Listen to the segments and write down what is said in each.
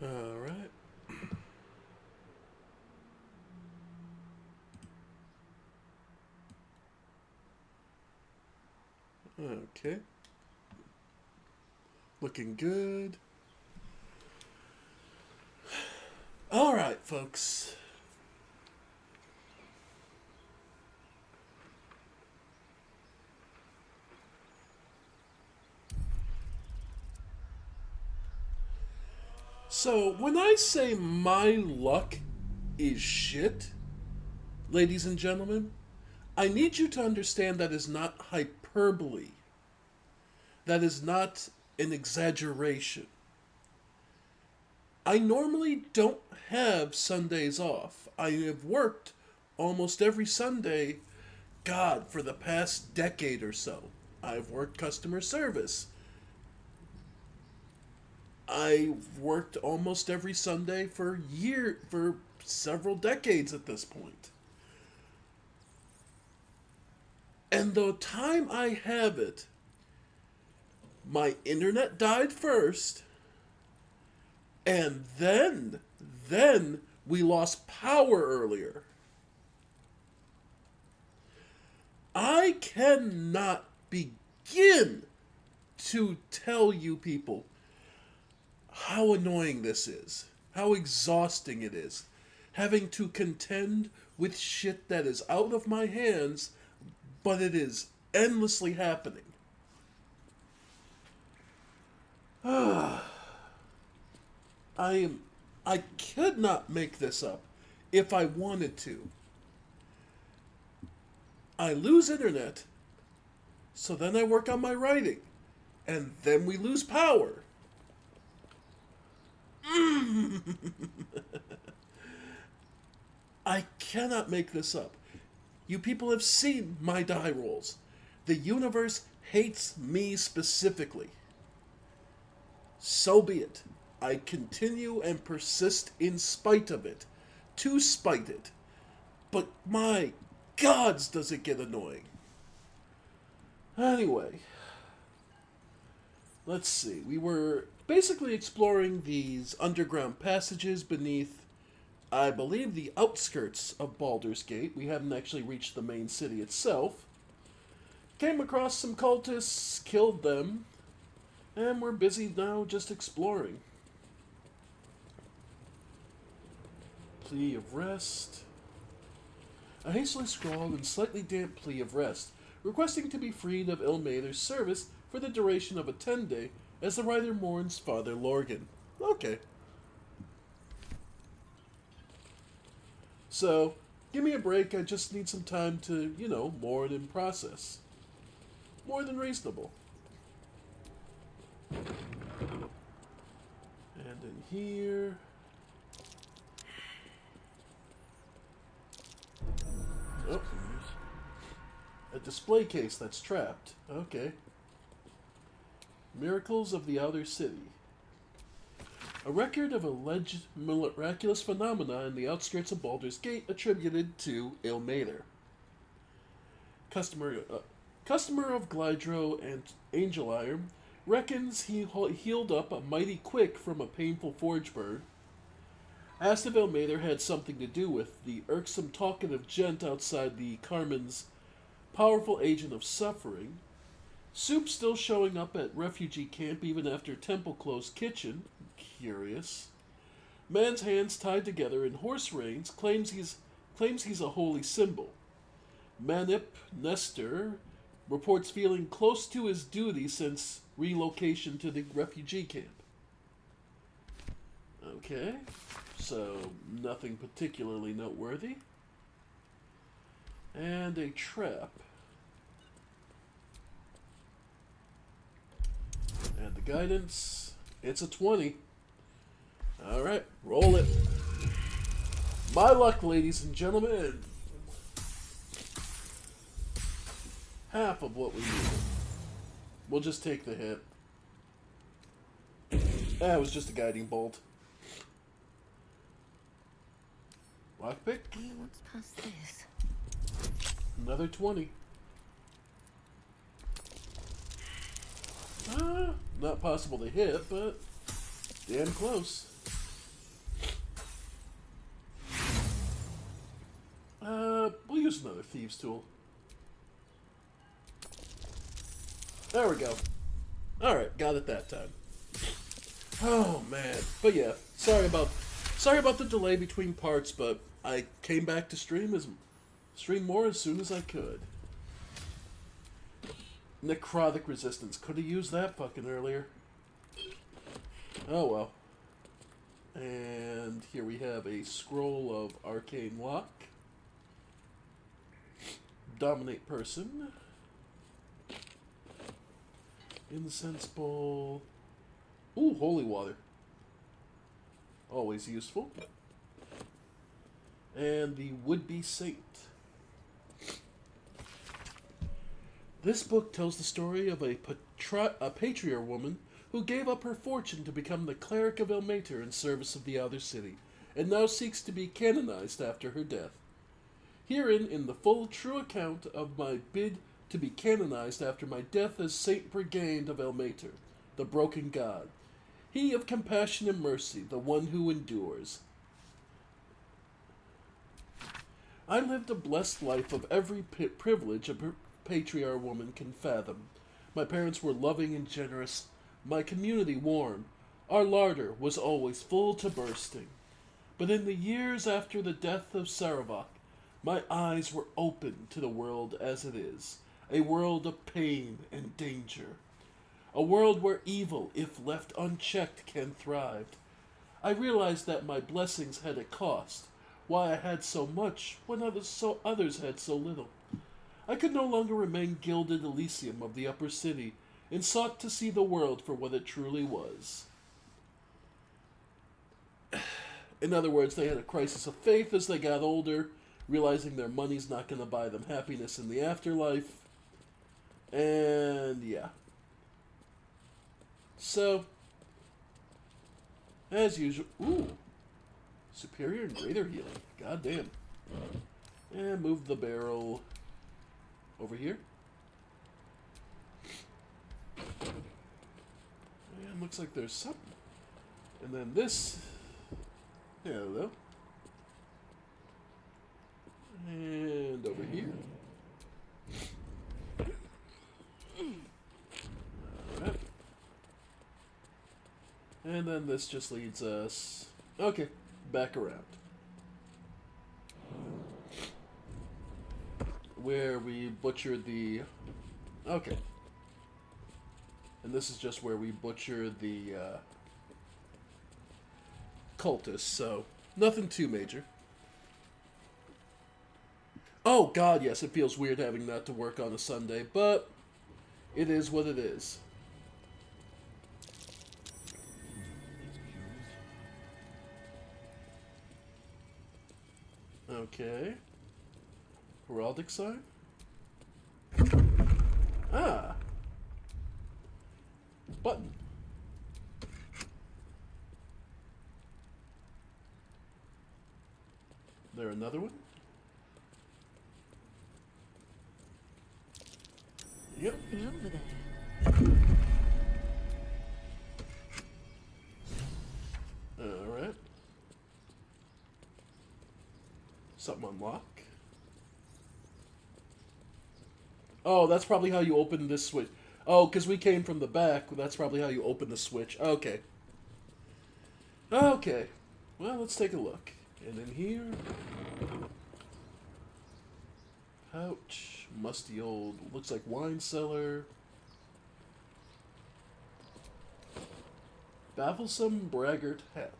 All right. Okay. Looking good. All right, folks. So, when I say my luck is shit, ladies and gentlemen, I need you to understand that is not hyperbole. That is not an exaggeration. I normally don't have Sundays off. I have worked almost every Sunday, God, for the past decade or so. I've worked customer service. I've worked almost every Sunday for several decades at this point. And the time I have it, my internet died first, and then we lost power earlier. I cannot begin to tell you people how annoying this is, how exhausting it is, having to contend with shit that is out of my hands, but it is endlessly happening. I am I could not make this up if I wanted to. I lose internet, so then I work on my writing, and then we lose power. I cannot make this up. You people have seen my die rolls. The universe hates me specifically. So be it. I continue and persist in spite of it, to spite it. But my gods, does it get annoying. Anyway, let's see. We were basically exploring these underground passages beneath, I believe, the outskirts of Baldur's Gate. We haven't actually reached the main city itself. Came across some cultists, killed them, and we're busy now just exploring. Plea of rest. A hastily scrawled and slightly damp plea of rest, requesting to be freed of Ilmater's service for the duration of a 10-day as the writer mourns Father Lorgan. Okay. So, give me a break. I just need some time to, mourn and process. More than reasonable. And in here. Oh. A display case that's trapped. Okay. Miracles of the Outer City. A record of alleged miraculous phenomena in the outskirts of Baldur's Gate attributed to Ilmater. Customer of Glydro and Angel Iron reckons he healed up a mighty quick from a painful forge burn. Asked if Ilmater had something to do with the irksome talkative gent outside the Carmen's powerful agent of suffering. Soup still showing up at refugee camp even after temple closed kitchen. Curious. Man's hands tied together in horse reins claims he's a holy symbol. Manip Nestor reports feeling close to his duty since relocation to the refugee camp. Okay, so nothing particularly noteworthy. And a trap. And the guidance, it's a 20. Alright, roll it. My luck, ladies and gentlemen. Half of what we need. We'll just take the hit. It was just a guiding bolt. Lockpick. What's past this? Another 20. Not possible to hit, but damn close. another thieves' tool. There we go. Alright, got it that time. Oh man. But yeah, sorry about the delay between parts, but I came back to stream more as soon as I could. Necrotic resistance. Could have used that fucking earlier. Oh well. And here we have a scroll of arcane lock. Dominate person. Incense bowl. Ooh, holy water. Always useful. And the would-be saint. This book tells the story of a patriarch woman who gave up her fortune to become the cleric of Elmater in service of the Outer City, and now seeks to be canonized after her death. Herein, in the full true account of my bid to be canonized after my death as Saint Brigand of Elmater, the broken god, he of compassion and mercy, the one who endures. I lived a blessed life of every privilege a patriarch woman can fathom. My parents were loving and generous, my community warm. Our larder was always full to bursting. But in the years after the death of Saravak, my eyes were opened to the world as it is, a world of pain and danger. A world where evil, if left unchecked, can thrive. I realized that my blessings had a cost, why I had so much when others had so little. I could no longer remain gilded Elysium of the upper city, and sought to see the world for what it truly was. In other words, they had a crisis of faith as they got older, realizing their money's not going to buy them happiness in the afterlife. And yeah. So, as usual, ooh, superior and greater healing. God damn. And move the barrel over here. And looks like there's something. And then this. Hello. And over here. Alright. And then this just leads us, okay, back around. Where we butchered the, okay. And this is just where we butcher the cultists, so nothing too major. Oh god, yes, it feels weird having that to work on a Sunday, but it is what it is. Okay. Heraldic sign? Ah. Button. There another one? Yep. Over there. Alright. Something unlock. Oh, that's probably how you open this switch. Oh, because we came from the back. That's probably how you open the switch. Okay. Okay. Well, let's take a look. And in here... pouch. Musty old... looks like wine cellar. Bafflesome braggart hat.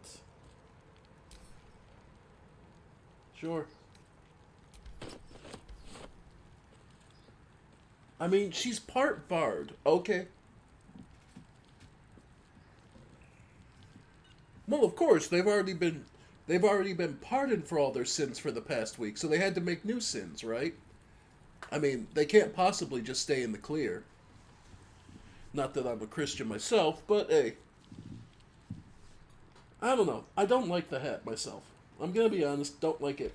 Sure. I mean, she's part bard. Okay. Well, of course, they've already been pardoned for all their sins for the past week, so they had to make new sins, right? I mean, they can't possibly just stay in the clear. Not that I'm a Christian myself, but hey. I don't know. I don't like the hat myself. I'm gonna be honest, don't like it.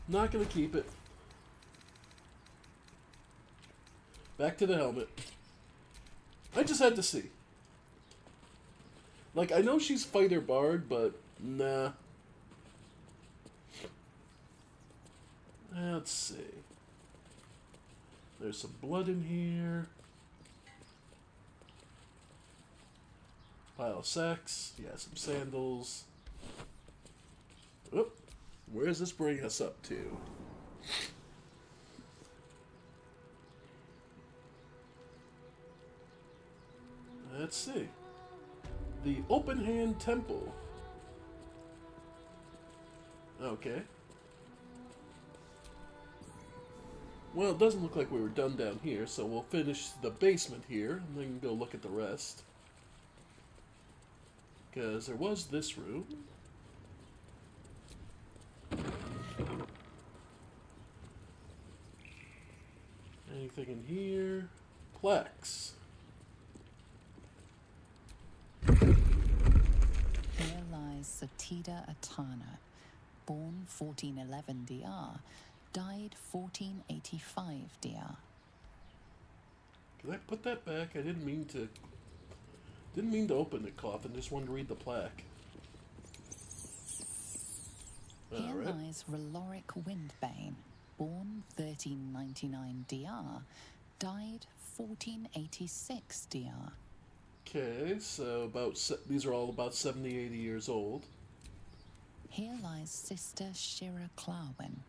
Not gonna keep it. Back to the helmet. I just had to see. Like, I know she's fighter bard, but nah. Let's see. There's some blood in here. Pile of sacks. Yeah, some sandals. Oop. Where does this bring us up to? Let's see. The Open Hand Temple. Okay. Well, it doesn't look like we were done down here, so we'll finish the basement here and then go look at the rest. Because there was this room. Anything in here? Plaques. Here lies Satida Atana, born 1411 DR, died 1485 DR. Can I put that back? I didn't mean to open the coffin, just wanted to read the plaque. Here Alright. lies Reloric Windbane, born 1399 DR, died 1486 DR. Okay, so these are all about 70, 80 years old. Here lies Sister Shira Clarwin,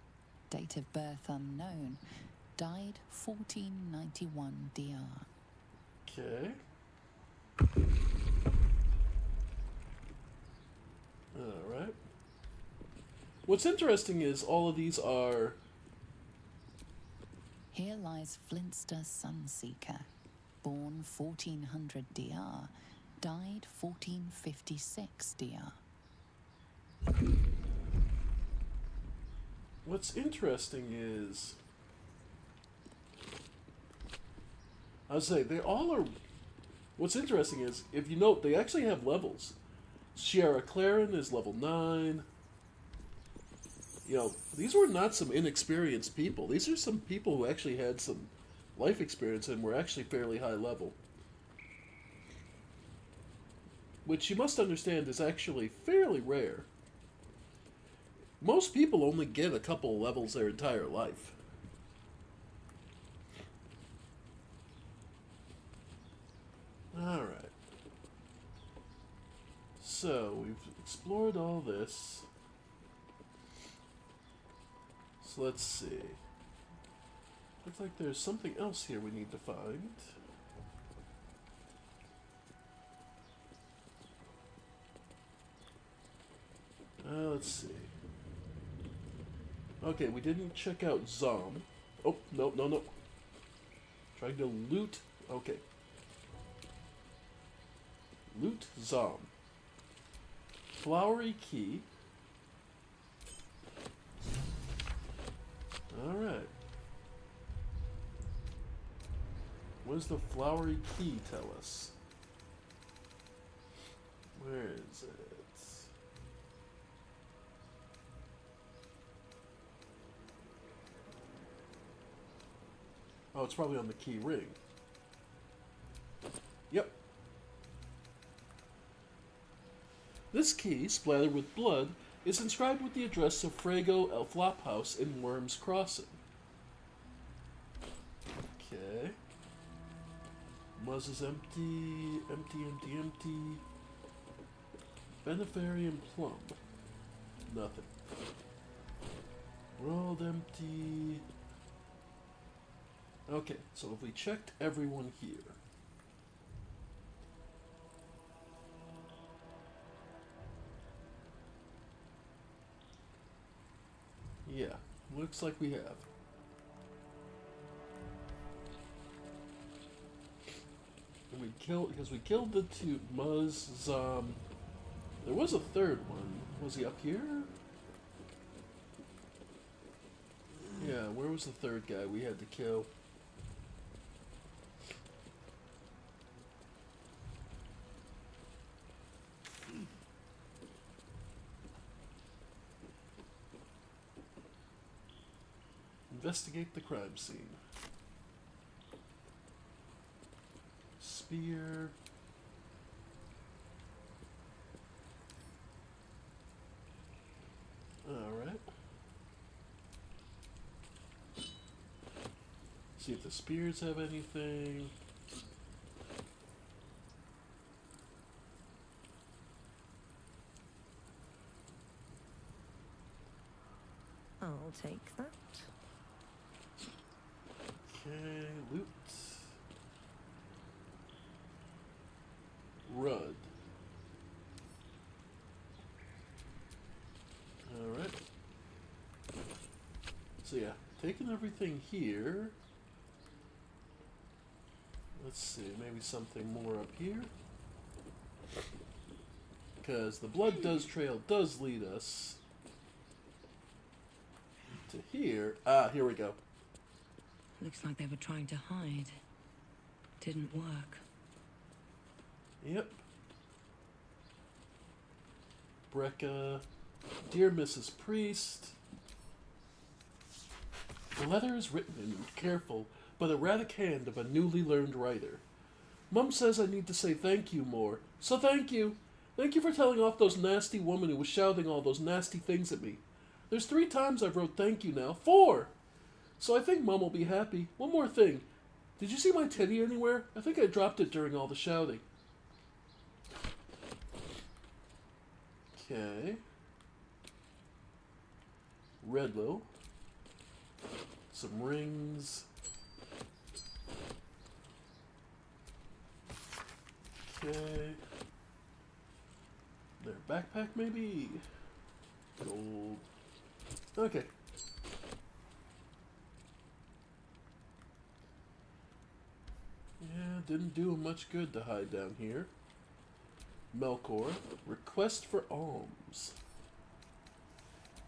date of birth unknown, died 1491 DR. Okay. Alright. What's interesting is all of these are... Here lies Flintster Sunseeker, born 1400 DR, died 1456 DR. What's interesting is... I would say, they all are... What's interesting is, if you note, they actually have levels. Sierra Claren is level 9. You know, these were not some inexperienced people. These are some people who actually had some life experience and were actually fairly high level. Which you must understand is actually fairly rare. Most people only get a couple of levels their entire life. Alright. So, we've explored all this. So let's see. Looks like there's something else here we need to find. Let's see. Okay, we didn't check out Zom. Oh, no, no, no. Trying to loot. Okay. Loot Zom. Flowery key. Alright. What does the flowery key tell us? Where is it? Oh, it's probably on the key ring. Yep. This key, splattered with blood, is inscribed with the address of Frago El Flophouse in Worms Crossing. Okay. Muzz is empty, empty, empty, empty. Benefarian plum. Nothing. World empty. Okay, so if we checked everyone here. Yeah, looks like we have. And because we killed the two, Muzz, Zom. There was a third one. Was he up here? Yeah, where was the third guy we had to kill? Investigate the crime scene. Spear. Alright. See if the spears have anything. I'll take that. Okay, loot. Rud. Alright. So yeah, taking everything here. Let's see, maybe something more up here. Because the blood trail does lead us to here. Ah, here we go. Looks like they were trying to hide. Didn't work. Yep. Brecca. Dear Mrs. Priest. The letter is written in careful but erratic hand of a newly learned writer. Mum says I need to say thank you more, so thank you. Thank you for telling off those nasty woman who was shouting all those nasty things at me. There's 3 times I've wrote thank you now. 4! So I think Mum will be happy. One more thing. Did you see my teddy anywhere? I think I dropped it during all the shouting. Okay. Redlow. Some rings. Okay. Their backpack, maybe? Gold. Okay. Yeah, didn't do him much good to hide down here. Melkor. Request for alms.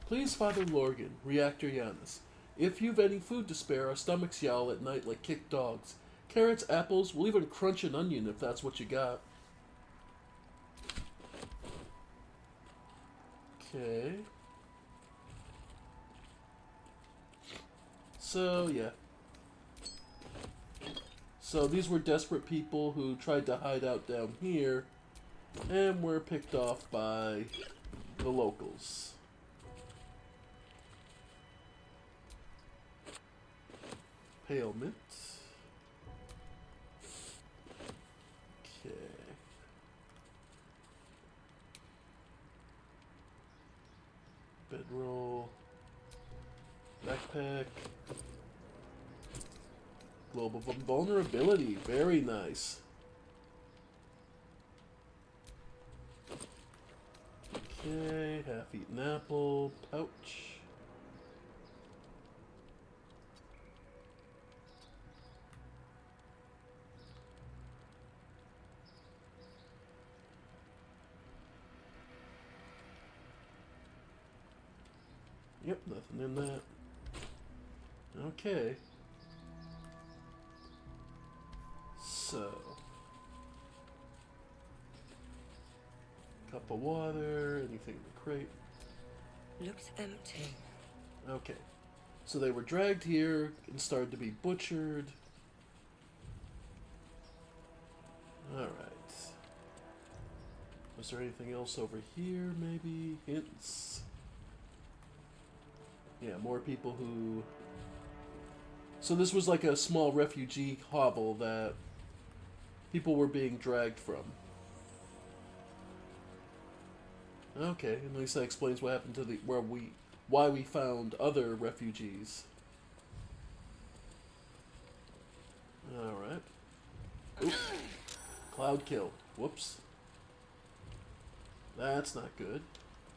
Please, Father Lorgan, Reactor Yanis. If you've any food to spare, our stomachs yowl at night like kicked dogs. Carrots, apples, we'll even crunch an onion if that's what you got. Okay. So, yeah. So these were desperate people who tried to hide out down here and were picked off by the locals. Pale mint. Okay. Bedroll. Backpack. Globe of Vulnerability. Very nice. Okay, half-eaten apple. Pouch. Yep, nothing in that. Okay. So. Cup of water, anything in the crate. Looks empty. Okay. So they were dragged here and started to be butchered. Alright. Was there anything else over here, maybe? Hints? Yeah, more people who... So this was like a small refugee hovel that people were being dragged from. Okay, at least that explains what happened to the... why we found other refugees. Alright. Oops. Cloud kill. Whoops. That's not good.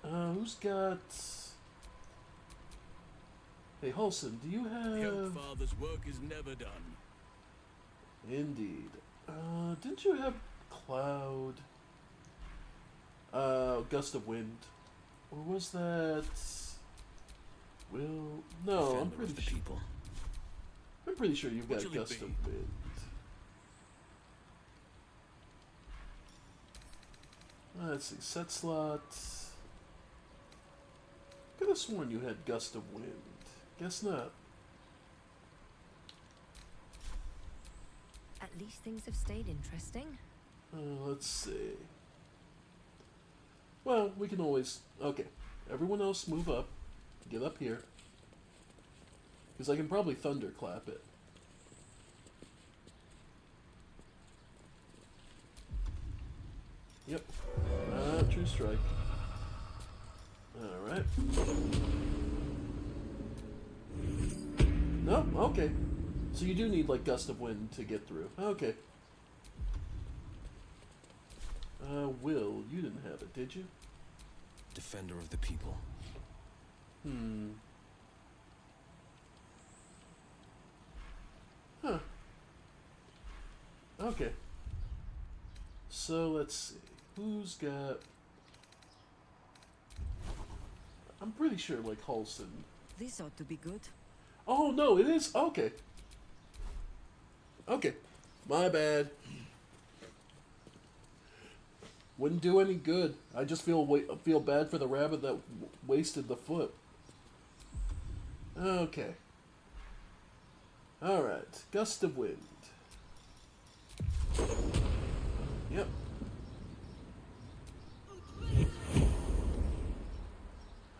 Who's got... Hey, Holson, do you have... Your father's work is never done. Indeed. Didn't you have Cloud... Gust of Wind? Or was that... Will... No, I'm pretty sure... People. I'm pretty sure you've got What shall it Gust be? of Wind. Let's see, set slots. Could have sworn you had Gust of Wind. Guess not. At least things have stayed interesting. Let's see. Well, we can always... Okay, everyone else move up. Get up here. Because I can probably thunderclap it. Yep. True strike. Alright. No? Okay. So you do need, like, gust of wind to get through. Okay. Will, you didn't have it, did you? Defender of the people. Huh. Okay. So let's see. Who's got... I'm pretty sure, like, Halson. This ought to be good. Oh, no, it is? Okay. Okay. My bad. Wouldn't do any good. I just feel bad for the rabbit that wasted the foot. Okay. Alright. Gust of wind. Yep.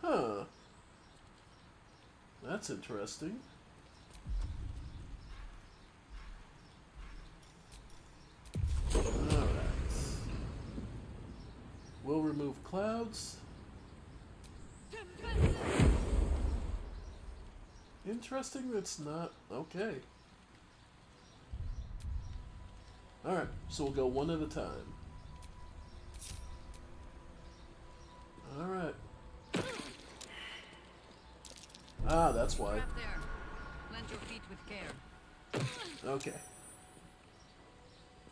Huh. That's interesting. Alright. We'll remove clouds. Interesting, that's not... Okay. Alright, so we'll go one at a time. Alright. Ah, that's why. Up there. Plant your feet with care. Okay.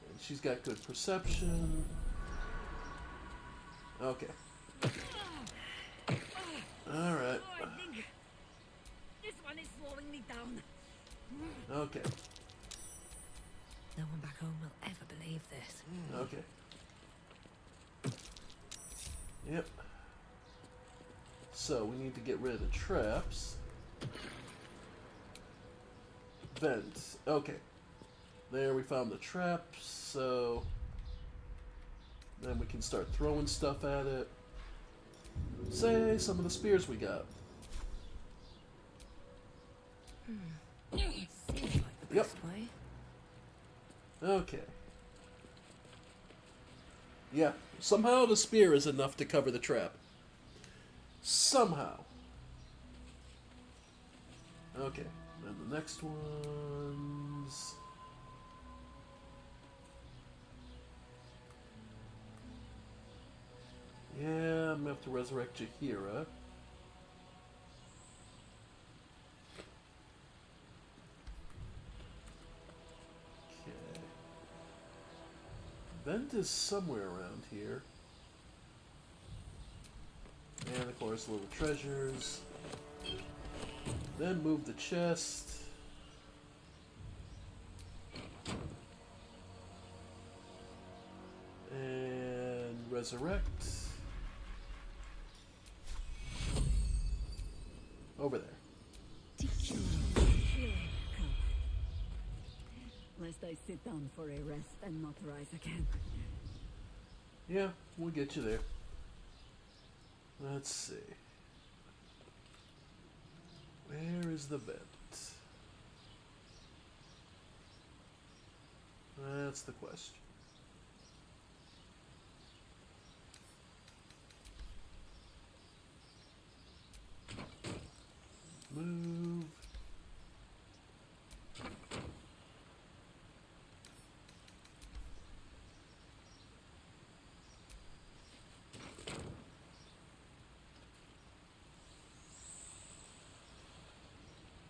And she's got good perception. Okay. Alright. Oh, I think this one is slowing me down. Okay. No one back home will ever believe this. Okay. Yep. So, we need to get rid of the traps. Vent. Okay. There, we found the traps, so... Then we can start throwing stuff at it. Say, some of the spears we got. Seems like the Yep. best way. Okay. Yeah, somehow the spear is enough to cover the trap. Somehow. Okay, and the next ones... Yeah, I'm gonna have to resurrect Jahira. Okay. Vent is somewhere around here. And of course, little treasures. Then move the chest. And resurrect. Over there. Lest I sit down for a rest and not rise again. Yeah, we'll get you there. Let's see. Where is the vent? That's the question. Move.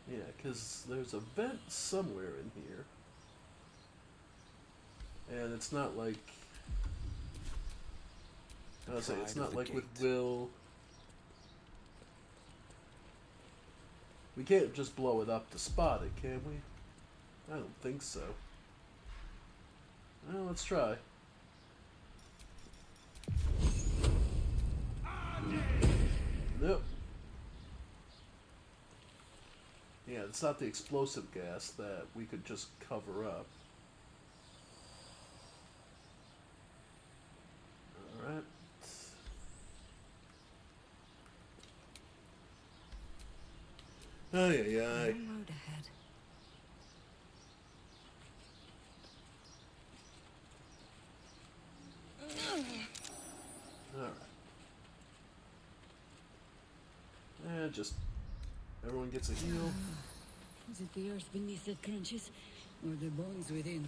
Yeah, because there's a vent somewhere in here. And it's not like... I was saying, it's Pride of not the like with gate. Will... We can't just blow it up to spot it, can we? I don't think so. Well, let's try. Nope. Yeah, it's not the explosive gas that we could just cover up. Alright. Ay, ay, ay. Long road ahead. Alright. And just everyone gets a heal. Is it the earth beneath that crunches, or the bones within?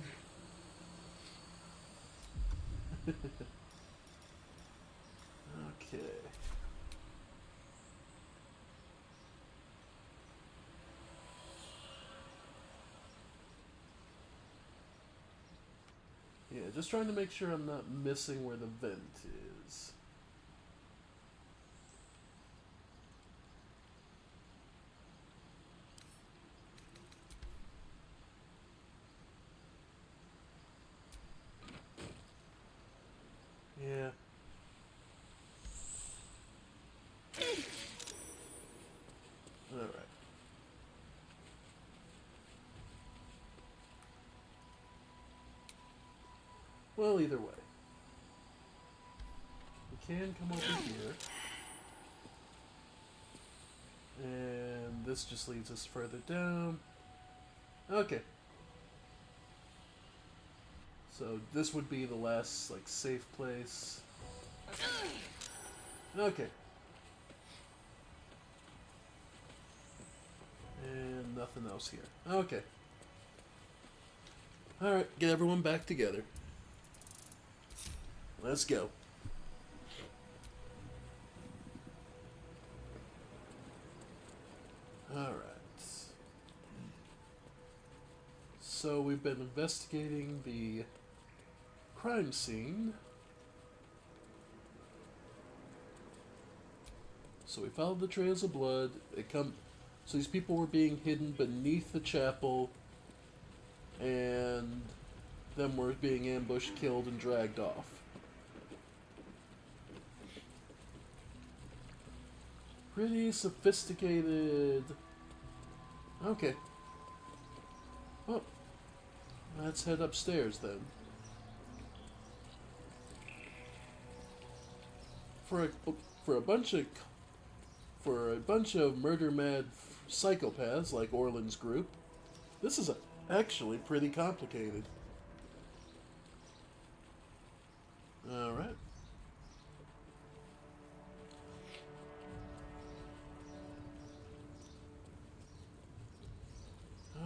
Okay. Yeah, just trying to make sure I'm not missing where the vent is. Yeah. Alright. Well, either way. We can come over here. And this just leads us further down. Okay. So this would be the last, like, safe place. Okay. And nothing else here. Okay. Alright, get everyone back together. Let's go. Alright. So we've been investigating the crime scene. So we followed the trails of blood. So these people were being hidden beneath the chapel, and them were being ambushed, killed, and dragged off. Pretty sophisticated. Okay. Well, let's head upstairs then. For a bunch of murder mad psychopaths like Orland's group, this is actually pretty complicated. All right.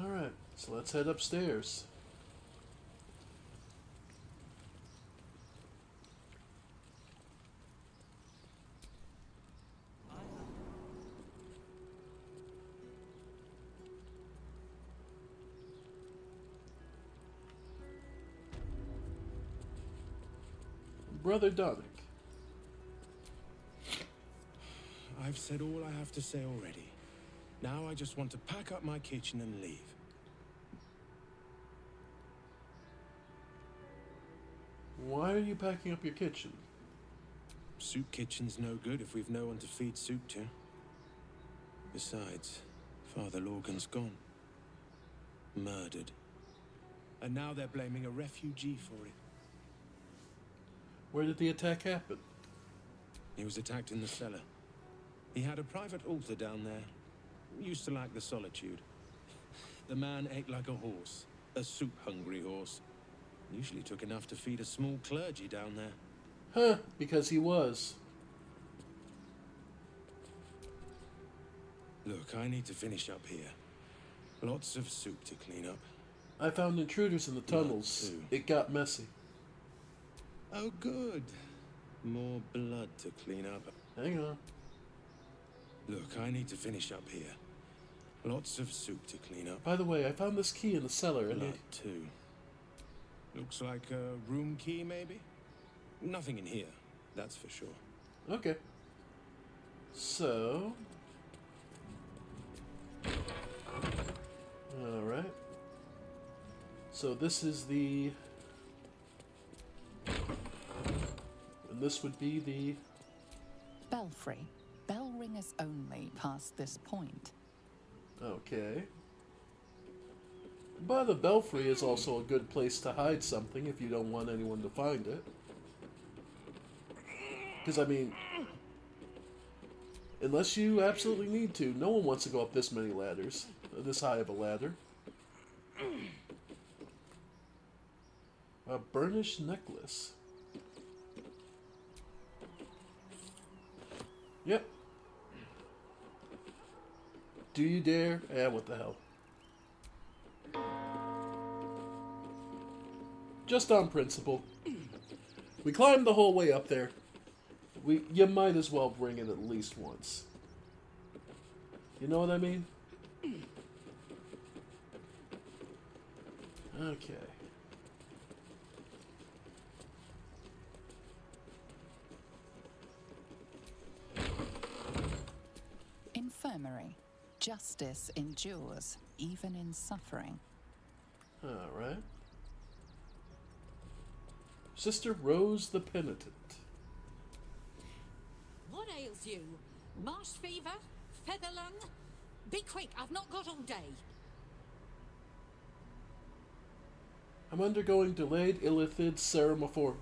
Alright, so let's head upstairs. Brother Donick. I've said all I have to say already. Now I just want to pack up my kitchen and leave. Why are you packing up your kitchen? Soup kitchen's no good if we've no one to feed soup to. Besides, Father Lorgan's gone. Murdered. And now they're blaming a refugee for it. Where did the attack happen? He was attacked in the cellar. He had a private altar down there. Used to like the solitude. The man ate like a horse. A soup-hungry horse. Usually took enough to feed a small clergy down there. Huh, because he was. Look, I need to finish up here. Lots of soup to clean up. I found intruders in the tunnels. too. It got messy. Oh, good. More blood to clean up. Hang on. Look, I need to finish up here. Lots of soup to clean up. By the way, I found this key in the cellar, and Blood, too. Looks like a room key, maybe? Nothing in here, that's for sure. okay. So, alright. So this is the... And this would be the... Belfry. Bell ringers only past this point. Okay. But the belfry is also a good place to hide something if you don't want anyone to find it. Because, I mean, unless you absolutely need to, no one wants to go up this many ladders. This high of a ladder. A burnished necklace. Yep. Do you dare? Eh, what the hell. Just on principle. We climbed the whole way up there. You might as well bring it at least once. You know what I mean? Okay. Infirmary. Justice endures, even in suffering. Alright. Sister Rose the Penitent. What ails you? Marsh fever? Feather lung? Be quick, I've not got all day. I'm undergoing delayed illithid ceremophore.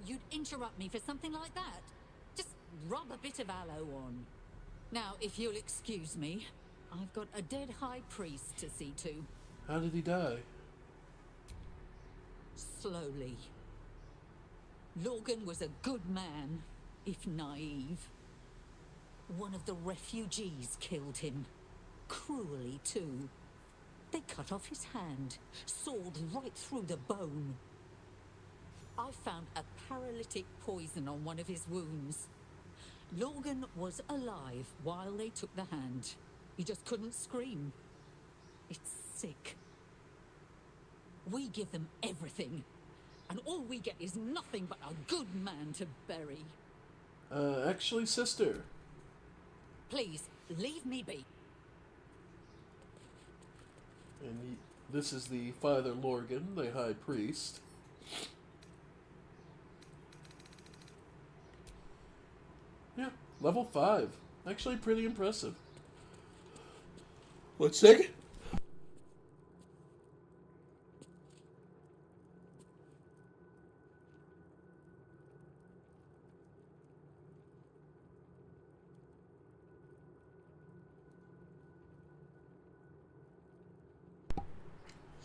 You'd interrupt me for something like that? Just rub a bit of aloe on. Now, if you'll excuse me, I've got a dead high priest to see to. How did he die? Slowly. Logan was a good man, if naive. One of the refugees killed him. Cruelly, too. They cut off his hand, sawed right through the bone. I found a paralytic poison on one of his wounds. Logan was alive while they took the hand. He just couldn't scream. It's sick. We give them everything, and all we get is nothing but a good man to bury. Actually, sister. Please, leave me be. And this is the Father Lorgan, the High Priest. Yeah, level 5. Actually pretty impressive. 1 second.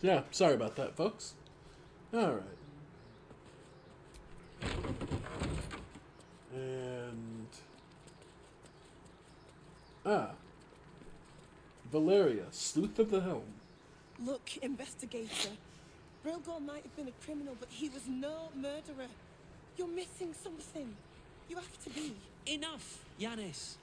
Yeah, sorry about that, folks. Alright. And... Valeria, Sleuth of the Helm. Look, investigator. Brilgor might have been a criminal, but he was no murderer. You're missing something. You have to be. Enough, Yanis.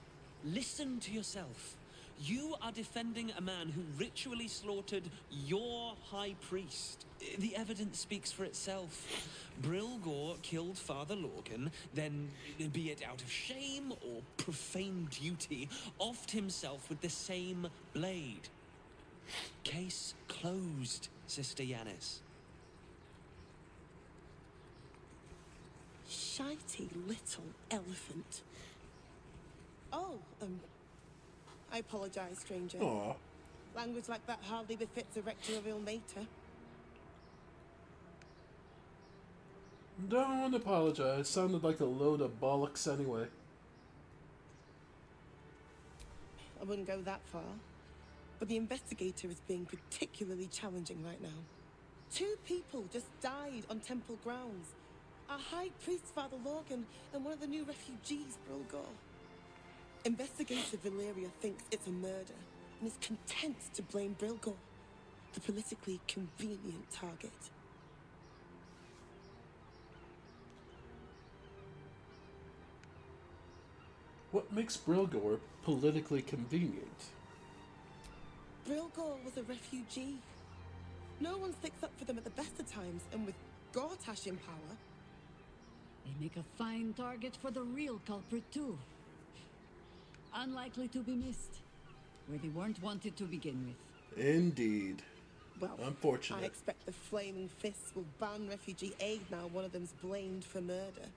Listen to yourself. You are defending a man who ritually slaughtered your high priest. The evidence speaks for itself. Brilgor killed Father Lorgan, then, be it out of shame or profane duty, offed himself with the same blade. Case closed, Sister Yanis. Shitey little elephant. Oh, I apologize, stranger. Aw. Language like that hardly befits a rector of Ilmater. Don't apologize. Sounded like a load of bollocks anyway. I wouldn't go that far. But the investigator is being particularly challenging right now. 2 people just died on temple grounds. Our high priest, Father Lorgan, and one of the new refugees, Brilgor. Investigator Valeria thinks it's a murder and is content to blame Brilgor, the politically convenient target. What makes Brilgor politically convenient? Brilgor was a refugee. No one sticks up for them at the best of times, and with Gortash in power... They make a fine target for the real culprit, too. Unlikely to be missed, where they weren't wanted to begin with. Indeed. Well, Unfortunate. I expect the Flaming Fists will ban refugee aid now one of them's blamed for murder.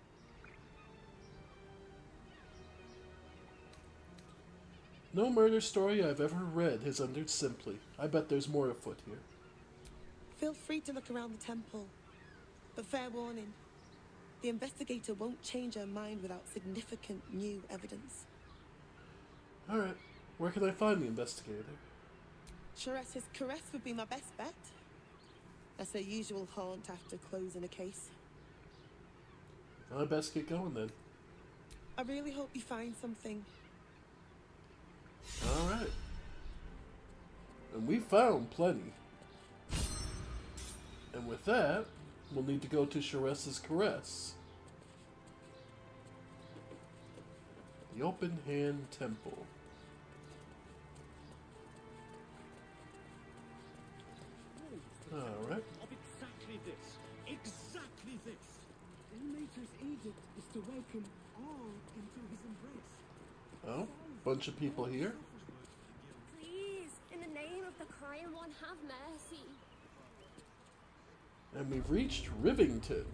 No murder story I've ever read has ended simply. I bet there's more afoot here. Feel free to look around the temple. But fair warning, the investigator won't change her mind without significant new evidence. Alright, where can I find the investigator? Chares's caress would be my best bet. That's her usual haunt after closing a case. I best get going then. I really hope you find something. Alright. And we found plenty. And with that, we'll need to go to Sharessa's Caress. The Open Hand Temple. Alright. Of exactly this. Exactly this. Ilmater's edict is to welcome all into his embrace. Oh, bunch of people here. Please, in the name of the crying one, have mercy. And we've reached Rivington.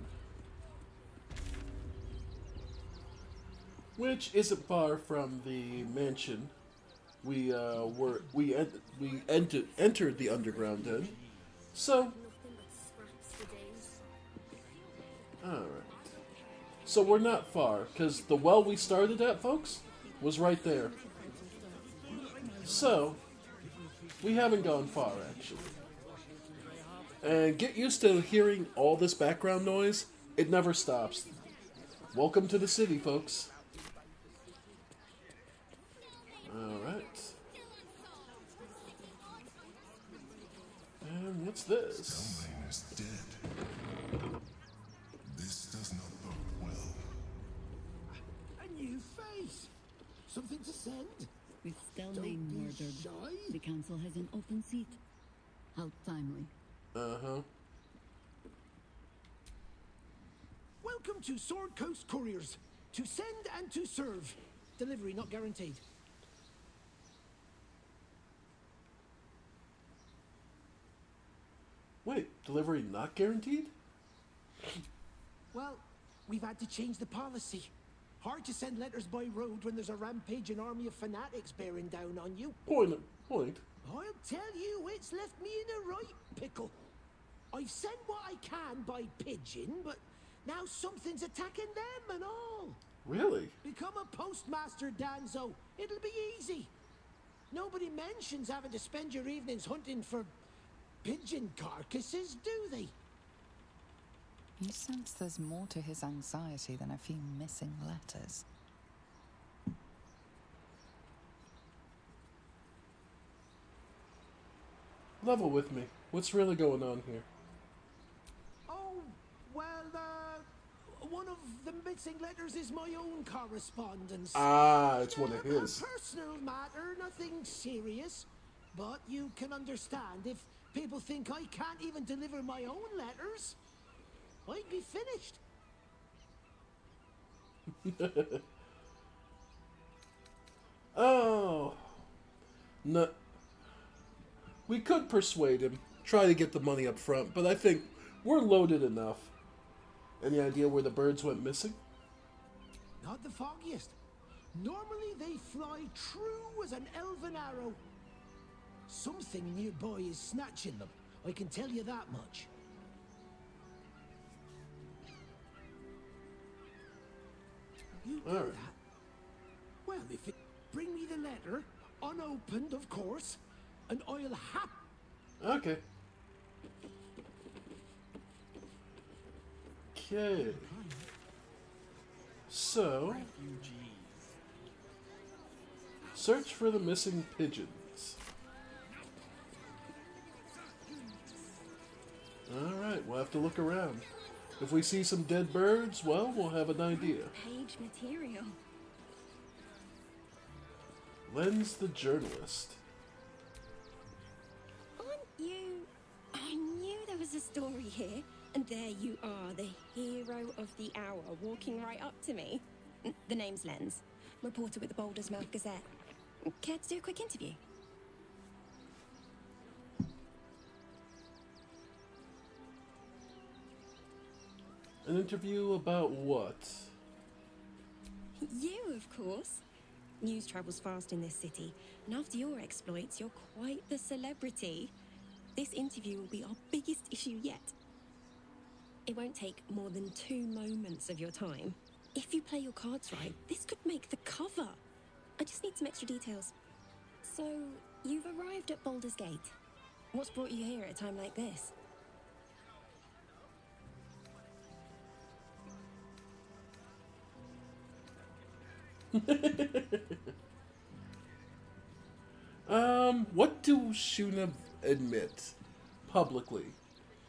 Which isn't far from the mansion we entered the underground in. So, Nothing but scraps for days. alright. So we're not far, because the well we started at, folks, was right there. So, we haven't gone far, actually. And get used to hearing all this background noise. It never stops. Welcome to the city, folks. Alright. And what's this? Something is dead. This does not bode well. A new face. Something to send. With Don't Stellane be murdered, shy. the council has an open seat. How timely. Uh-huh. Welcome to Sword Coast Couriers. To send and to serve. Delivery not guaranteed. Wait, delivery not guaranteed? Well, we've had to change the policy. Hard to send letters by road when there's a rampaging army of fanatics bearing down on you. Point. I'll tell you, it's left me in a right pickle. I've sent what I can by pigeon, but now something's attacking them and all. Really? Become a postmaster, Danzo. It'll be easy. Nobody mentions having to spend your evenings hunting for pigeon carcasses, do they? You sense there's more to his anxiety than a few missing letters. Level with me. What's really going on here? Oh, well, one of the missing letters is my own correspondence. Ah, it's one of A his. personal matter, nothing serious. But you can understand if people think I can't even deliver my own letters, I'd be finished. Oh. No. We could persuade him, try to get the money up front, but I think we're loaded enough. Any idea where the birds went missing? Not the foggiest. Normally they fly true as an elven arrow. Something nearby is snatching them. I can tell you that much. You do Alright. that? Well, if it... Bring me the letter, unopened, of course, and I'll Okay. Okay. So, search for the missing pigeons. Alright, we'll have to look around. If we see some dead birds, well, we'll have an idea. Page material. Lens the journalist. Aren't you... I knew there was a story here. And there you are, the hero of the hour, walking right up to me. The name's Lens, reporter with the Baldur's Mouth Gazette. Care to do a quick interview? An interview about what? You, of course. News travels fast in this city, and after your exploits, you're quite the celebrity. This interview will be our biggest issue yet. It won't take more than 2 moments of your time. If you play your cards right, this could make the cover. I just need some extra details. So, you've arrived at Baldur's Gate. What's brought you here at a time like this? What do Shuna admit publicly?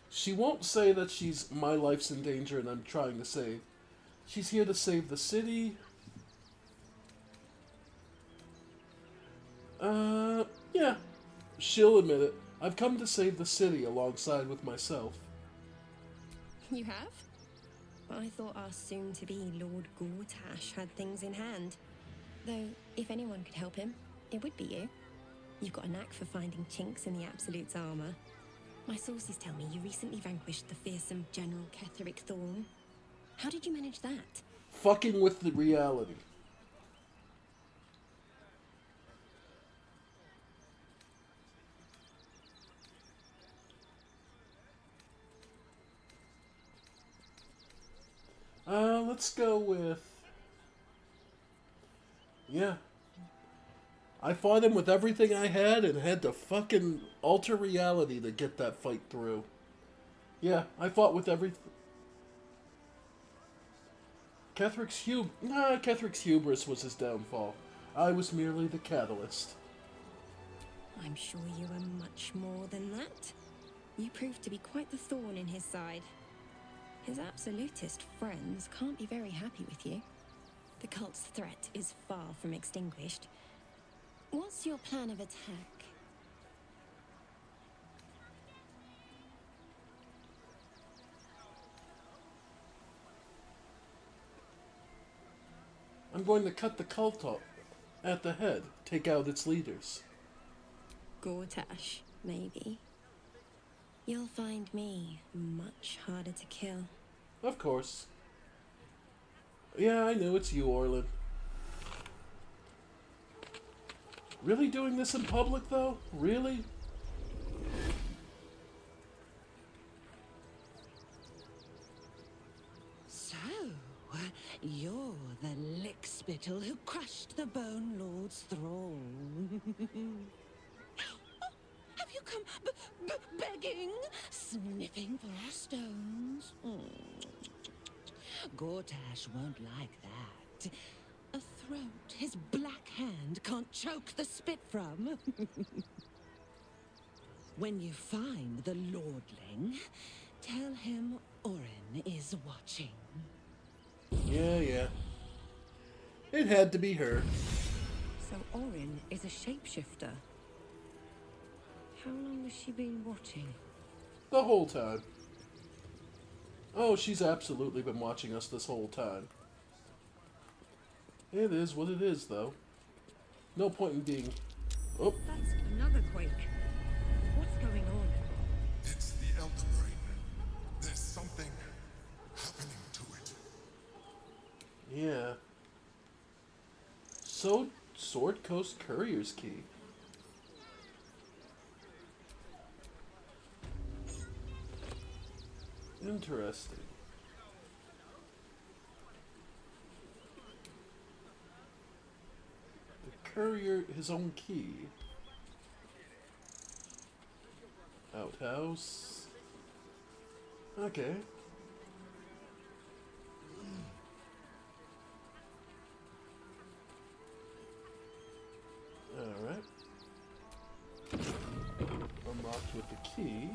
She won't say that she's my life's in danger and I'm trying to save. She's here to save the city. Yeah. She'll admit it. I've come to save the city alongside with myself. You have? I thought our soon-to-be Lord Gortash had things in hand. Though, if anyone could help him, it would be you. You've got a knack for finding chinks in the Absolute's armor. My sources tell me you recently vanquished the fearsome General Ketheric Thorn. How did you manage that? Fucking with the reality. Let's go with... Yeah. I fought him with everything I had and had to fucking alter reality to get that fight through. Yeah, I fought with everything. Ketheric's hubris was his downfall. I was merely the catalyst. I'm sure you were much more than that. You proved to be quite the thorn in his side. His absolutist friends can't be very happy with you. The cult's threat is far from extinguished. What's your plan of attack? I'm going to cut the cult off at the head, take out its leaders. Gortash, maybe. You'll find me much harder to kill. Of course. Yeah, I know it's you, Orlin. Really doing this in public, though? Really? So, you're the lickspittle who crushed the Bone Lord's throne. Have you come begging, sniffing for our stones? Gortash won't like that. A throat his black hand can't choke the spit from. When you find the Lordling, tell him Orin is watching. Yeah. It had to be her. So Orin is a shapeshifter. How long has she been watching? The whole time. Oh, she's absolutely been watching us this whole time. It is what it is, though. No point in being... Oh. That's another quake. What's going on? It's the Elder Brain. There's something happening to it. Yeah. So, Sword Coast Courier's Key. Interesting. The courier, his own key. Outhouse. Okay. Alright. Unlocked with the key.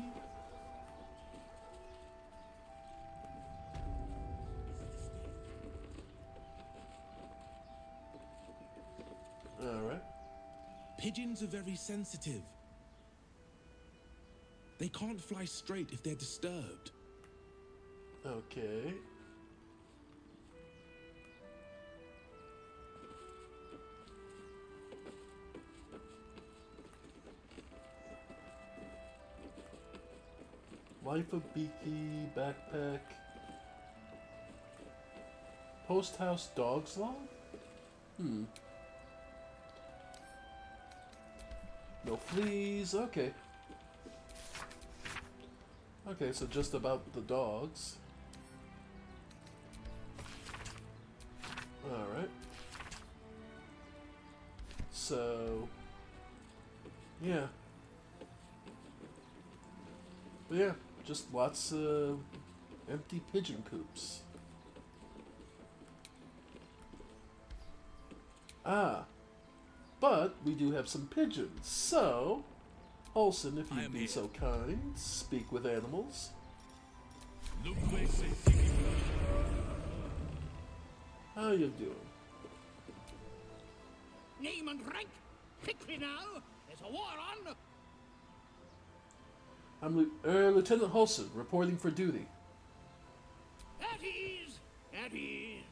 Alright. Pigeons are very sensitive. They can't fly straight if they're disturbed. Okay. Life of Beaky, backpack. Post house dog's log? No fleas, okay. Okay, so just about the dogs. Alright. So... yeah. But yeah, just lots of empty pigeon coops. Ah, but we do have some pigeons. So, Olson, if I you'd am be here. so kind, speak with animals. How you doing? Name and rank. Quickly now. There's a war on. I'm Lieutenant Holson, reporting for duty. At ease. At ease.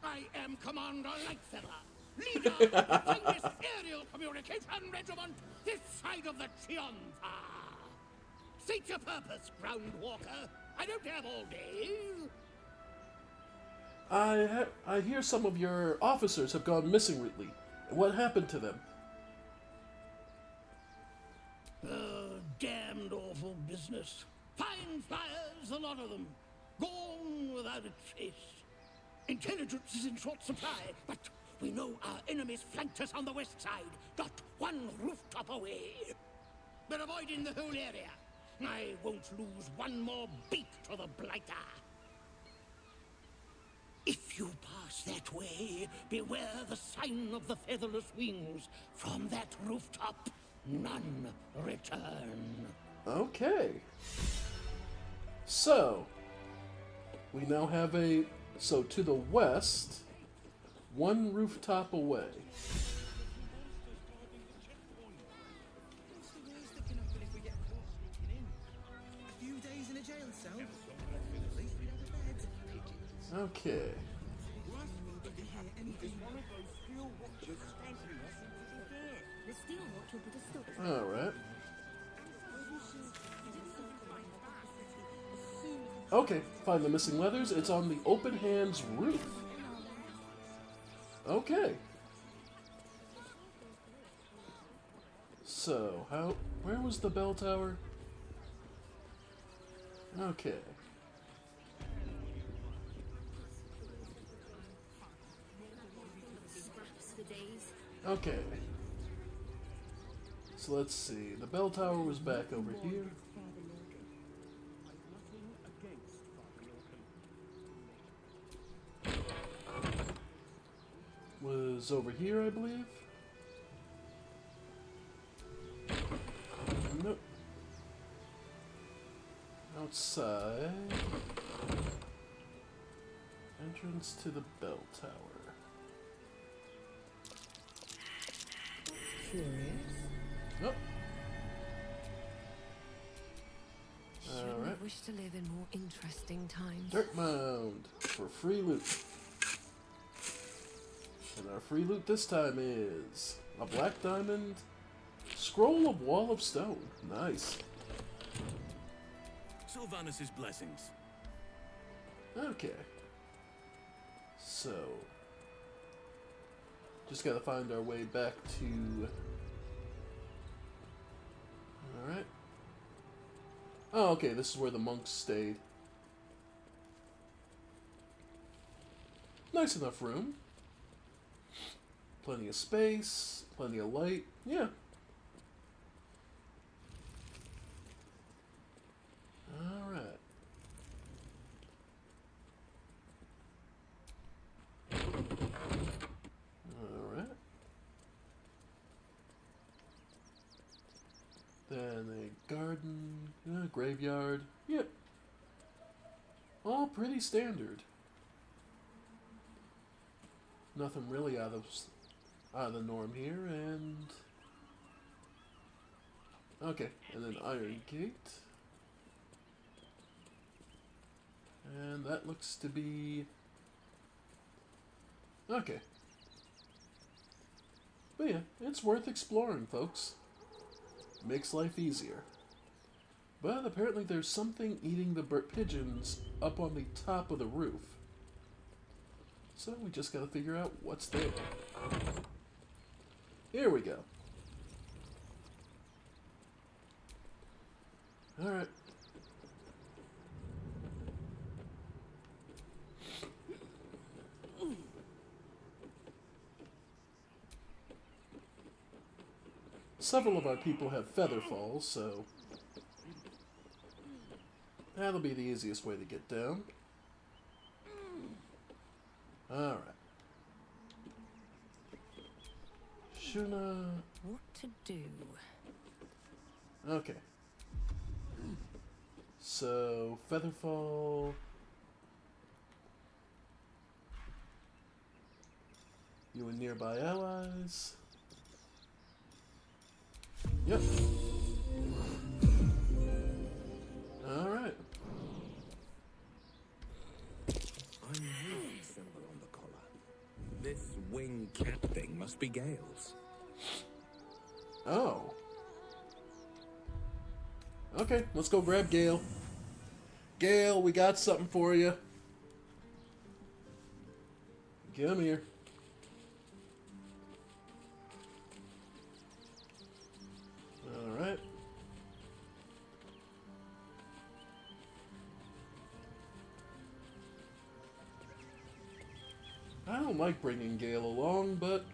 I am Commander Lightfeather, leader of the finest aerial communication regiment this side of the Triumpha. State your purpose, ground walker. I don't have all day. I hear some of your officers have gone missing lately. What happened to them? Damned awful business. Fine flyers, a lot of them. Gone without a trace. Intelligence is in short supply, but we know our enemies flanked us on the west side, not one rooftop away. They're avoiding the whole area. I won't lose one more beak to the blighter. If you pass that way, beware the sign of the featherless wings. From that rooftop, none return. Okay. So, we now have so to the west, one rooftop away. Okay. Alright. Okay, find the missing leathers. It's on the open hands roof. Okay. So, where was the bell tower? Okay. Okay. So let's see. The bell tower was back over here. Was over here, I believe. Nope. Outside. Entrance to the bell tower. Curious. Nope. Shouldn't Alright. have wished to live in more interesting times. Dirt mound for free loot. And our free loot this time is a black diamond, scroll of wall of stone. Nice. Sylvanus' blessings. Okay. So, just gotta find our way back to. Alright. Oh, okay, this is where the monks stayed. Nice enough room. Plenty of space, plenty of light. Yeah. Alright. Alright. Then a garden, graveyard. Yep. All pretty standard. Nothing really out of the norm here, and okay, and then Iron Gate, and that looks to be okay. But yeah, it's worth exploring, folks. Makes life easier. But apparently there's something eating the pigeons up on the top of the roof. So we just gotta figure out what's there. Here we go. Alright. Several of our people have feather falls, so that'll be the easiest way to get down. Alright. Shuna. What to do? Okay. So, Featherfall. You and nearby allies. Yep. Alright. I'm reading the symbol on the collar. This wing cap thing must be Gale's. Oh. Okay, let's go grab Gale. Gale, we got something for you. Come here. Alright. I don't like bringing Gale along, but,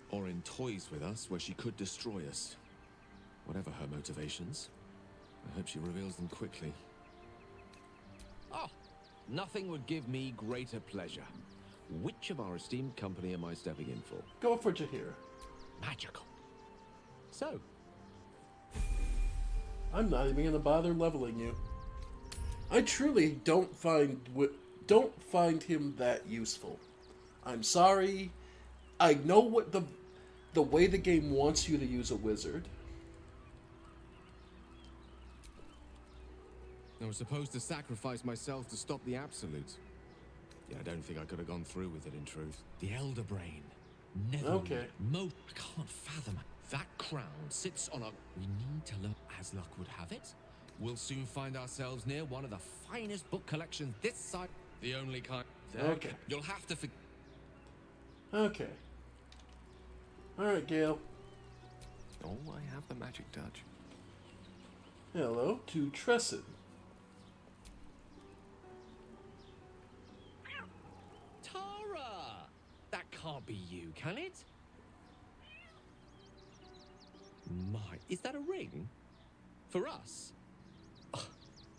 Or in toys with us where she could destroy us. Whatever her motivations, I hope she reveals them quickly. Oh, nothing would give me greater pleasure. Which of our esteemed company am I stepping in for? Go for Jahira. Magical. So, I'm not even gonna bother leveling you. I truly don't find him that useful. I'm sorry. I know what the way the game wants you to use a wizard. I was supposed to sacrifice myself to stop the Absolute. Yeah, I don't think I could have gone through with it in truth. The Elder Brain. Never. Okay. I can't fathom. That crown sits on a... We need to learn, as luck would have it. We'll soon find ourselves near one of the finest book collections this side. The only kind. Okay. You'll have to Okay. Alright, Gale. Oh, I have the magic touch. Hello to Tresson. Tara! That can't be you, can it? My, is that a ring? For us? Ugh,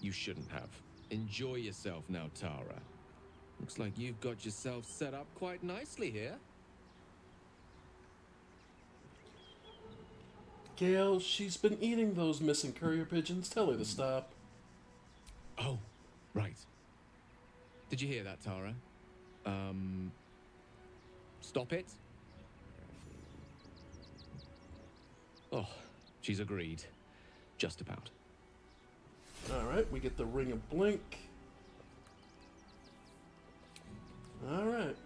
you shouldn't have. Enjoy yourself now, Tara. Looks like you've got yourself set up quite nicely here. Gale, she's been eating those missing courier pigeons. Tell her to stop. Oh, right. Did you hear that, Tara? Stop it? Oh, she's agreed. Just about. Alright, we get the Ring of Blink. Alright.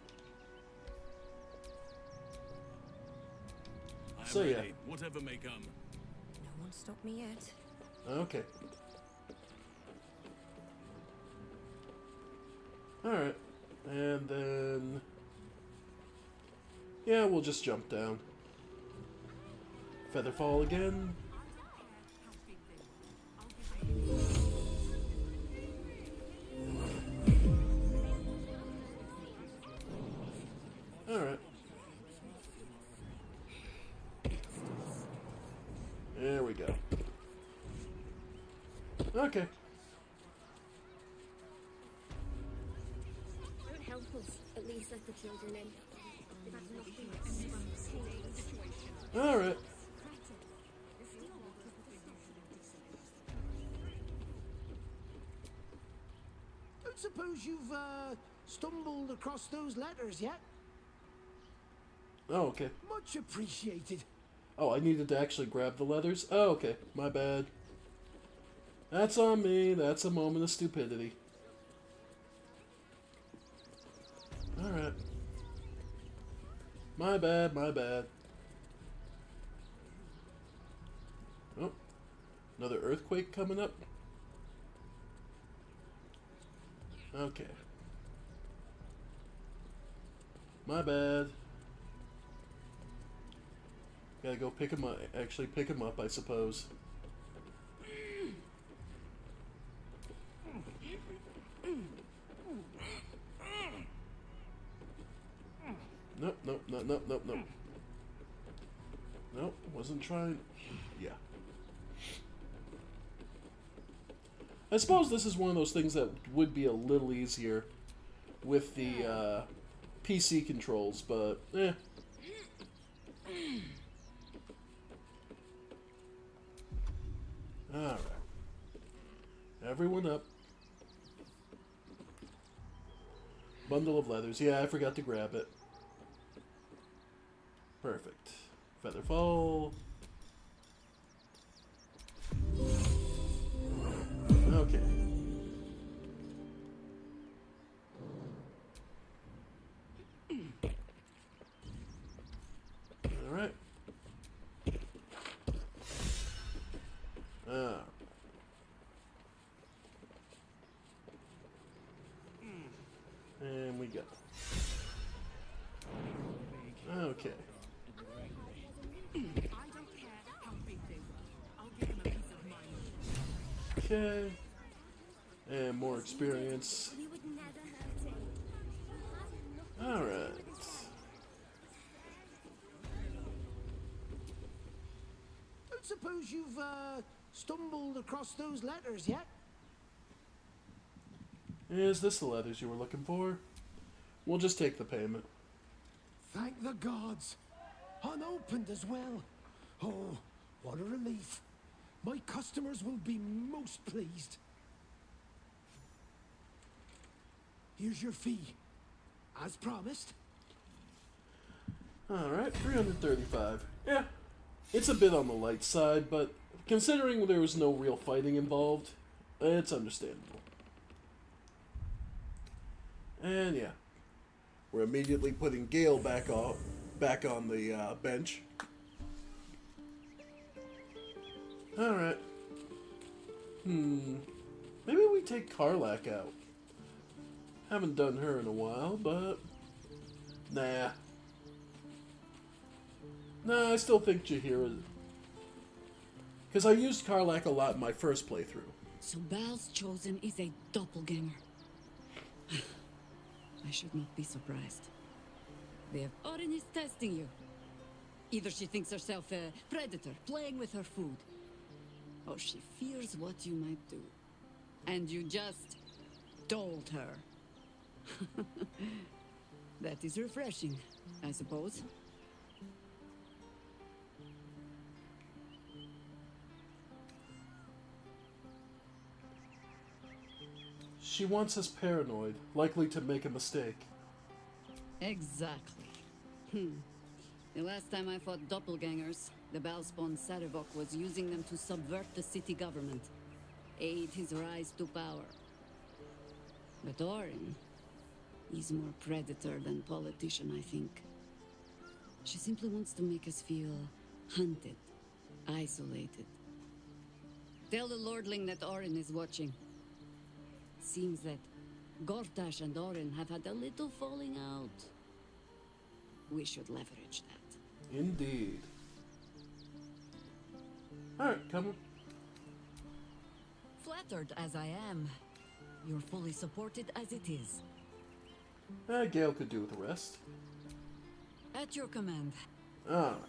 I'm So, ready. yeah. Whatever may come. No one stopped me yet. Okay. Alright. And then... yeah, we'll just jump down. Featherfall again. Alright. There we go. Okay. Don't help us. At least let the children in. They've had nothing but Alright. Don't suppose you've stumbled across those letters yet? Oh, okay. Much appreciated. Oh, I needed to actually grab the leathers? Oh, okay. My bad. That's on me. That's a moment of stupidity. Alright. My bad, my bad. Oh. Another earthquake coming up? Okay. My bad. Gotta go pick him up. Actually, pick him up, I suppose. Nope, nope, nope, nope, nope, nope. Nope, wasn't trying. Yeah. I suppose this is one of those things that would be a little easier with the PC controls, but eh. Alright. Everyone up. Bundle of leathers. Yeah, I forgot to grab it. Perfect. Feather fall. Okay. Alright. And we go. Okay. Okay. And more experience. Alright. Don't suppose you've stumbled across those letters yet? Is this the letters you were looking for? We'll just take the payment. Thank the gods. Unopened as well. Oh, what a relief. My customers will be most pleased. Here's your fee. As promised. Alright, 335. Yeah, it's a bit on the light side, but considering there was no real fighting involved, it's understandable. And yeah, we're immediately putting Gale back on the bench. Alright. Maybe we take Karlak out. Haven't done her in a while, but nah. Nah, I still think Jaheira, because I used Karlak a lot in my first playthrough. So Bal's chosen is a doppelganger. I should not be surprised. Orin is testing you. Either she thinks herself a predator, playing with her food, or she fears what you might do. And you just told her. That is refreshing, I suppose. She wants us paranoid, likely to make a mistake. Exactly. The last time I fought doppelgangers, the Balspawn Sarevok was using them to subvert the city government, aid his rise to power. But Orin, he's more predator than politician, I think. She simply wants to make us feel hunted, isolated. Tell the Lordling that Orin is watching. Seems that Gortash and Orin have had a little falling out. We should leverage that. Indeed. Alright, come on. Flattered as I am, you're fully supported as it is. Gale could do the rest. At your command. Alright.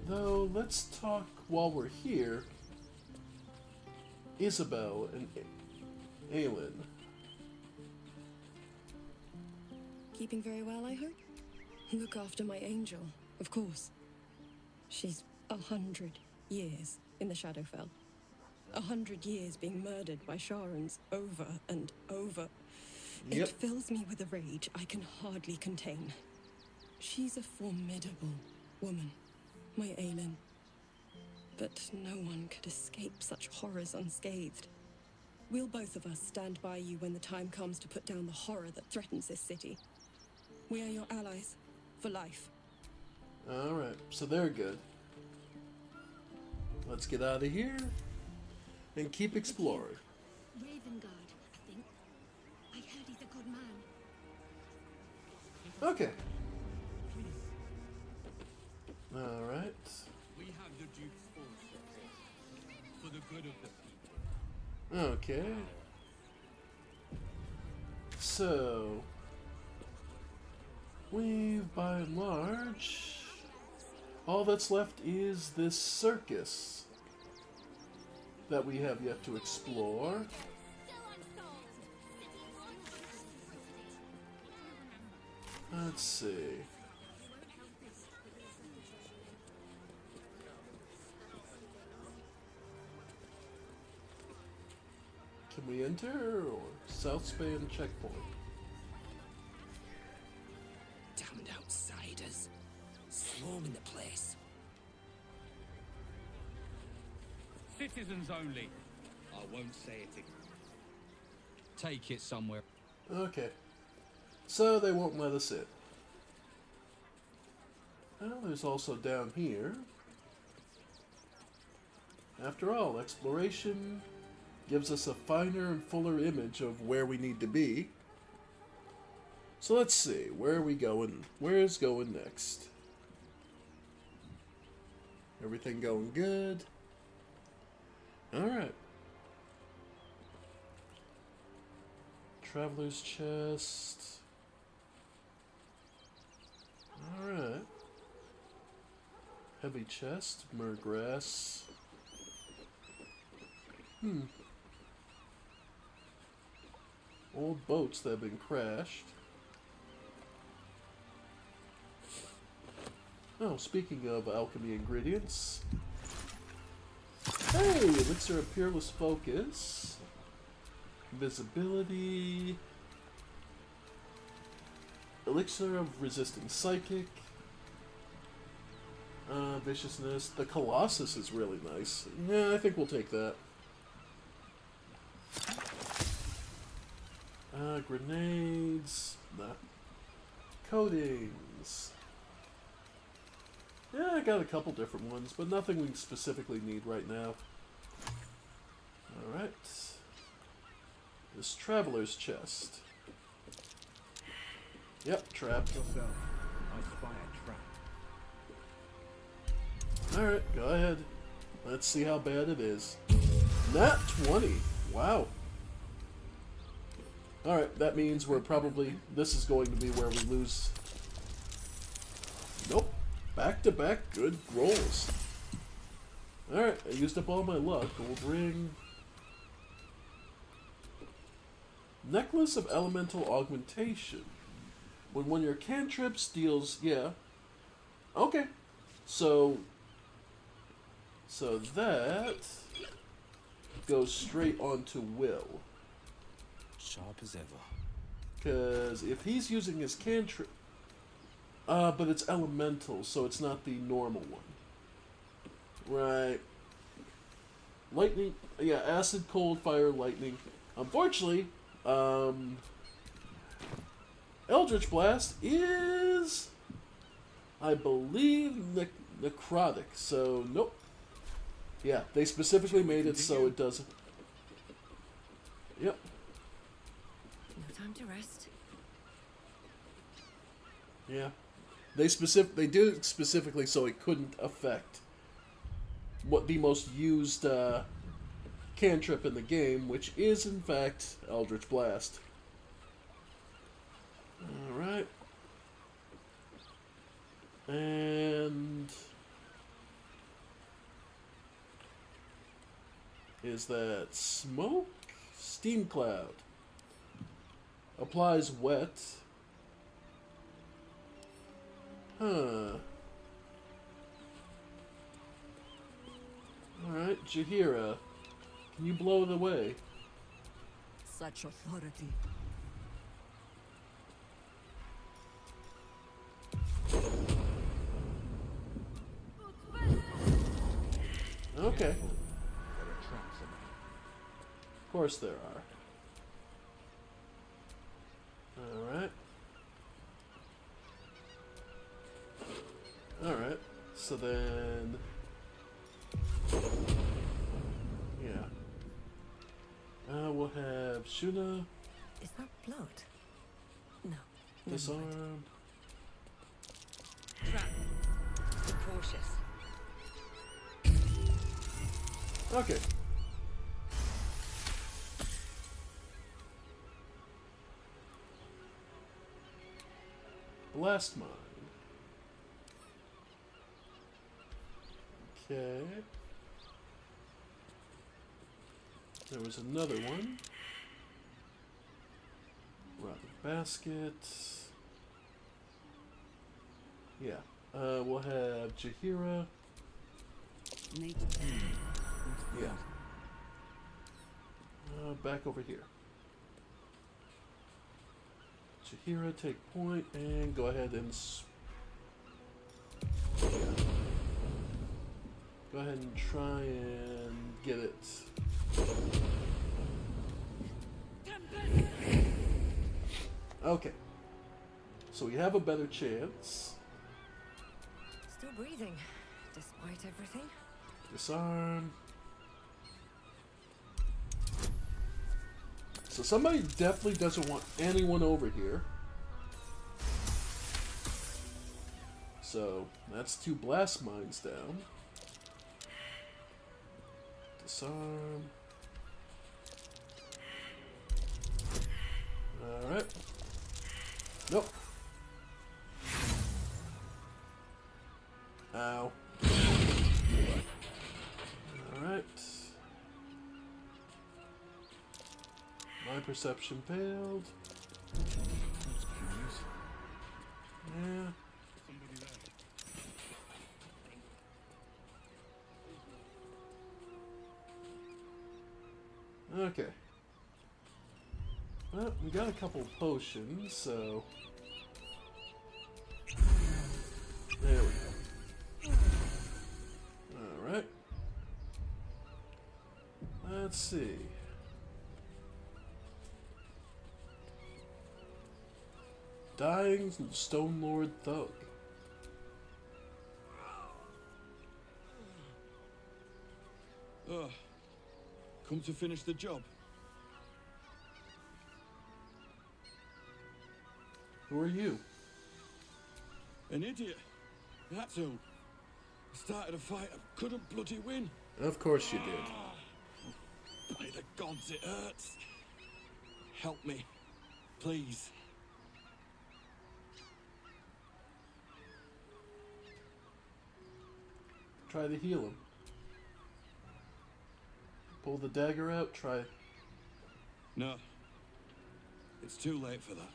Though, let's talk while we're here. Isabel and Aelin. Keeping very well, I hope? Look after my angel, of course. She's 100 years in the Shadowfell. 100 years being murdered by Sharans over and over. Yep. It fills me with a rage I can hardly contain. She's a formidable woman, my Aelin. But no one could escape such horrors unscathed. We'll both of us stand by you when the time comes to put down the horror that threatens this city. We are your allies, for life. Alright, so they're good. Let's get out of here and keep exploring. Ravengard, I think. I heard he's a good man. Okay. Alright. We have the Duke's force for the good of the people. Okay. So, we've by and large, all that's left is this circus that we have yet to explore. Let's see. Can we enter or Southspan checkpoint? Damned outsiders. Swarming the place. Citizens only. I won't say it again. Take it somewhere. Okay. So they won't let us in. Well, there's also down here. After all, exploration gives us a finer and fuller image of where we need to be. So let's see, where are we going? Where is going next? Everything going good? Alright. Traveler's chest. Alright. Heavy chest, Murgrass. Old boats that have been crashed. Oh, speaking of alchemy ingredients. Hey! Elixir of Peerless Focus. Invisibility. Elixir of Resisting Psychic. Viciousness. The Colossus is really nice. Yeah, I think we'll take that. Grenades. Nah. Coatings. Yeah, I got a couple different ones, but nothing we specifically need right now. Alright. This Traveler's Chest. Yep, trap. Yourself. I spy a trap. Alright, go ahead. Let's see how bad it is. Nat 20. Wow. Alright, that means we're probably... This is going to be where we lose... Nope. Back-to-back good rolls. Alright, I used up all my luck. Gold ring. Necklace of Elemental Augmentation. When one of your cantrips deals... Yeah. Okay. So that goes straight onto Will. Sharp as ever. Because if he's using his cantrip... but it's elemental, so it's not the normal one. Right. Lightning... Yeah, acid, cold, fire, lightning. Unfortunately, Eldritch Blast is... I believe necrotic, so nope. Yeah, they specifically made it so it doesn't... Yep. No time to rest. Yeah. They did it specifically so it couldn't affect what the most used cantrip in the game, which is in fact Eldritch Blast. Alright. And... Is that smoke? Steam cloud. Applies wet. Huh. Alright, Jahira. Can you blow it away? Such authority. Okay. Of course there are. Alright. Alright. So then... Yeah. We'll have Shuna. Is that blood? No. Disarm. Trap. Be cautious. Okay. Blast mine. Okay. There was another one. Rotten basket. Yeah. We'll have Jahira. Yeah. Back over here. Jahira, take point, and go ahead and... Yeah. Go ahead and try and get it. Okay. So we have a better chance. Still breathing, despite everything. Disarm. So somebody definitely doesn't want anyone over here. So that's 2 blast mines down. Disarm. Alright. Nope. Ow. Alright. My perception failed. Yeah. Okay. Well, we got a couple potions, so... There we go. Alright. Let's see. Dying Stone Lord Thug. Come to finish the job. Who are you? An idiot. That's who. Started a fight I couldn't bloody win. Of course you did. By the gods, it hurts. Help me, please. Try to heal him. Pull the dagger out, try. No. It's too late for that.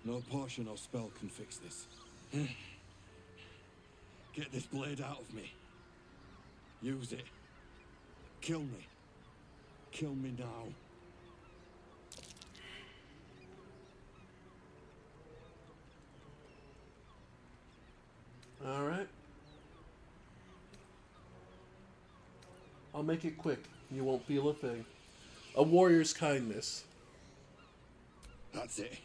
No potion or spell can fix this. Get this blade out of me. Use it. Kill me. Kill me now. Alright. I'll make it quick. You won't feel a thing. A warrior's kindness. That's it.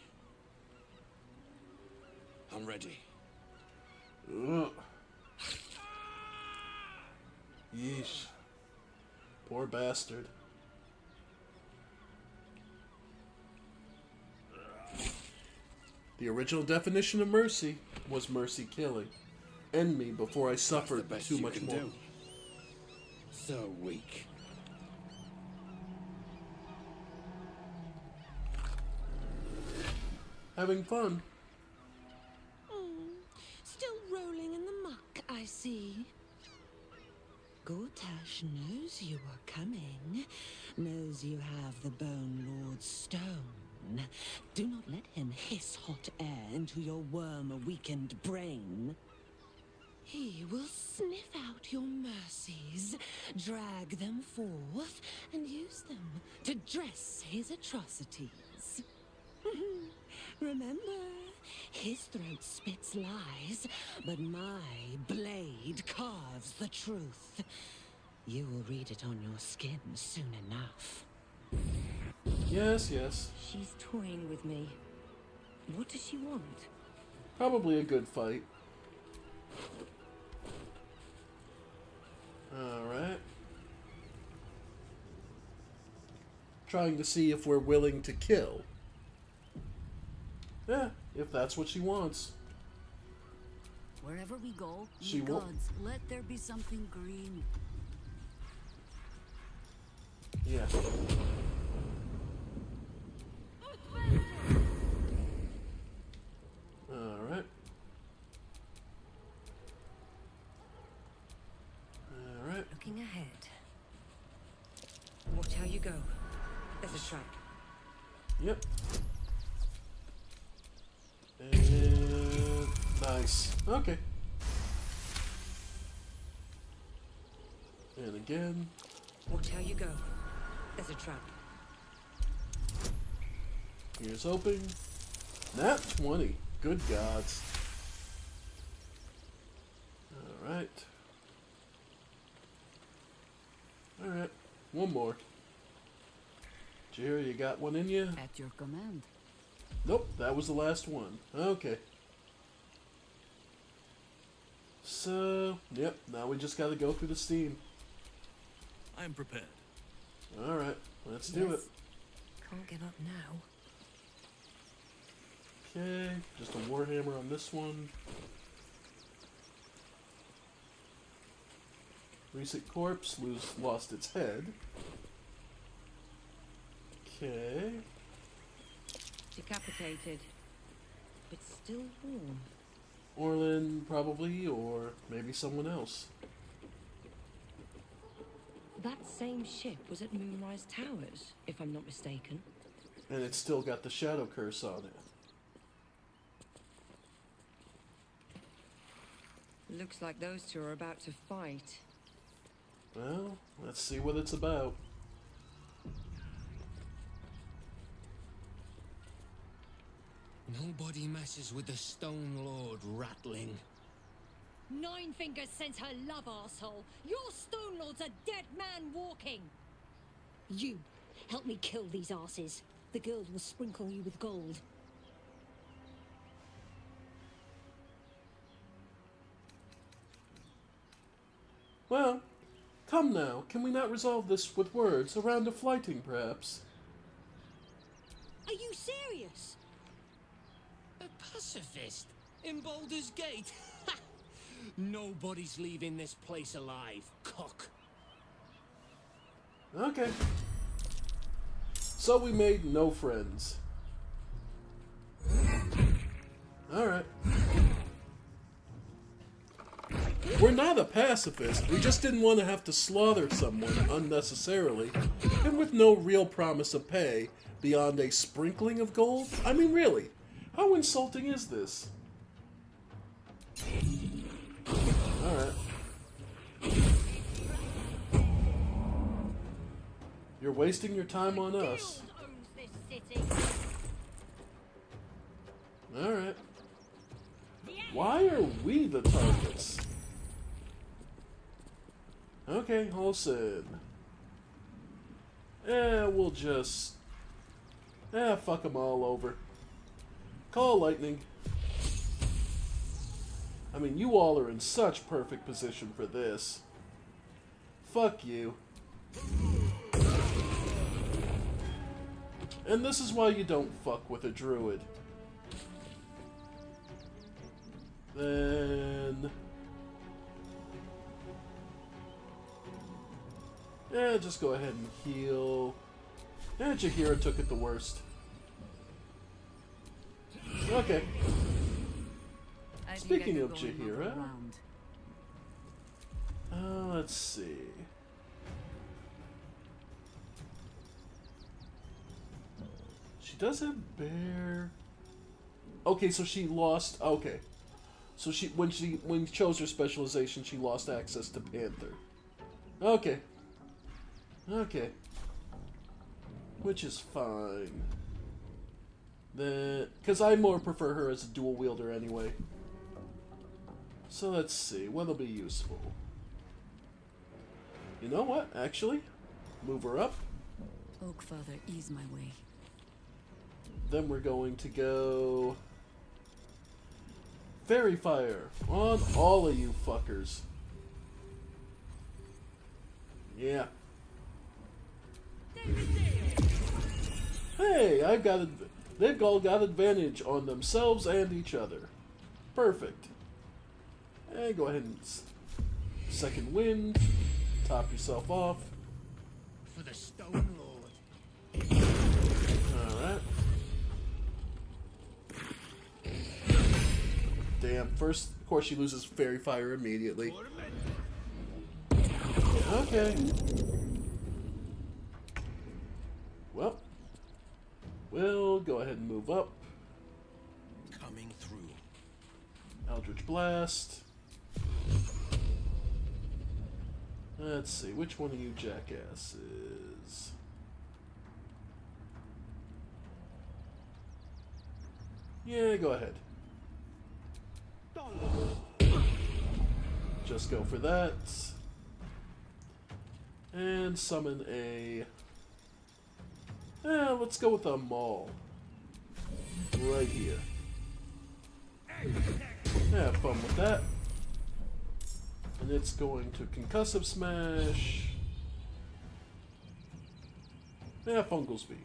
I'm ready. Ugh. Yeesh. Poor bastard. The original definition of mercy was mercy killing. End me before I suffered too much more. Do. So weak. Having fun. Still rolling in the muck, I see. Gortash knows you are coming, knows you have the Bone Lord's stone. Do not let him hiss hot air into your worm-weakened brain. He will sniff out your mercies, drag them forth, and use them to dress his atrocities. Remember, his throat spits lies, but my blade carves the truth. You will read it on your skin soon enough. Yes, yes. She's toying with me. What does she want? Probably a good fight. Alright. Trying to see if we're willing to kill. Yeah, if that's what she wants. Wherever we go, She ye won't. gods, let there be something green. Yeah. Alright. Alright. Looking ahead. Watch how you go. There's a trap. Yep. And Nice. Okay. And again. Watch how you go. There's a trap. Here's hoping. Nat 20. Good gods. Alright. Alright. One more. Jerry, you got one in you? At your command. Nope, that was the last one. Okay. So, yep, now we just gotta go through the steam. I am prepared. Alright, let's do it. Can't give up now. Okay, just a warhammer on this one. Recent corpse lost its head. Okay. Decapitated, but still warm. Orlin, probably, or maybe someone else. That same ship was at Moonrise Towers, if I'm not mistaken. And it's still got the shadow curse on it. Looks like those two are about to fight. Well, let's see what it's about. Nobody messes with the Stone Lord, Ratling. Nine Fingers sent her love, arsehole. Your Stone Lord's a dead man walking. You, help me kill these asses. The girls will sprinkle you with gold. Well, come now, can we not resolve this with words? A round of flighting, perhaps? Are you serious? A pacifist? In Baldur's Gate? Nobody's leaving this place alive, cock. Okay. So we made no friends. Alright. We're not a pacifist. We just didn't want to have to slaughter someone unnecessarily, and with no real promise of pay beyond a sprinkling of gold. I mean, really, how insulting is this? Alright. You're wasting your time on us. Alright. Why are we the targets? Okay, all said. We'll just... fuck them all over. Call lightning. I mean, you all are in such perfect position for this. Fuck you. And this is why you don't fuck with a druid. Then... just go ahead and heal. Jaheira took it the worst. Okay. Speaking of Jaheira... let's see... She does have bear... Okay, so she lost... Okay. So when she chose her specialization, she lost access to Panther. Okay. Okay. Which is fine. Because I more prefer her as a dual wielder anyway. So let's see, what'll be useful? You know what, actually? Move her up. Oakfather, ease my way. Then we're going to go... Fairy Fire on all of you fuckers. Yeah. Hey, they've all got advantage on themselves and each other. Perfect. And go ahead and second wind. Top yourself off. For the Stone Lord. Alright. Damn, first, of course, she loses Fairy Fire immediately. Okay. Well, we'll go ahead and move up. Coming through. Eldritch Blast. Let's see, which one of you jackasses? Yeah, go ahead. Just go for that. And summon a... let's go with a maul. Right here. Have fun with that. And it's going to concussive smash. Yeah, Fungalsby.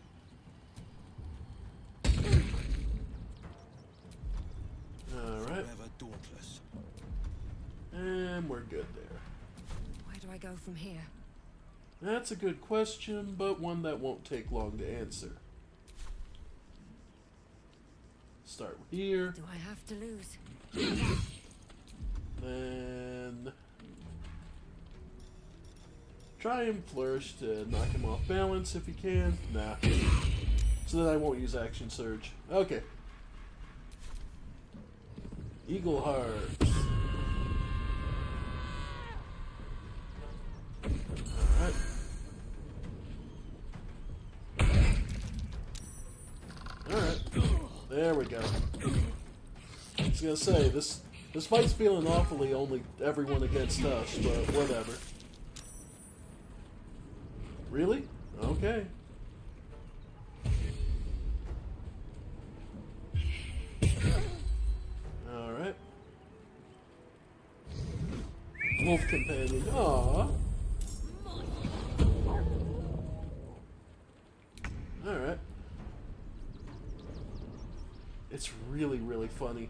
Alright. And we're good there. Where do I go from here? That's a good question, but one that won't take long to answer. Start here. Do I have to lose? Then try and flourish to knock him off balance if you can. Nah. So then I won't use action surge. Okay. Eagle Heart. Alright. Alright. There we go. I was gonna say, this fight's feeling awfully only everyone against us, but whatever. Really? Okay. Alright. Wolf companion. Aww. Alright. It's really, really funny.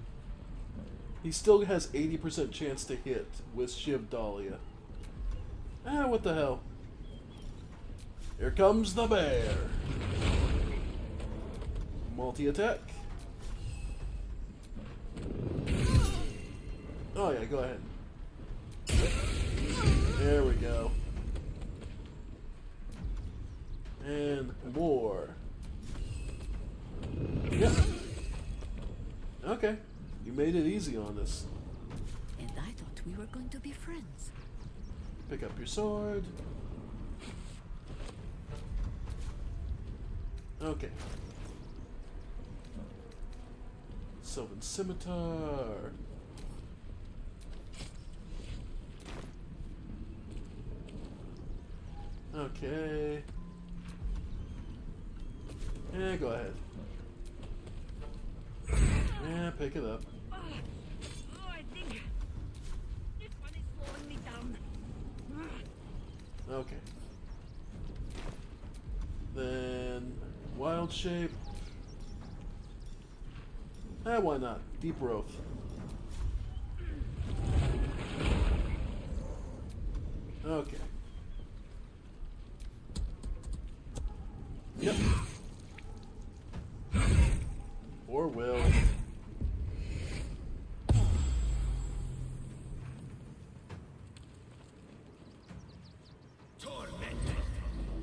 He still has 80% chance to hit with Shiv Dahlia. Ah, what the hell? Here comes the bear. Multi-attack. Oh yeah, go ahead. There we go. And more. Yep. Okay. You made it easy on us. And I thought we were going to be friends. Pick up your sword. Okay. Sylvan Scimitar. Okay. Yeah, go ahead. Yeah, pick it up. Oh, I think this one is slowing me down. Okay. Then wild shape. Why not? Deep growth. Okay. Yep. Or will.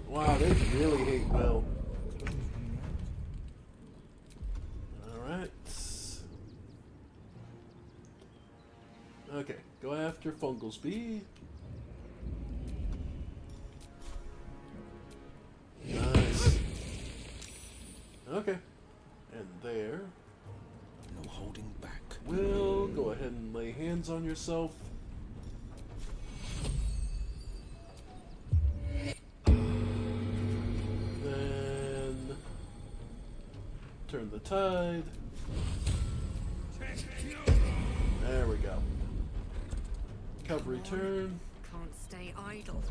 Wow, they really hate Will. Alright. Okay, go after Fungalsby. Nice. Okay. And there. No holding back. Will, go ahead and lay hands on yourself. Then turn the tide. There we go. Recovery turn. Can't stay idle.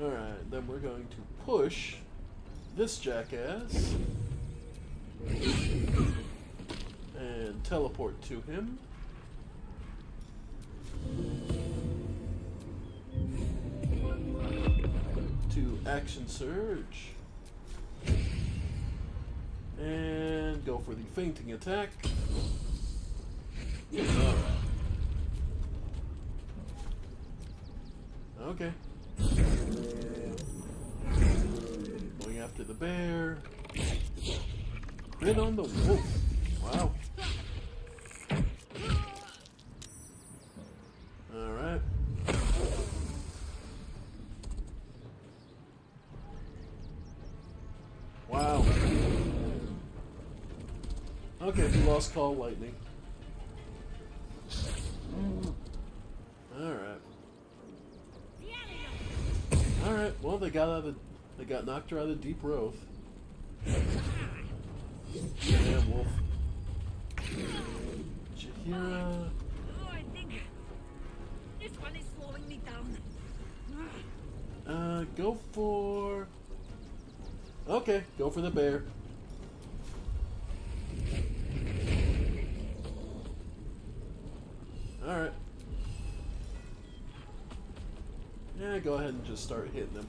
Alright, then we're going to push this jackass and teleport to him. To action surge. And go for the fainting attack. Alright. Okay. Going after the bear. Crit on the wolf. Wow. Wow. Okay, we lost call lightning. Alright. Alright, well they got knocked her out of deep growth. Yeah, wolf. Jahira. Oh, I think this one is slowing me down. Go for... Okay, go for the bear. Alright. Yeah, go ahead and just start hitting them.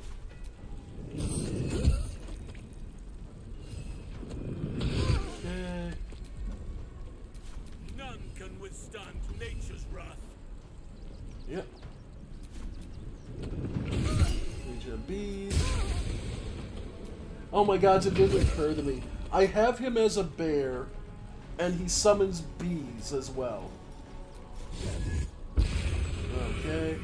Okay. None can withstand nature's wrath. Yep. Legion of Bees. Oh my god, it didn't occur to me. I have him as a bear, and he summons bees as well. Okay.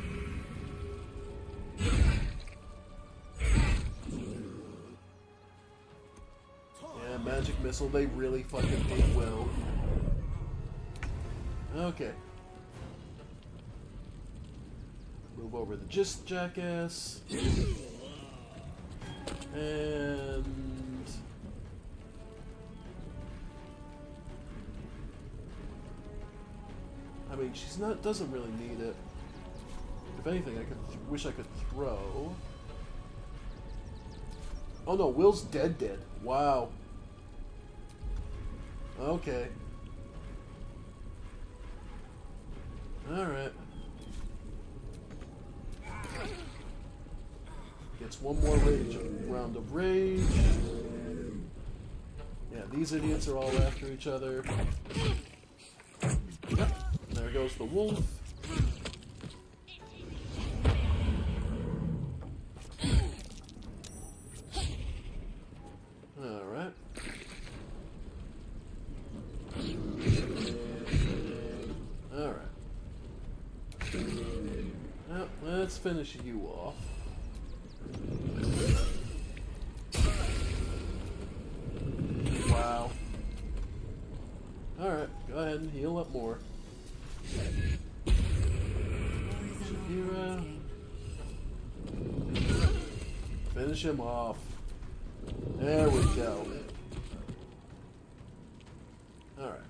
Yeah, magic missile, they really fucking hate Will. Okay. Move over the Gist Jackass. And... I mean, she's not, doesn't really need it. If anything, I could wish I could throw. Oh no, Will's dead. Wow. Okay. Alright. Gets one more round of rage. Yeah, these idiots are all after each other. Yep. There goes the wolf. Alright. Alright. Well, let's finish you off. Wow. Alright, go ahead and heal up more. Shakira. Finish him off. There we go. Alright.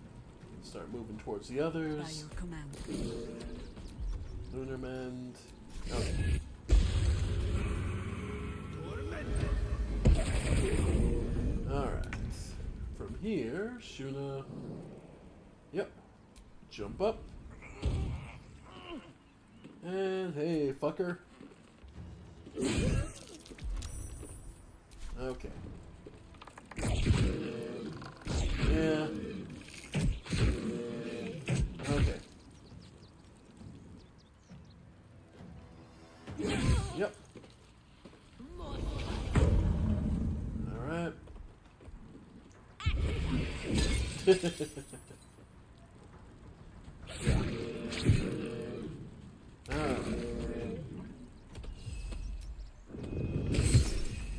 Start moving towards the others. By your command. Lunar Mend. Okay. Alright. From here, Shuna. Yep. Jump up. And hey, fucker. Okay. Yeah. Okay. Yep. Alright.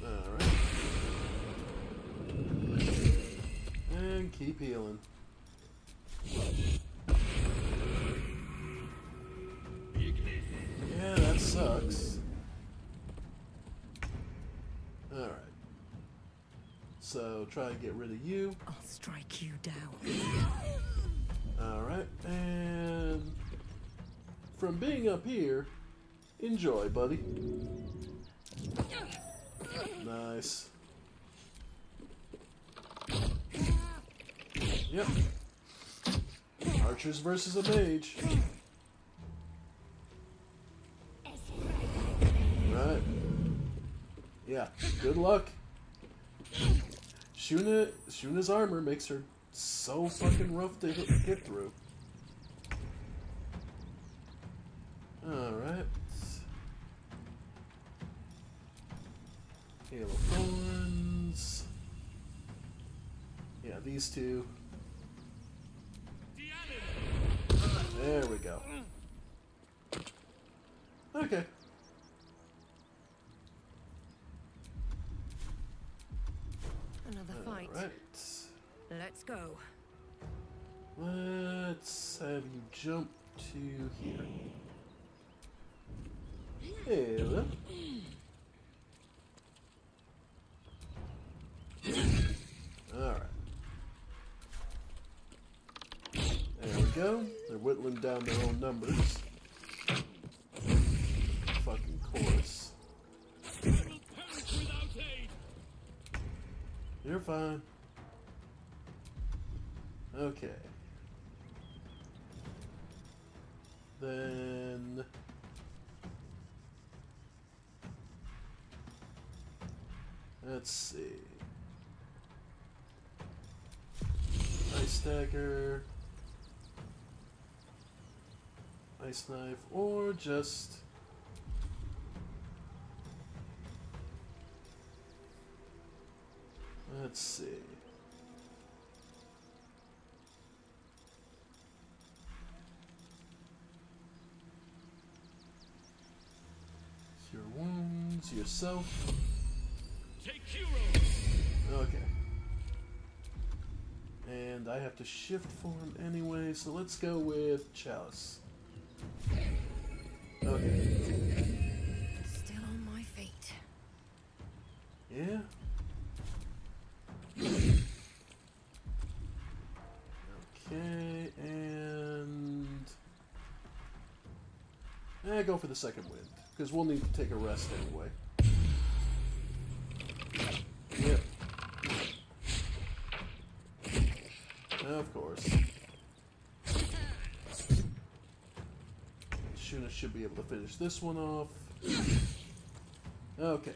Alright. And keep healing. Yeah, that sucks. Alright. So, try and get rid of you. I'll strike you down. Alright, and from being up here, enjoy, buddy. Nice. Yep. Archers versus a mage. Right. Yeah, good luck. Shuna's armor makes her so fucking rough to hit through. Alright. Hail of Thorns. Yeah, these two. There we go. Okay. Another fight. Alright. Let's go. Let's have you jump to here. Hello. Alright. There we go. They're whittling down their own numbers. Fucking course. You're fine. Okay. Then... let's see. Ice dagger. Ice knife, or just... let's see. Cure wounds, yourself. Take hero. Okay. And I have to shift form anyway, so let's go with Chalice. Okay. Still on my feet. Yeah? Okay, and... go for the second wind, because we'll need to take a rest anyway. Yep. Of course. Shuna should be able to finish this one off. Okay.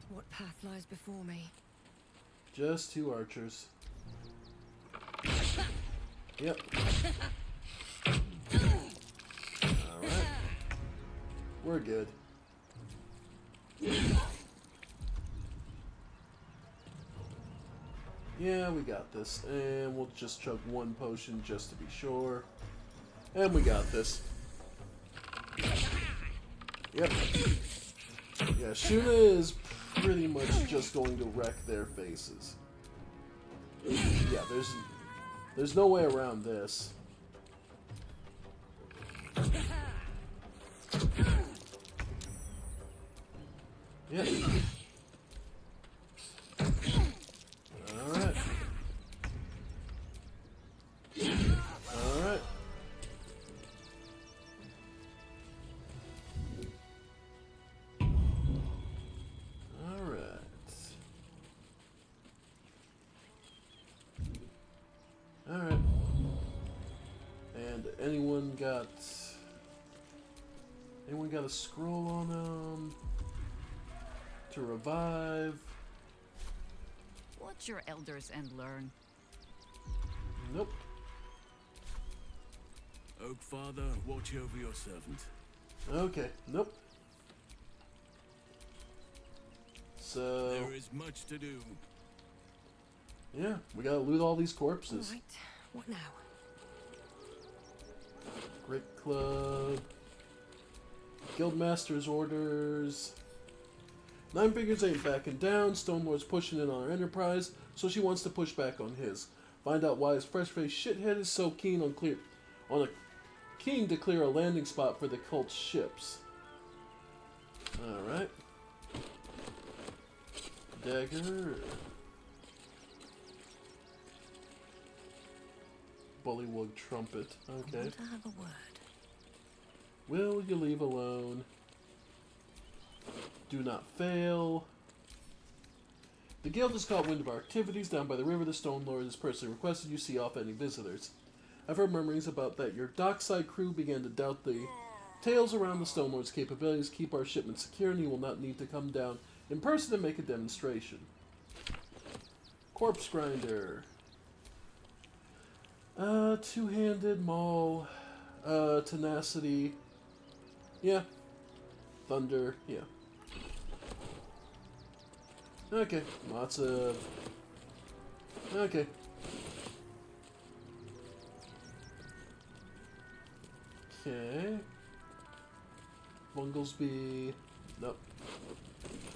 What path lies before me? Just 2 archers. Yep. Alright. We're good. Yeah, we got this. And we'll just chug 1 potion just to be sure. And we got this. Yep. Yeah, Shuna is pretty much just going to wreck their faces. Yeah, there's no way around this. Yep. Alright. Alright. Alright. Alright. And anyone got a scroll on them to revive? Watch your elders and learn. Nope. Oak Father, watch over your servant. Okay, nope. So There is much to do. yeah, we gotta loot all these corpses. All right. What now? Great Club. Guildmaster's orders. Nine Fingers ain't backing down. Stonelord's pushing in on our enterprise, so she wants to push back on his. Find out why his fresh-faced shithead is so keen to clear a landing spot for the cult's ships. Alright. Dagger. Bullywug trumpet. Okay. I want to have a word. Will you leave alone? Do not fail. The guild has caught wind of our activities down by the river. The Stone Lord has personally requested you see off any visitors. I've heard murmurings about that your dockside crew began to doubt the tales around the Stone Lord's capabilities. Keep our shipment secure, and you will not need to come down in person to make a demonstration. Corpse Grinder. Two-handed maul. Tenacity. Yeah. Thunder. Yeah. Okay. Lots of... okay. Okay. Bunglesby. Nope.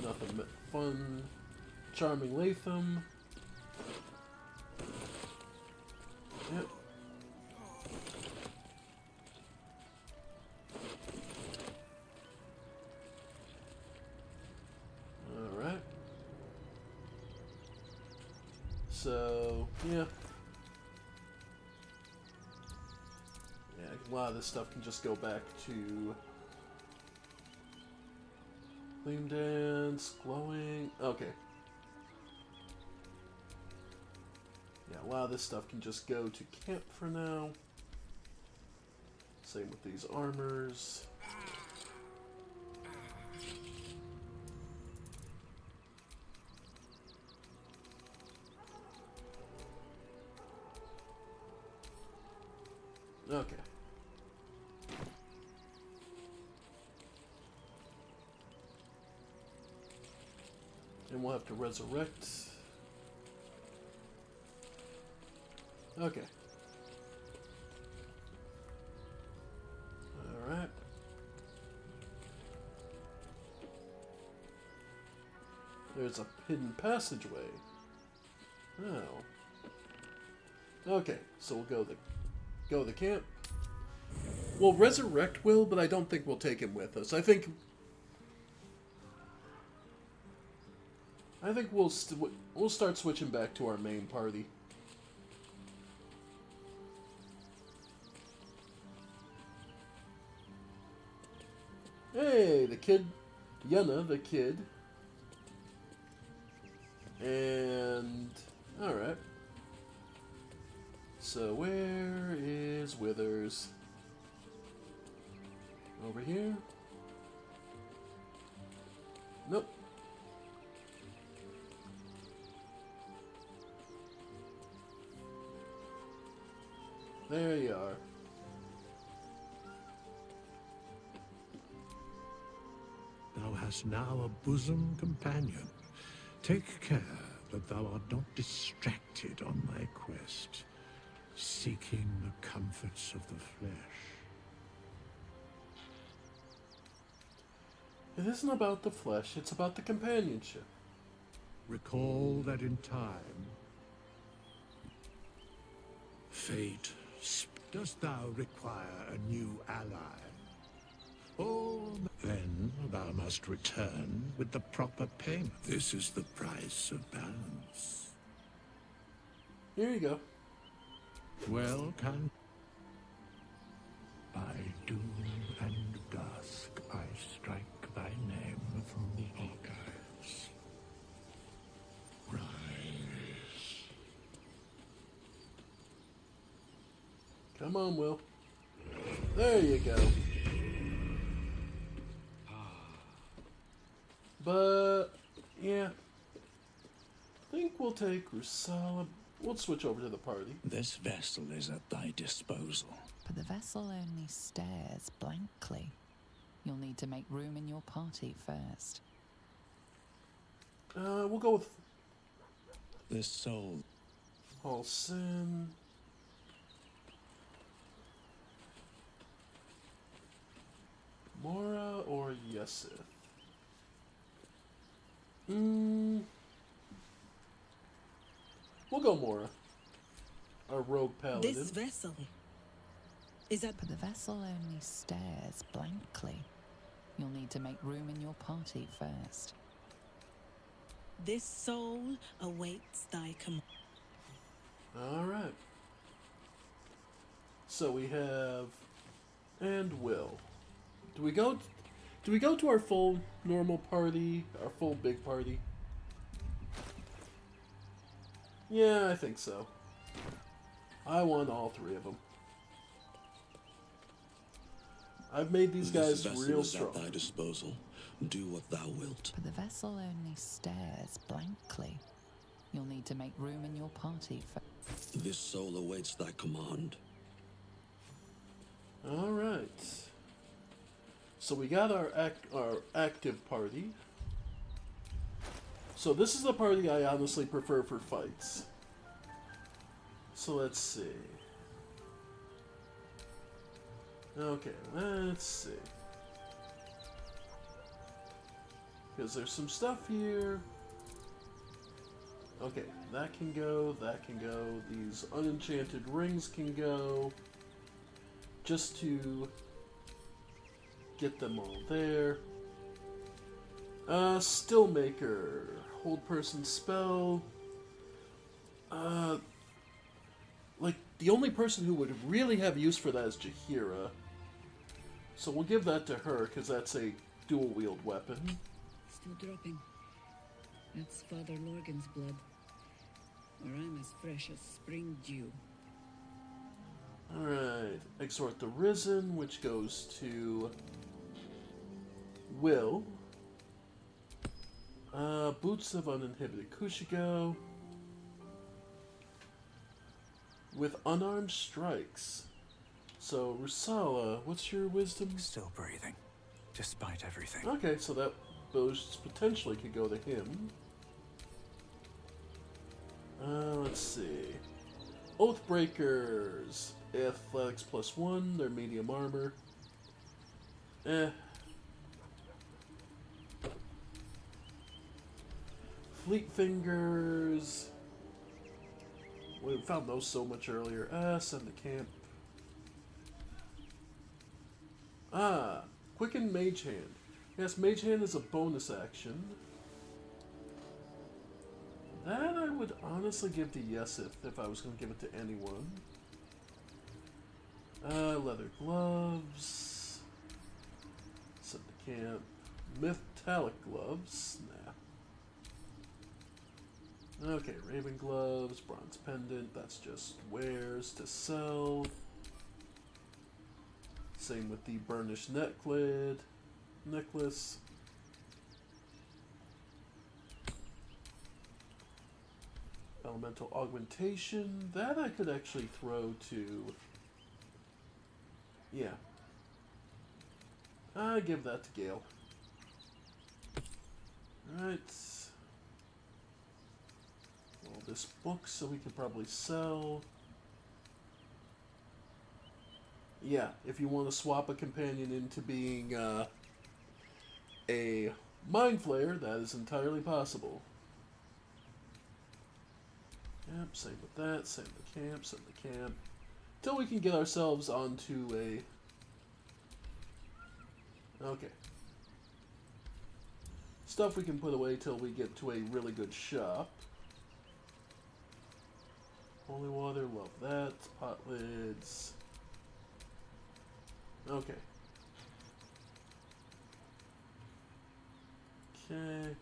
Nothing fun. Charming Latham. Yep. Alright. So, yeah. Yeah, a lot of this stuff can just go back to Gleam Dance, Glowing. Okay. Yeah, a lot of this stuff can just go to camp for now. Same with these armors. Okay. And we'll have to resurrect. Okay. Alright. There's a hidden passageway. Oh. Okay, so we'll go to the camp. We'll resurrect Will, but I don't think we'll take him with us. I think we'll start switching back to our main party. Hey, the kid, Yenna, the kid, and all right. So where is Withers? Over here? Nope. There you are. Thou hast now a bosom companion. Take care that thou art not distracted on thy quest, seeking the comforts of the flesh. It isn't about the flesh, it's about the companionship. Recall that in time, fate, dost thou require a new ally? Oh, then thou must return with the proper payment. This is the price of balance. Here you go. Well, can by doom and dusk I strike thy name from the archives. Rise. Come on, Will. There you go. But, yeah. I think we'll take Rusala. We'll switch over to the party. This vessel is at thy disposal. But the vessel only stares blankly. You'll need to make room in your party first. We'll go with This soul. Halsin. Mora or Yesith? We'll go Mora. Our rogue paladin. This vessel is at... But the vessel only stares blankly. You'll need to make room in your party first. This soul awaits thy command. Alright. So we have... And Will. Do we go to our full normal party? Our full big party? Yeah, I think so. I want all three of them. I've made these guys real strong. At thy disposal. Do what thou wilt. But the vessel only stares blankly. You'll need to make room in your party first. This soul awaits thy command. Alright. So we got our active party. So this is the party I honestly prefer for fights. So let's see. Okay, let's see. Because there's some stuff here. Okay, that can go, that can go. These unenchanted rings can go. Just to get them all there. Stillmaker. Hold person spell. Like, the only person who would really have use for that is Jaheira. So we'll give that to her, because that's a dual-wield weapon. Still dropping. That's Father Lorgan's blood. Or I'm as fresh as spring dew. Alright. Exhort the Risen, which goes to Will. Boots of Uninhibited Kushigo. With Unarmed Strikes. So, Rusala, what's your wisdom? Still breathing, despite everything. Okay, so that boost potentially could go to him. Let's see. Oathbreakers. Athletics +1, they're medium armor. Fleet Fingers. We found those so much earlier. Send to camp. Quicken Mage Hand. Yes, Mage Hand is a bonus action. That I would honestly give to Yesith if I was going to give it to anyone. Leather Gloves. Send to camp. Metallic Gloves. Nah. Okay, Raven Gloves, Bronze Pendant, that's just wares to sell. Same with the Burnished Necklace. Elemental Augmentation, that I could actually throw to... Yeah. I give that to Gale. Alright. All this book, so we could probably sell. Yeah, if you want to swap a companion into being a Mind Flayer, that is entirely possible. Yep, same with that, same the camp. Till we can get ourselves onto a... Okay. Stuff we can put away till we get to a really good shop. Holy water, love that. Pot lids. Okay. Okay.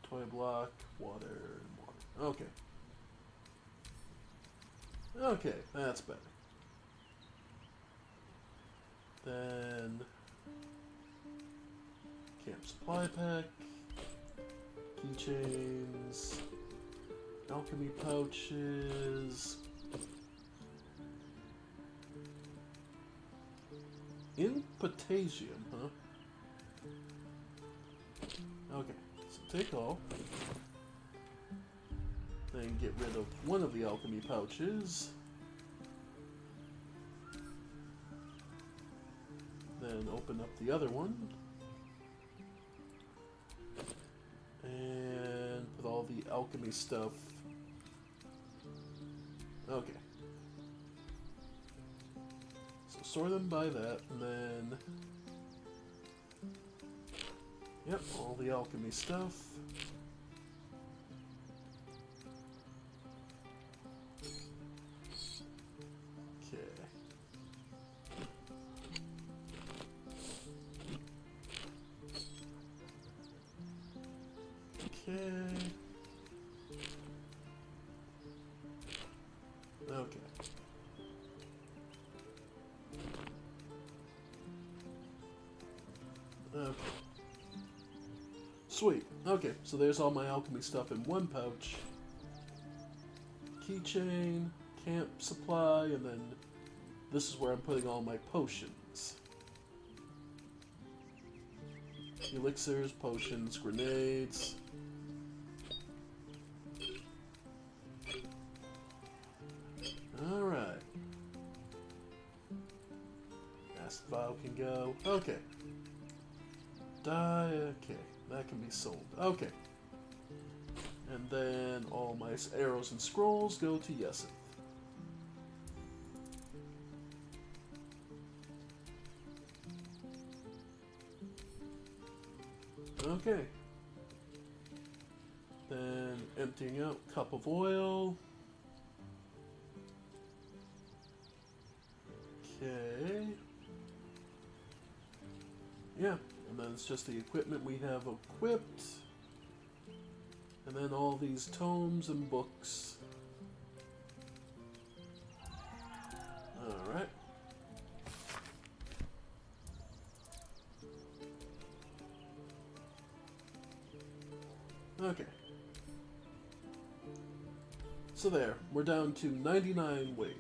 Toy block, water. Okay. Okay, that's better. Then... Camp supply pack. Keychains. Alchemy pouches. In potassium, huh? Okay, so take all. Then get rid of one of the alchemy pouches. Then open up the other one. And put all the alchemy stuff. Okay. So sort them by that, and then... Yep, all the alchemy stuff. Okay. Okay. Sweet. Okay, so there's all my alchemy stuff in one pouch. Keychain, camp supply, and then this is where I'm putting all my potions. Elixirs, potions, grenades. Alright. Acid vial can go. Okay. Okay. That can be sold. Okay. And then all my arrows and scrolls go to Yesith. Okay. Then emptying out cup of oil. Okay. Yeah, and then it's just the equipment we have equipped. And then all these tomes and books. Alright. Okay. So there, we're down to 99 weight.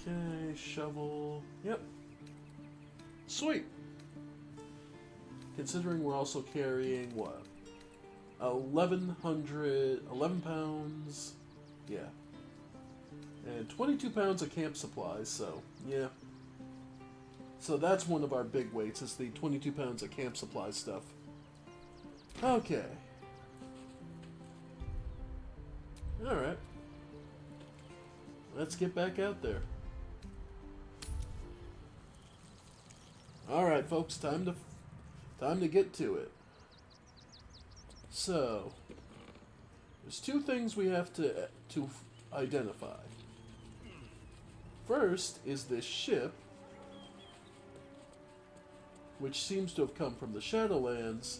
Okay, shovel. Yep. Sweet. Considering we're also carrying what? 11 pounds. Yeah. And 22 pounds of camp supplies, so yeah. So that's one of our big weights, is the 22 pounds of camp supply stuff. Okay. Alright. Let's get back out there. Alright, folks, time to get to it. So, there's two things we have to identify. First is this ship, which seems to have come from the Shadowlands,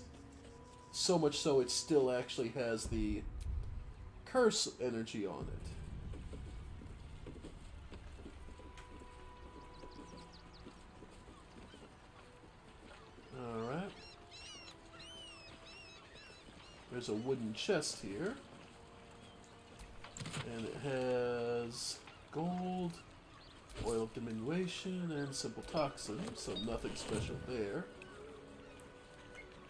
so much so it still actually has the curse energy on it. Alright. There's a wooden chest here. And it has gold, oil of diminution, and simple toxin, so nothing special there.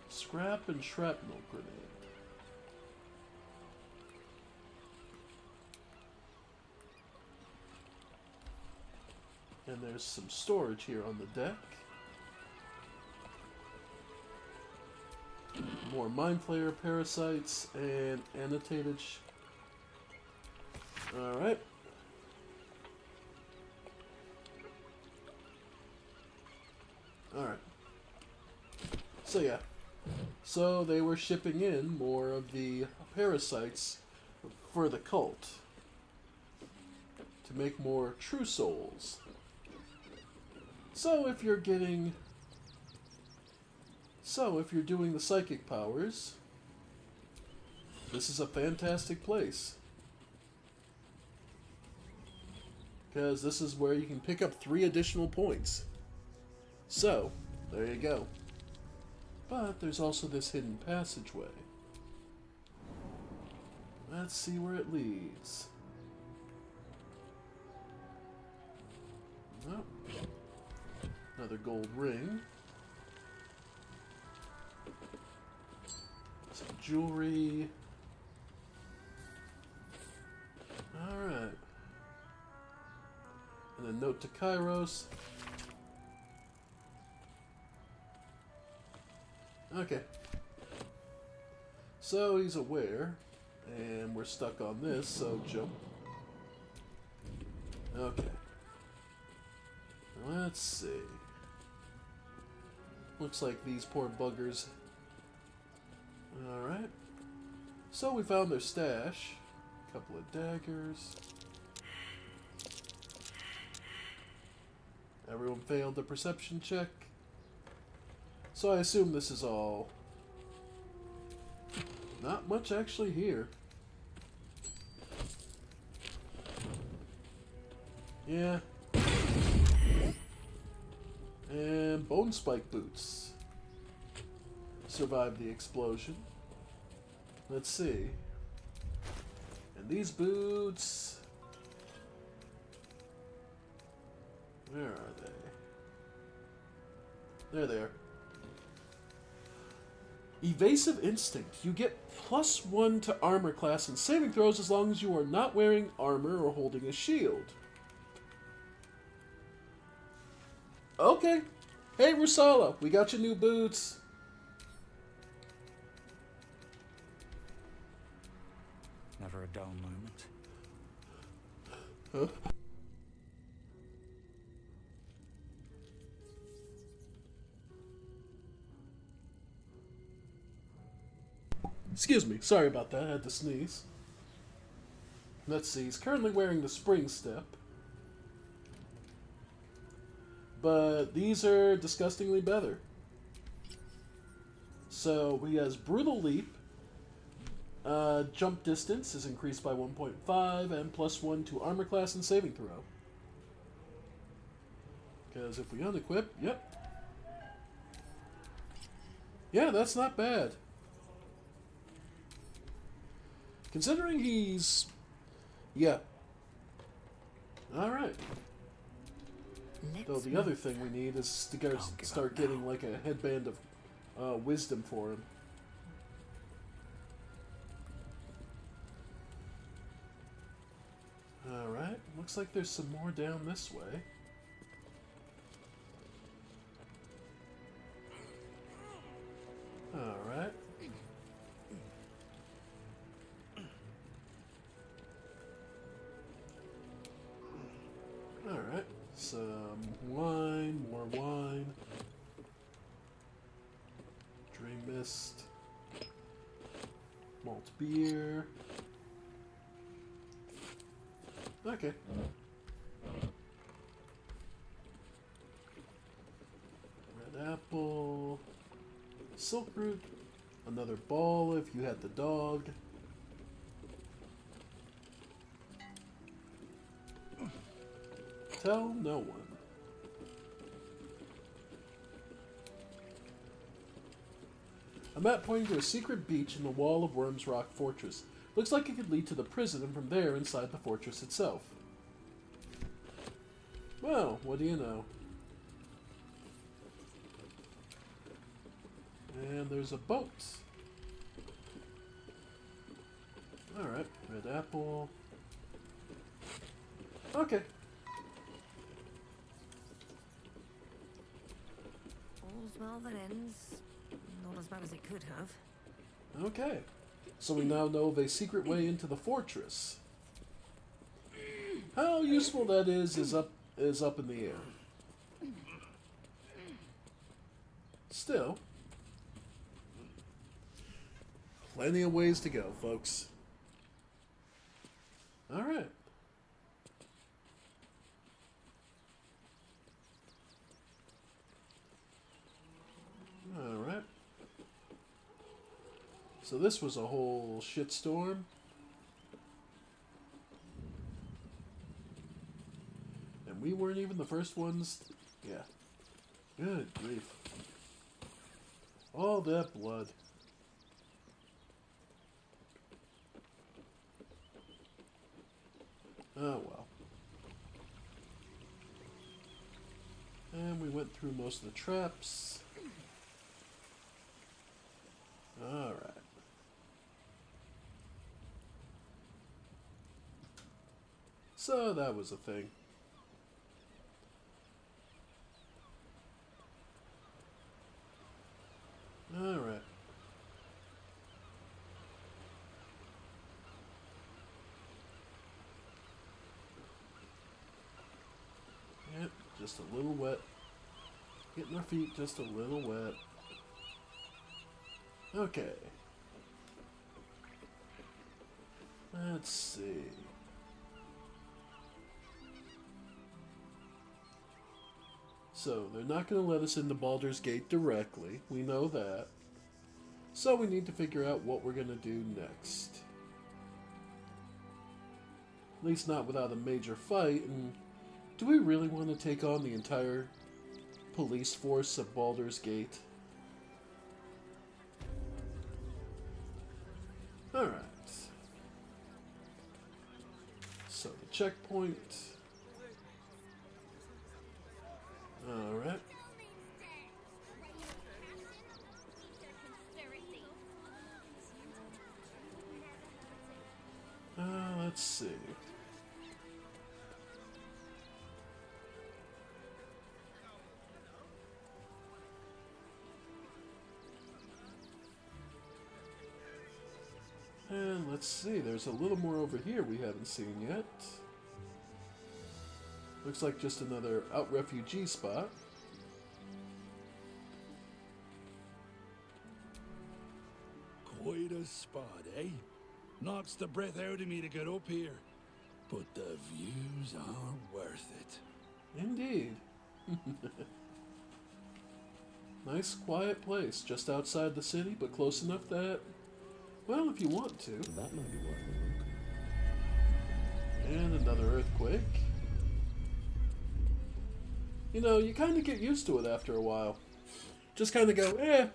Scrap and shrapnel grenade. And there's some storage here on the deck. More Mind Flayer parasites and annotated. Alright. Alright. So yeah. So they were shipping in more of the parasites for the cult to make more true souls. So if you're doing the psychic powers, this is a fantastic place. Because this is where you can pick up 3 additional points. So, there you go. But there's also this hidden passageway. Let's see where it leads. Oh. Another gold ring. Some jewelry. Alright. And a note to Kairos. Okay. So he's aware. And we're stuck on this, so jump. Okay. Let's see. Looks like these poor buggers. Alright. So we found their stash. A couple of daggers. Everyone failed the perception check. So I assume this is all. Not much actually here. Yeah. And bone spike boots. Survived the explosion. Let's see. And these boots. Where are they? There they are. Evasive Instinct. You get +1 to armor class and saving throws as long as you are not wearing armor or holding a shield. Okay. Hey, Rusala, we got your new boots. Never a dull moment. Huh? Excuse me, sorry about that, I had to sneeze. Let's see, he's currently wearing the spring step. But these are disgustingly better. So he has Brutal Leap. Jump distance is increased by 1.5 and +1 to armor class and saving throw. Because if we unequip, yep. Yeah, that's not bad. Considering he's... yeah. Alright. Though the other thing we need is to start getting like a headband of wisdom for him. Alright, looks like there's some more down this way. Alright. Alright, some wine, more wine. Dream Mist. Malt beer. Okay. Red apple. Silk root. Another ball if you had the dog. Tell no one. A map pointing to a secret beach in the wall of Worm's Rock Fortress. Looks like it could lead to the prison and from there inside the fortress itself. Well, what do you know? And there's a boat. Alright, red apple. Okay. All's well that ends. Not as bad as it could have. Okay. So we now know of a secret way into the fortress. How useful that is up in the air. Still, plenty of ways to go, folks. All right. All right. So this was a whole shitstorm. And we weren't even the first ones. Yeah. Good grief. All that blood. Oh well. And we went through most of the traps. Alright. So that was a thing. Alright. Yep, just a little wet. Getting our feet just a little wet. Okay. Let's see. So, they're not going to let us into Baldur's Gate directly. We know that. So we need to figure out what we're going to do next. At least not without a major fight. And do we really want to take on the entire police force of Baldur's Gate? Alright. So the checkpoint. Alright. Let's see. And Let's see, there's a little more over here we haven't seen yet. Looks like just another out refugee spot. Quite a spot, eh? Knocks the breath out of me to get up here. But the views are worth it. Indeed. Nice quiet place, just outside the city, but close enough that, well, if you want to. That might be worth a look. And another earthquake. You know, you kind of get used to it after a while. Just kind of go,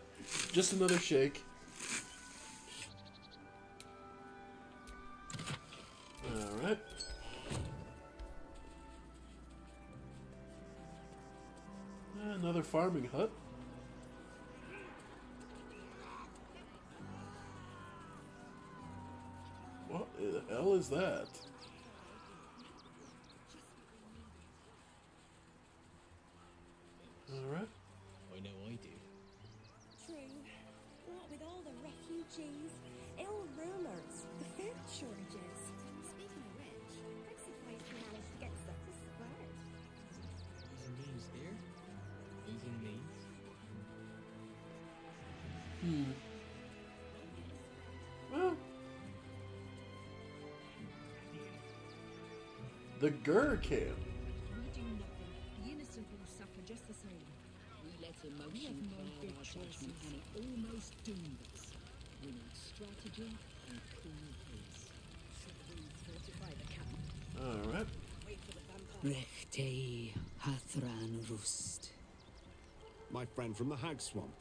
just another shake. Alright. Another farming hut. What the hell is that? Alright. I know I do. True. What with all the refugees, ill rumors, the food shortages. Speaking of which, I'm surprised we managed to get such a spread. Losing knees here. Losing knees. Well, the Gur camp. We do nothing. The innocent will suffer just the same. We let We emotion have cloud made big our choices, judgment. and it almost doomed us. We need strategy and cool heads. Should we fortify the camp? Alright. Wait for the vampire. Rechtei Hathran Rust. My friend from the Hag Swamp.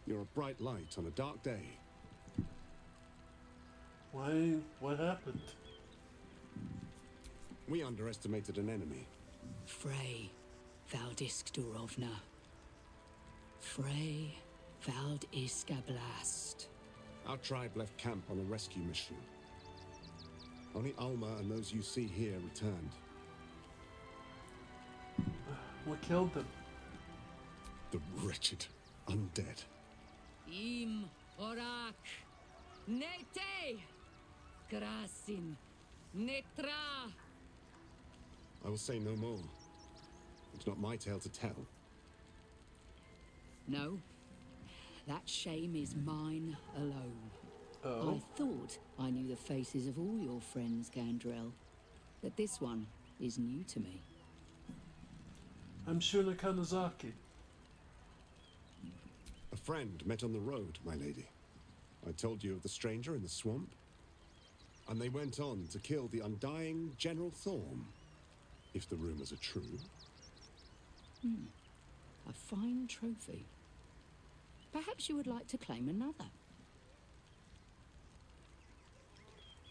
You're a bright light on a dark day. Why? What happened? We underestimated an enemy. Frey Valdisk Durovna. Frey Valdisk Blast. Our tribe left camp on a rescue mission. Only Alma and those you see here returned. What killed them? The wretched undead. Im Orak. Nete. Grasin. Netra. I will say no more. It's not my tale to tell. No. That shame is mine alone. Oh. I thought I knew the faces of all your friends, Gandrel. But this one is new to me. I'm Shuna Kanazaki. A friend met on the road, my lady. I told you of the stranger in the swamp. And they went on to kill the undying General Thorm. If the rumors are true. A fine trophy. Perhaps you would like to claim another.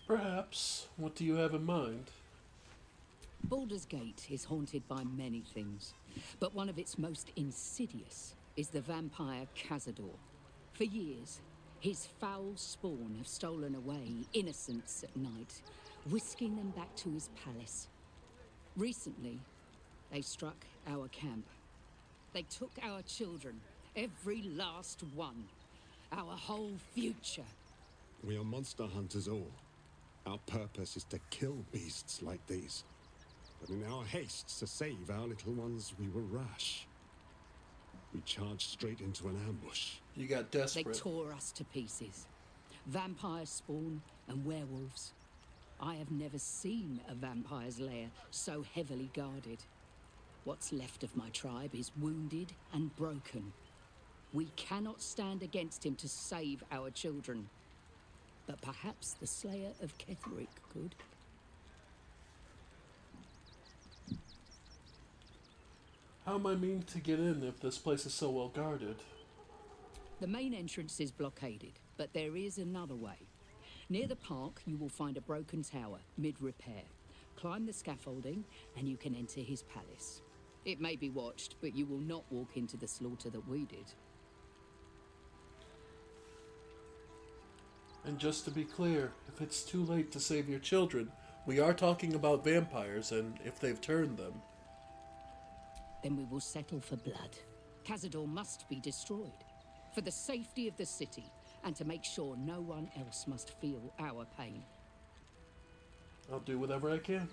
Perhaps. What do you have in mind? Baldur's Gate is haunted by many things, but one of its most insidious is the vampire Cazador. For years, his foul spawn have stolen away innocents at night, whisking them back to his palace. Recently, they struck our camp. They took our children, every last one, our whole future. We are monster hunters all. Our purpose is to kill beasts like these. But in our haste to save our little ones, we were rash. We charged straight into an ambush. You got They desperate. tore us to pieces. Vampire spawn and werewolves. I have never seen a vampire's lair so heavily guarded. What's left of my tribe is wounded and broken. We cannot stand against him to save our children. But perhaps the Slayer of Ketheric could. How am I mean to get in if this place is so well guarded? The main entrance is blockaded, but there is another way. Near the park, you will find a broken tower, mid-repair. Climb the scaffolding, and you can enter his palace. It may be watched, but you will not walk into the slaughter that we did. And just to be clear, if it's too late to save your children, we are talking about vampires and if they've turned them. Then we will settle for blood. Cazador must be destroyed. For the safety of the city, and to make sure no one else must feel our pain. I'll do whatever I can.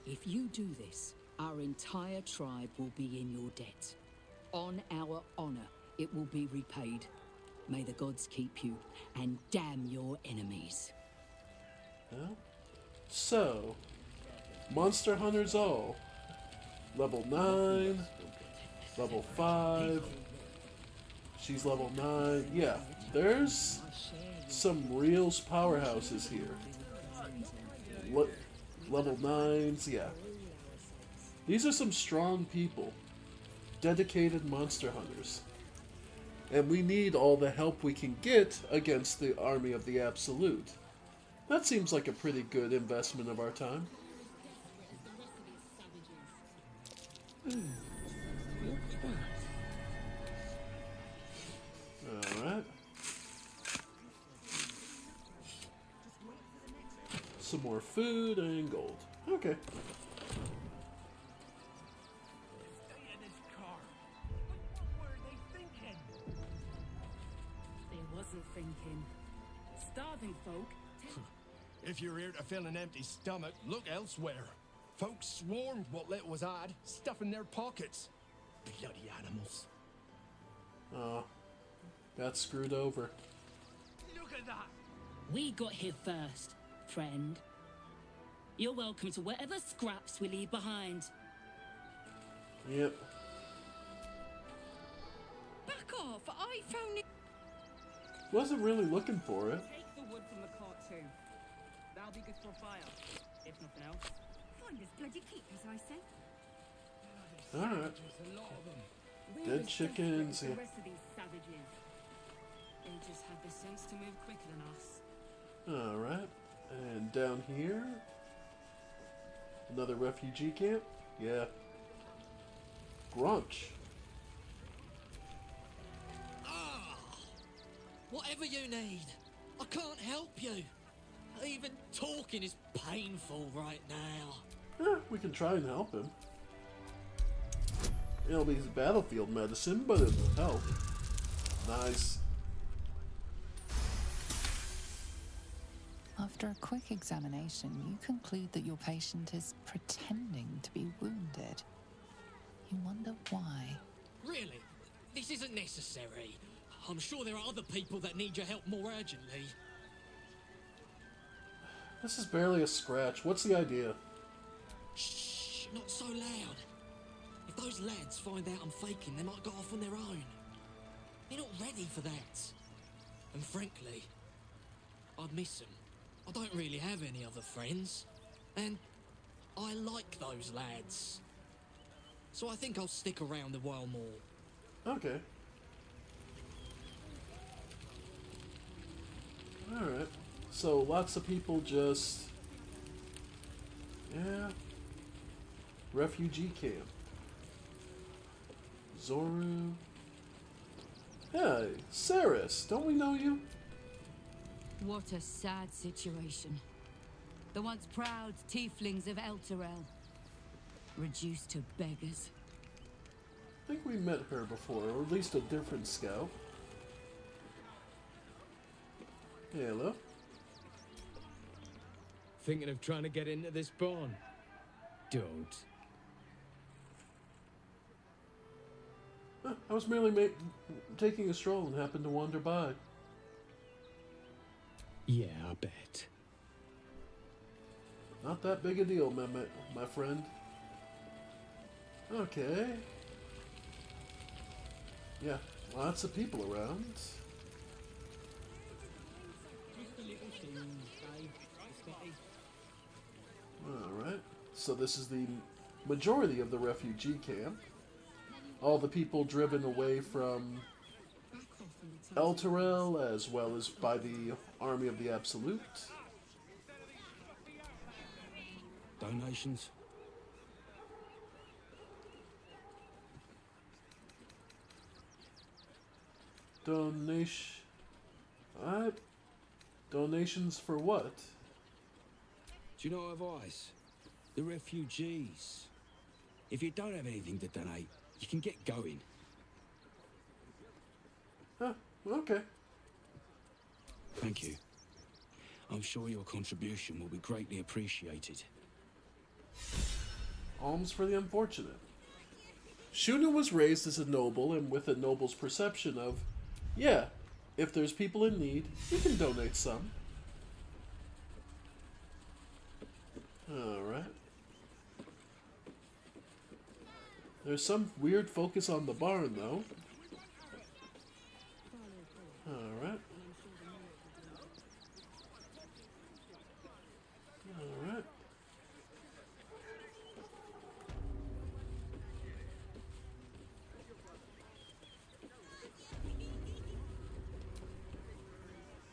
If you do this, our entire tribe will be in your debt. On our honor, it will be repaid. May the gods keep you, and damn your enemies. Well, so, Monster Hunters all. Level 9, level 5. She's level 9. Yeah, there's some real powerhouses here. Level 9s, yeah. These are some strong people. Dedicated monster hunters. And we need all the help we can get against the army of the Absolute. That seems like a pretty good investment of our time. Alright. Some more food and gold. Okay. Thinking. Starving folk. If you're here to fill an empty stomach, look elsewhere. Folks swarmed what little was had, stuffing their pockets. Bloody animals. Oh, got screwed over. Look at that! We got here first, friend. You're welcome to whatever scraps we leave behind. Yep. Back off! I found it. Wasn't really looking for it. Take the wood from the cart too. That'll be good for a fire, if nothing else. Find us bloody keepers, I say. Alright. We're Dead as chickens, desperate as yeah. the rest of these savages. They just have the sense to move quicker than us. Alright. And down here. Another refugee camp? Yeah. Grunch. Whatever you need, I can't help you. Even talking is painful right now. We can try and help him. It'll be battlefield medicine, but it will help. Nice. After a quick examination, you conclude that your patient is pretending to be wounded. You wonder why. Really? This isn't necessary. I'm sure there are other people that need your help more urgently. This is barely a scratch. What's the idea? Shh, not so loud. If those lads find out I'm faking, they might go off on their own. They're not ready for that. And frankly, I'd miss them. I don't really have any other friends. And I like those lads. So I think I'll stick around a while more. Okay. Alright. So lots of people just... Yeah. Refugee camp. Zoru. Hey, Saris, don't we know you? What a sad situation. The once proud tieflings of Elturel, reduced to beggars. I think we met her before, or at least a different scout. Hello. Thinking of trying to get into this barn? Don't. I was merely taking a stroll and happened to wander by. Yeah, I bet. Not that big a deal, my friend. Okay. Yeah, lots of people around. Alright, so this is the majority of the refugee camp. All the people driven away from Elturel, as well as by the army of the Absolute. Donations? Donation... Alright. Donations for what? Do you know advice? The refugees. If you don't have anything to donate, you can get going. Huh, Okay. Thank you. I'm sure your contribution will be greatly appreciated. Alms for the unfortunate. Shuna was raised as a noble and with a noble's perception of, yeah, if there's people in need, you can donate some. Alright. There's some weird focus on the barn, though. Alright. Alright.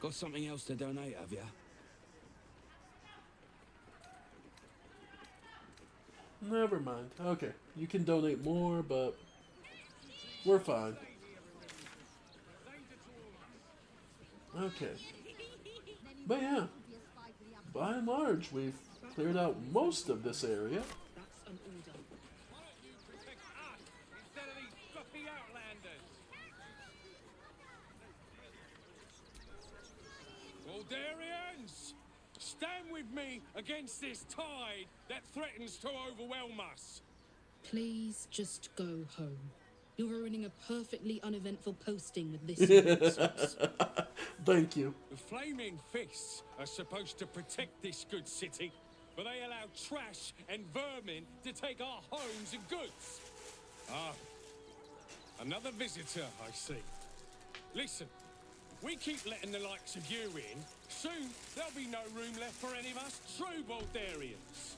Got something else to donate, have ya? Never mind. Okay, you can donate more, but we're fine. Okay. But yeah, by and large, we've cleared out most of this area. Baldurians! Stand with me against this tide that threatens to overwhelm us. Please just go home. You're ruining a perfectly uneventful posting with this nonsense. Thank you. The flaming fists are supposed to protect this good city, but they allow trash and vermin to take our homes and goods. Ah, another visitor, I see. Listen, we keep letting the likes of you in. Soon, there'll be no room left for any of us true Baldurians.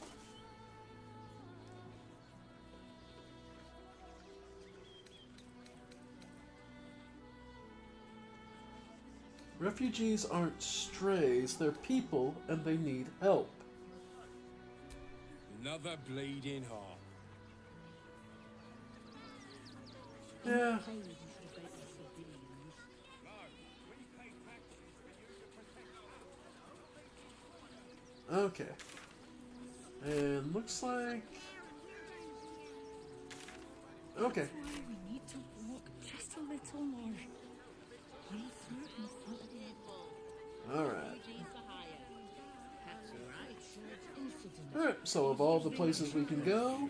Refugees aren't strays, they're people and they need help. Another bleeding heart. Yeah. Okay. And looks like... Okay. We need to walk just a little more. Alright. Alright, so of all the places we can go...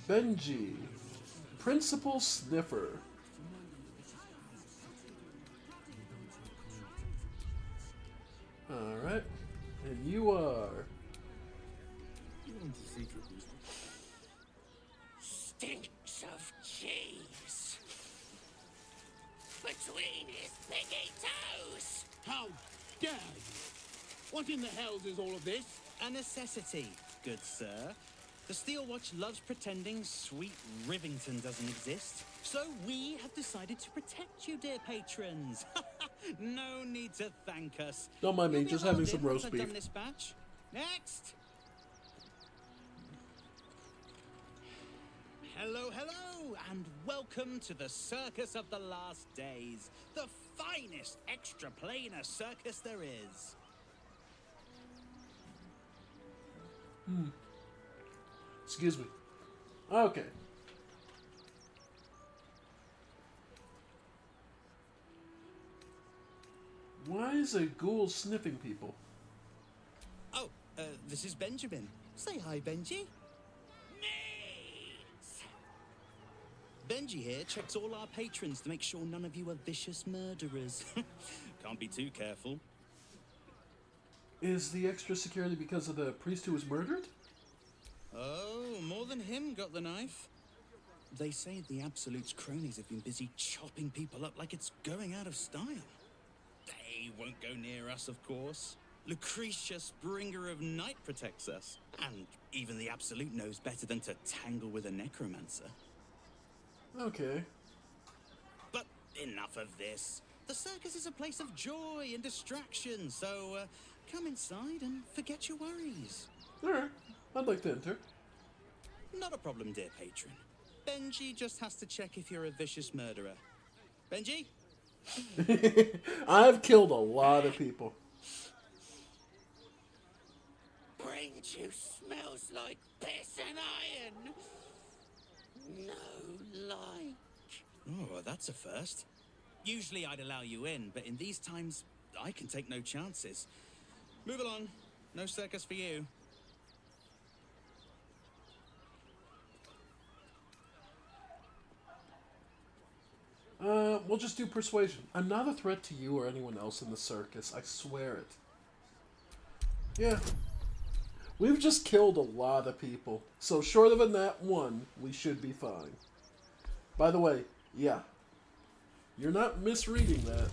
Benji. Principal Sniffer. Alright. And you are... Stinks of cheese. Between his piggy toes. How dare you? What in the hell is all of this? A necessity, good sir. The Steel Watch loves pretending sweet Rivington doesn't exist. So we have decided to protect you, dear patrons. No need to thank us. Don't mind me, You'll be just having hauled some in roast once I've beef. done this batch. Next. Hello, hello, and welcome to the Circus of the Last Days, the finest extra-planar circus there is. Excuse me. Okay. Why is a ghoul sniffing people? Oh, this is Benjamin. Say hi, Benji. Benji here checks all our patrons to make sure none of you are vicious murderers. Can't be too careful. Is the extra security because of the priest who was murdered? Oh, more than him got the knife. They say the Absolute's cronies have been busy chopping people up like it's going out of style. They won't go near us, of course. Lucretia, Bringer of Night, protects us. And even the Absolute knows better than to tangle with a necromancer. Okay. But enough of this. The circus is a place of joy and distraction, so come inside and forget your worries. Alright, I'd like to enter. Not a problem, dear patron. Benji just has to check if you're a vicious murderer. Benji? I've killed a lot of people. Brain juice smells like piss and iron. No That's a first. Usually I'd allow you in, but in these times, I can take no chances. Move along. No circus for you. We'll just do persuasion. I'm not a threat to you or anyone else in the circus. I swear it. Yeah. We've just killed a lot of people. So short of a nat 1, we should be fine. By the way, yeah. You're not misreading that.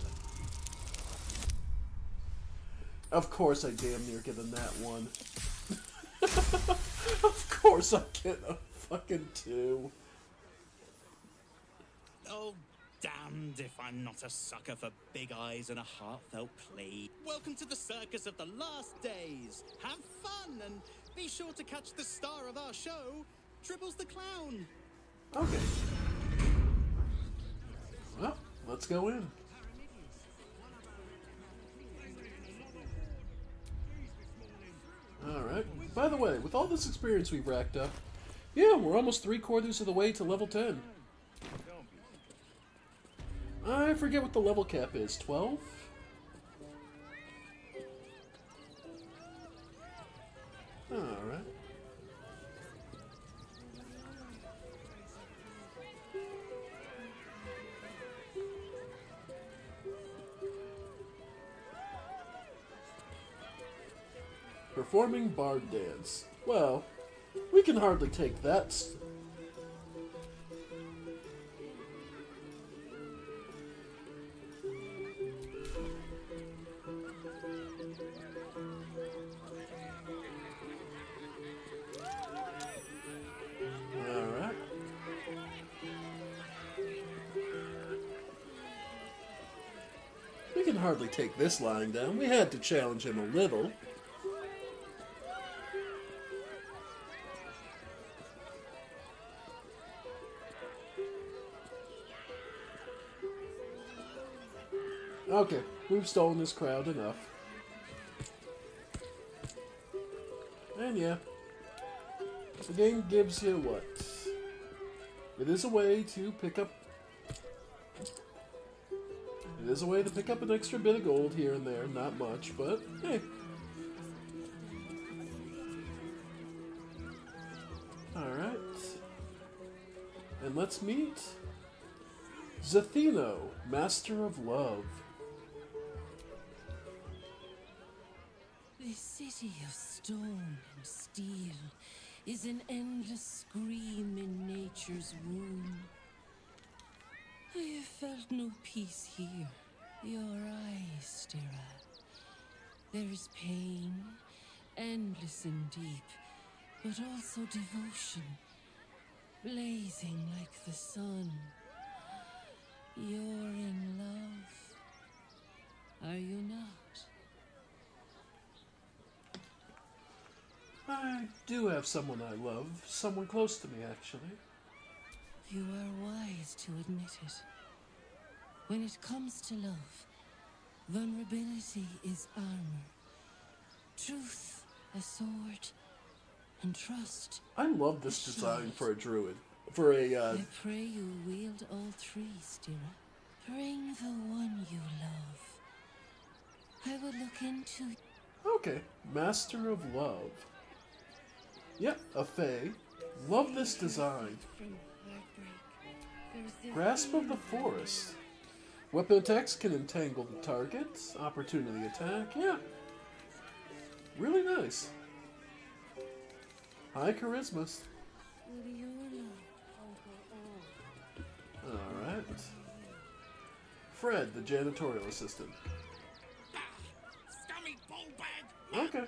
Of course I damn near get a nat 1. Of course I get a fucking 2. Oh, damned if I'm not a sucker for big eyes and a heartfelt plea. Welcome to the circus of the last days. Have fun and be sure to catch the star of our show, Tribbles the Clown. Okay. Well, let's go in. Alright. By the way, with all this experience we've racked up, yeah, we're almost 3/4 of the way to level 10. I forget what the level cap is. 12? Alright. Performing bard dance. Well, we can hardly take that. Alright. We can hardly take this lying down. We had to challenge him a little. Okay, we've stolen this crowd enough. And yeah, the game gives you what? It is a way to pick up... It is a way to pick up an extra bit of gold here and there. Not much, but hey. Alright. And let's meet Zathino, Master of Love. This city of stone and steel is an endless scream in nature's womb. I have felt no peace here. Your eyes stare at. There is pain, endless and deep, but also devotion, blazing like the sun. You're in love, are you not? I do have someone I love, someone close to me, actually. You are wise to admit it. When it comes to love, vulnerability is armor, truth a sword, and trust. I love this design for a druid. For a, I pray you wield all three, Stira. Bring the one you love. I will look into... Okay, Master of Love. Yep, a fae. Love this design. Grasp of the Forest. Weapon attacks can entangle the target. Opportunity attack, yeah. Really nice. High charisma. Alright. Fred, the janitorial assistant. Scummy ballbag! Okay.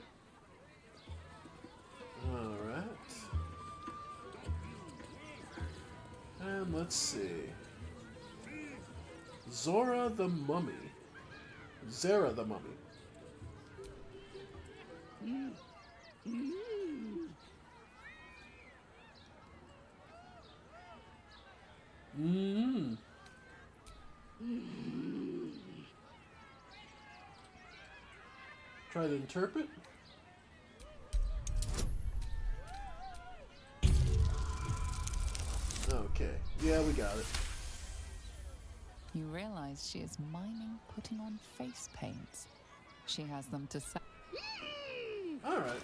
Alright. And let's see. Zora the Mummy. Zara the Mummy. Mm. Try to interpret. Okay. Yeah, we got it. You realize she is mining putting on face paints. She has them to sell. Alright.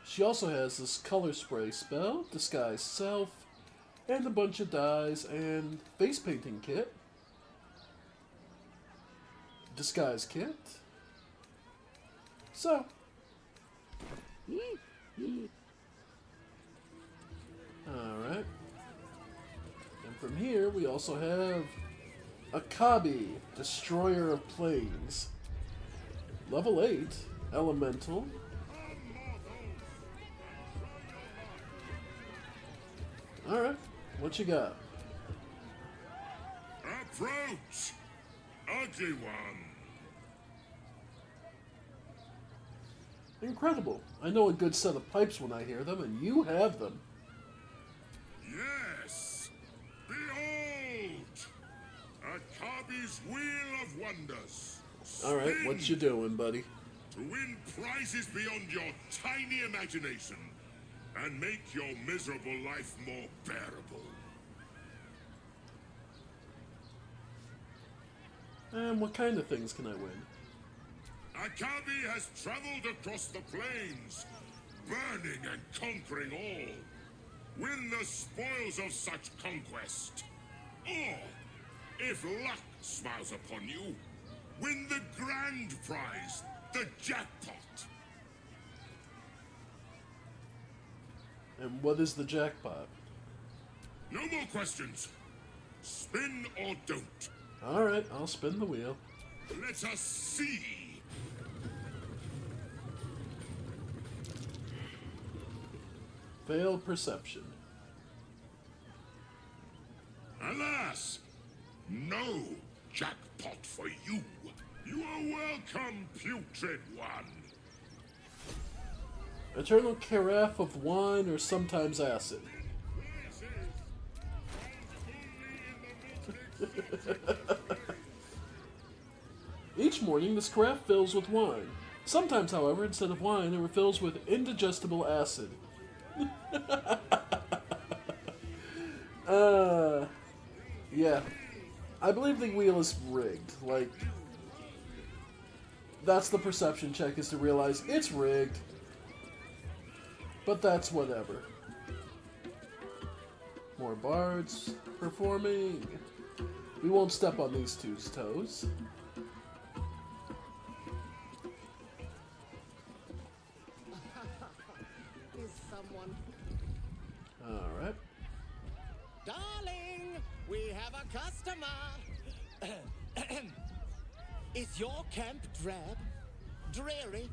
She also has this color spray spell, disguise self, and a bunch of dyes and face painting kit. Disguise kit. So. Alright. And from here we also have Akabi, Destroyer of Planes. Level 8, Elemental. Alright, what you got? Approach! Ugly one! Incredible. I know a good set of pipes when I hear them, and you have them. Yes! Behold! Akabi's Wheel of Wonders! Alright, what you doing, buddy? To win prizes beyond your tiny imagination and make your miserable life more bearable. And what kind of things can I win? Akabi has traveled across the plains, burning and conquering all. Win the spoils of such conquest. Or, if luck smiles upon you, win the grand prize, the jackpot. And what is the jackpot? No more questions. Spin or don't. Alright, I'll spin the wheel. Let us see. Failed perception. Alas, no jackpot for you. You are welcome, putrid one. Eternal carafe of wine or sometimes acid. Each morning, this carafe fills with wine. Sometimes, however, instead of wine, it refills with indigestible acid. Yeah. I believe the wheel is rigged. Like, that's the perception check, is to realize it's rigged. But that's whatever. More bards performing. We won't step on these two's toes. Is someone... Alright. Darling, we have a customer. Is your camp drab? Dreary?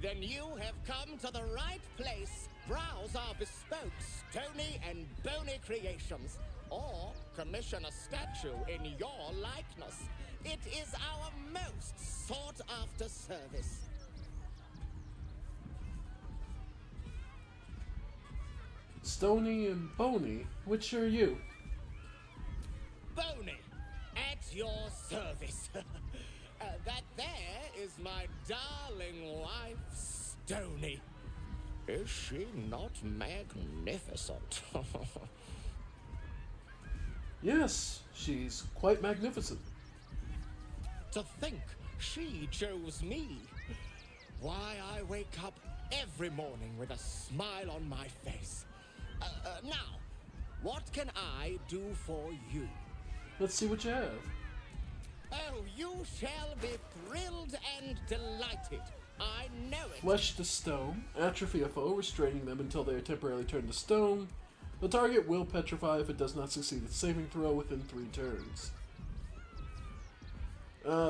Then you have come to the right place. Browse our bespoke, stony and bony creations. Or commission a statue in your likeness. It is our most sought-after service. Stony and bony, which are you? Bony, at your service. That there is my darling wife, Stony. Is she not magnificent? Yes, she's quite magnificent. To think she chose me. Why, I wake up every morning with a smile on my face. Now, what can I do for you? Let's see what you have. Oh, you shall be thrilled and delighted. I know it. Flesh to stone. Atrophy a foe, restraining them until they are temporarily turned to stone. The target will petrify if it does not succeed its saving throw within 3 turns.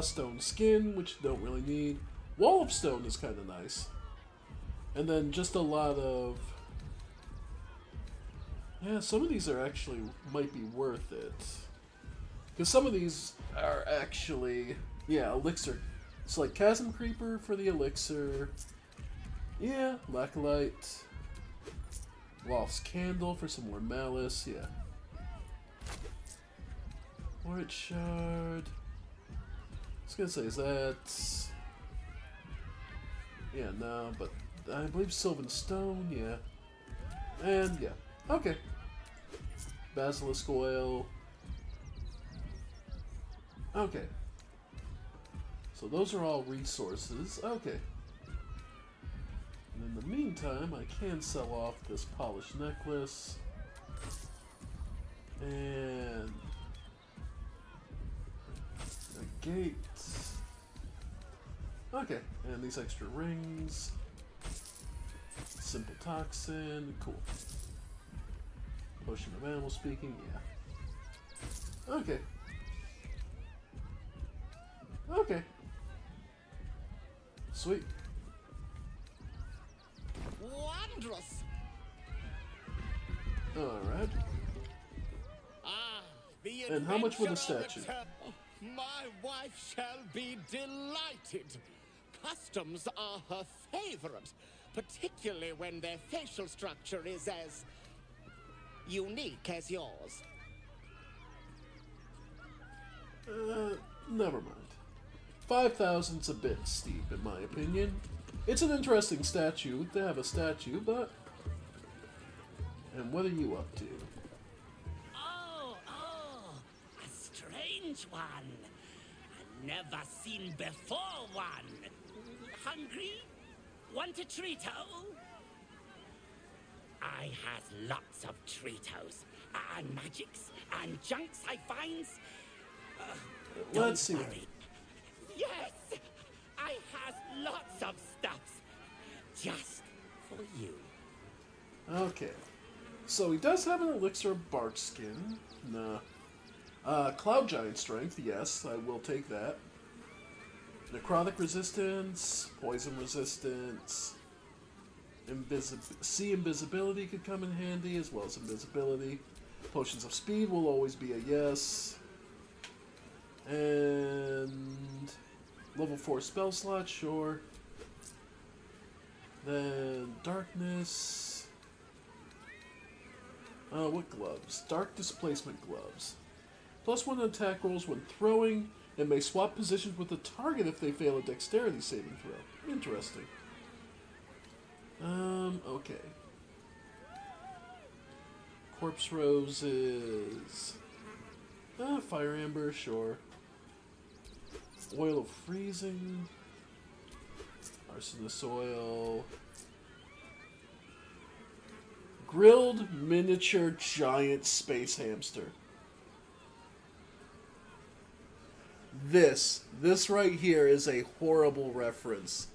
Stone skin, which you don't really need. Wall of stone is kind of nice. And then just a lot of... Yeah, some of these are actually might be worth it. Because some of these are actually... Yeah, elixir. It's like Chasm Creeper for the elixir. Yeah, Laccolite. Lost Candle for some more malice, yeah. White Shard. I was gonna say, is that... Yeah, no, but I believe Sylvan Stone, yeah. And, yeah. Okay. Basilisk Oil. Okay. So those are all resources. Okay. And in the meantime, I can sell off this polished necklace. And a gate. Okay, and these extra rings. Simple toxin, cool. Potion of animal speaking, yeah. Okay. Okay. Sweet. Wondrous! Alright. Ah, the And how much were the adventurer statue? return- My wife shall be delighted. Customs are her favorite, particularly when their facial structure is as unique as yours. Never mind. 5,000's a bit steep, in my opinion. It's an interesting statue to have a statue, but... And what are you up to? Oh, a strange one. Never seen before one. Hungry? Want a Trito? I has lots of Tritos. And magics and junks I finds. Let's see. Worry. Yes! I has lots of stuffs. Just for you. Okay. So he does have an elixir of bark skin. Nah. Cloud Giant Strength, yes, I will take that. Necrotic Resistance, Poison Resistance, Sea Invisibility could come in handy, as well as Invisibility. Potions of Speed will always be a yes. And... Level 4 spell slot, sure. Then Darkness... what gloves? Dark Displacement Gloves. +1 attack rolls when throwing, and may swap positions with the target if they fail a dexterity saving throw. Interesting. Okay. Corpse Roses. Fire Amber, sure. Oil of Freezing. Arsonist Oil. Grilled Miniature Giant Space Hamster. This right here is a horrible reference.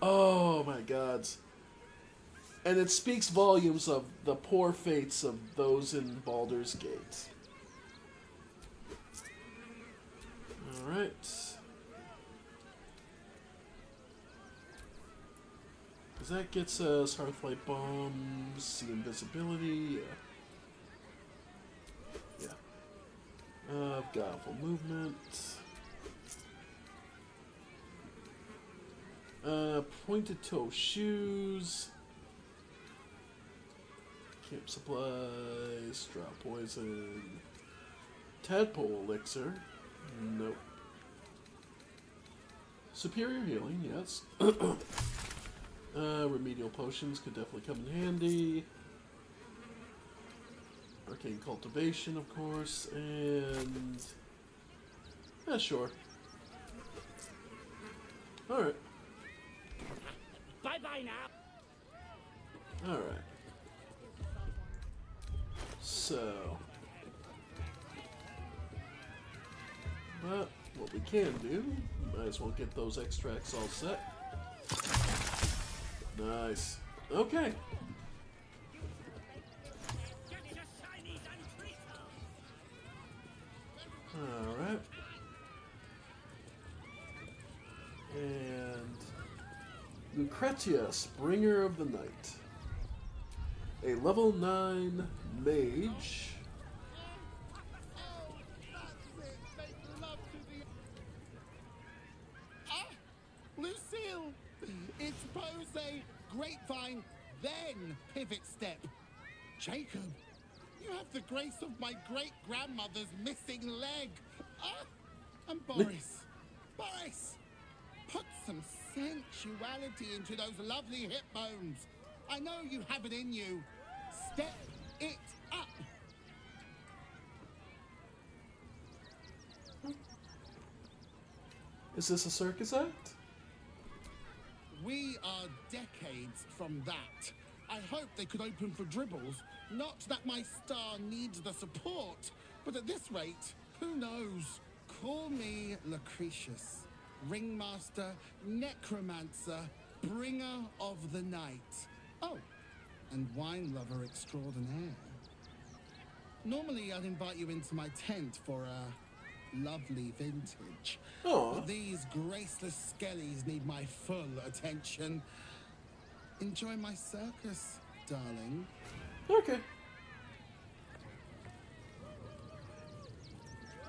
Oh my god. And it speaks volumes of the poor fates of those in Baldur's Gate. Alright. Because that gets us Hearthlight Bombs, Sea Invisibility, yeah. I've got full movement. Pointed toe shoes. Camp supplies. Draw poison. Tadpole elixir. Nope. Superior healing, yes. Remedial potions could definitely come in handy. Arcane cultivation, of course, and... Yeah, sure. Alright. Bye-bye now. Alright. So... But, what we can do, might as well get those extracts all set. Nice. Okay. Alright. And Lucretius, Bringer of the Night. A level 9 mage. Lucille! It's pose a grapevine, then pivot step. Jacob, you have the grace of my great-grandmother's missing leg. And Boris, Boris, put some sensuality into those lovely hip bones. I know you have it in you. Step it up. Is this a circus act? We are decades from that. I hope they could open for dribbles. Not that my star needs the support, but at this rate, who knows? Call me Lucretius, ringmaster, necromancer, bringer of the night. Oh, and wine lover extraordinaire. Normally, I'd invite you into my tent for a lovely vintage. Aw. But these graceless skellies need my full attention. Enjoy my circus, darling. Okay.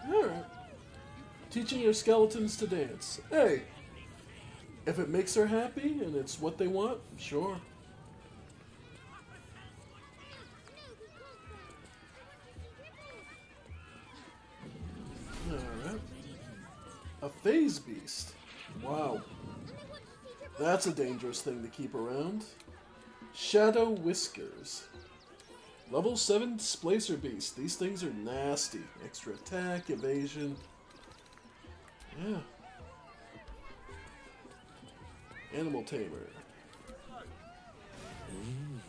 Alright. Teaching your skeletons to dance. Hey! If it makes her happy and it's what they want, sure. Alright. A phase beast. Wow. That's a dangerous thing to keep around. Shadow Whiskers. Level 7 Displacer Beast. These things are nasty. Extra attack, evasion. Yeah. Animal Tamer. Ooh,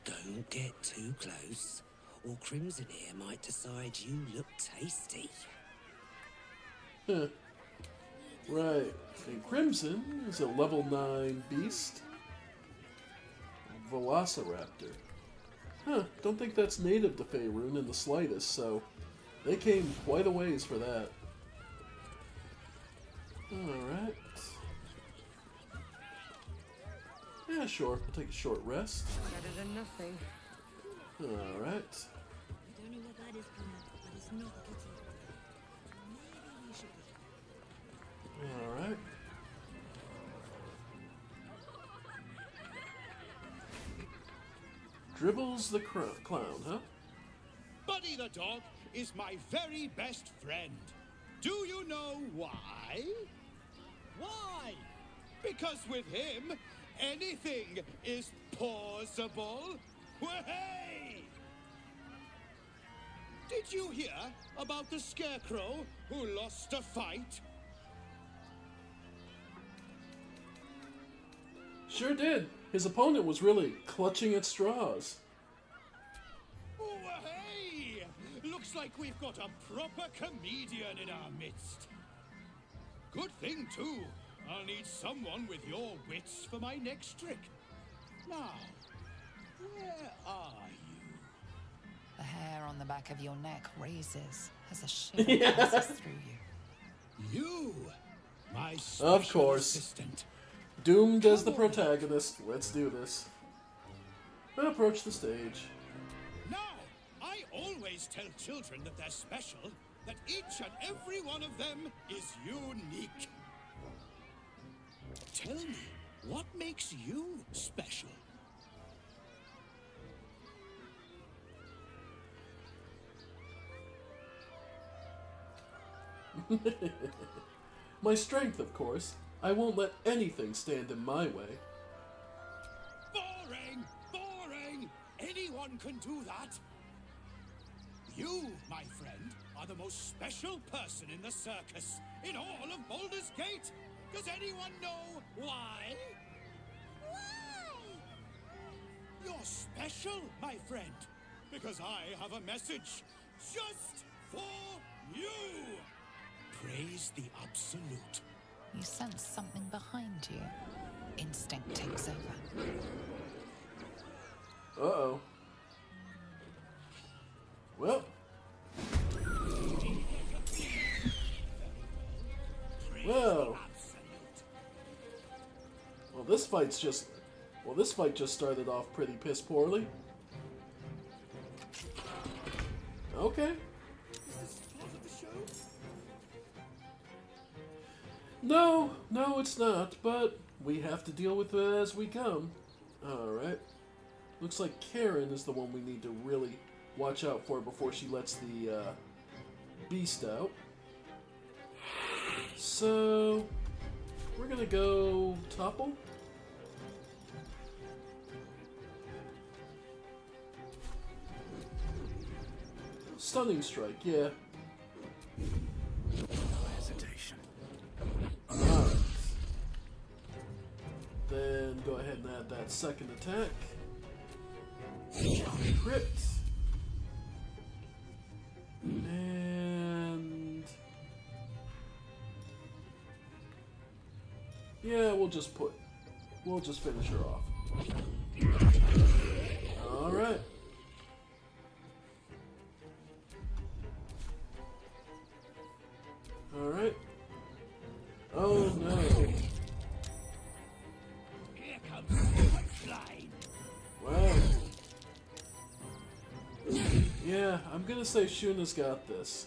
don't get too close, or Crimson here might decide you look tasty. Huh. Right. And Crimson is a level 9 beast. Velociraptor. Huh, don't think that's native to Faerun in the slightest, so they came quite a ways for that. Alright. Yeah, sure. We'll take a short rest. Better than nothing. Alright. I don't know what that is, Plumber, but it's not good. Maybe we should go. Alright. Dribbles the clown, huh? Buddy the dog is my very best friend. Do you know why? Why? Because with him, anything is possible. Way! Did you hear about the scarecrow who lost a fight? Sure did. His opponent was really clutching at straws. Oh, hey! Looks like we've got a proper comedian in our midst. Good thing, too. I'll need someone with your wits for my next trick. Now, where are you? The hair on the back of your neck raises as a shiver passes through you. You, my Of special course. assistant. Doomed as the protagonist. Let's do this. Approach the stage. Now, I always tell children that they're special, that each and every one of them is unique. Tell me, what makes you special? My strength, of course. I won't let anything stand in my way. Boring! Boring! Anyone can do that. You, my friend, are the most special person in the circus, in all of Baldur's Gate. Does anyone know why? Why? You're special, my friend, because I have a message just for you. Praise the Absolute. You sense something behind you. Instinct takes over. Uh-oh. Well. Well. Well, this fight just started off pretty piss poorly. Okay. No, it's not, but we have to deal with it as we come. Alright. Looks like Karen is the one we need to really watch out for before she lets the beast out. So, we're gonna go topple. Stunning strike, yeah. No hesitation. go ahead and add that second attack. Crit. And yeah, we'll just finish her off. Alright. Alright. Oh no. Here comes the punchline. Wow. Yeah, I'm gonna say Shuna's got this.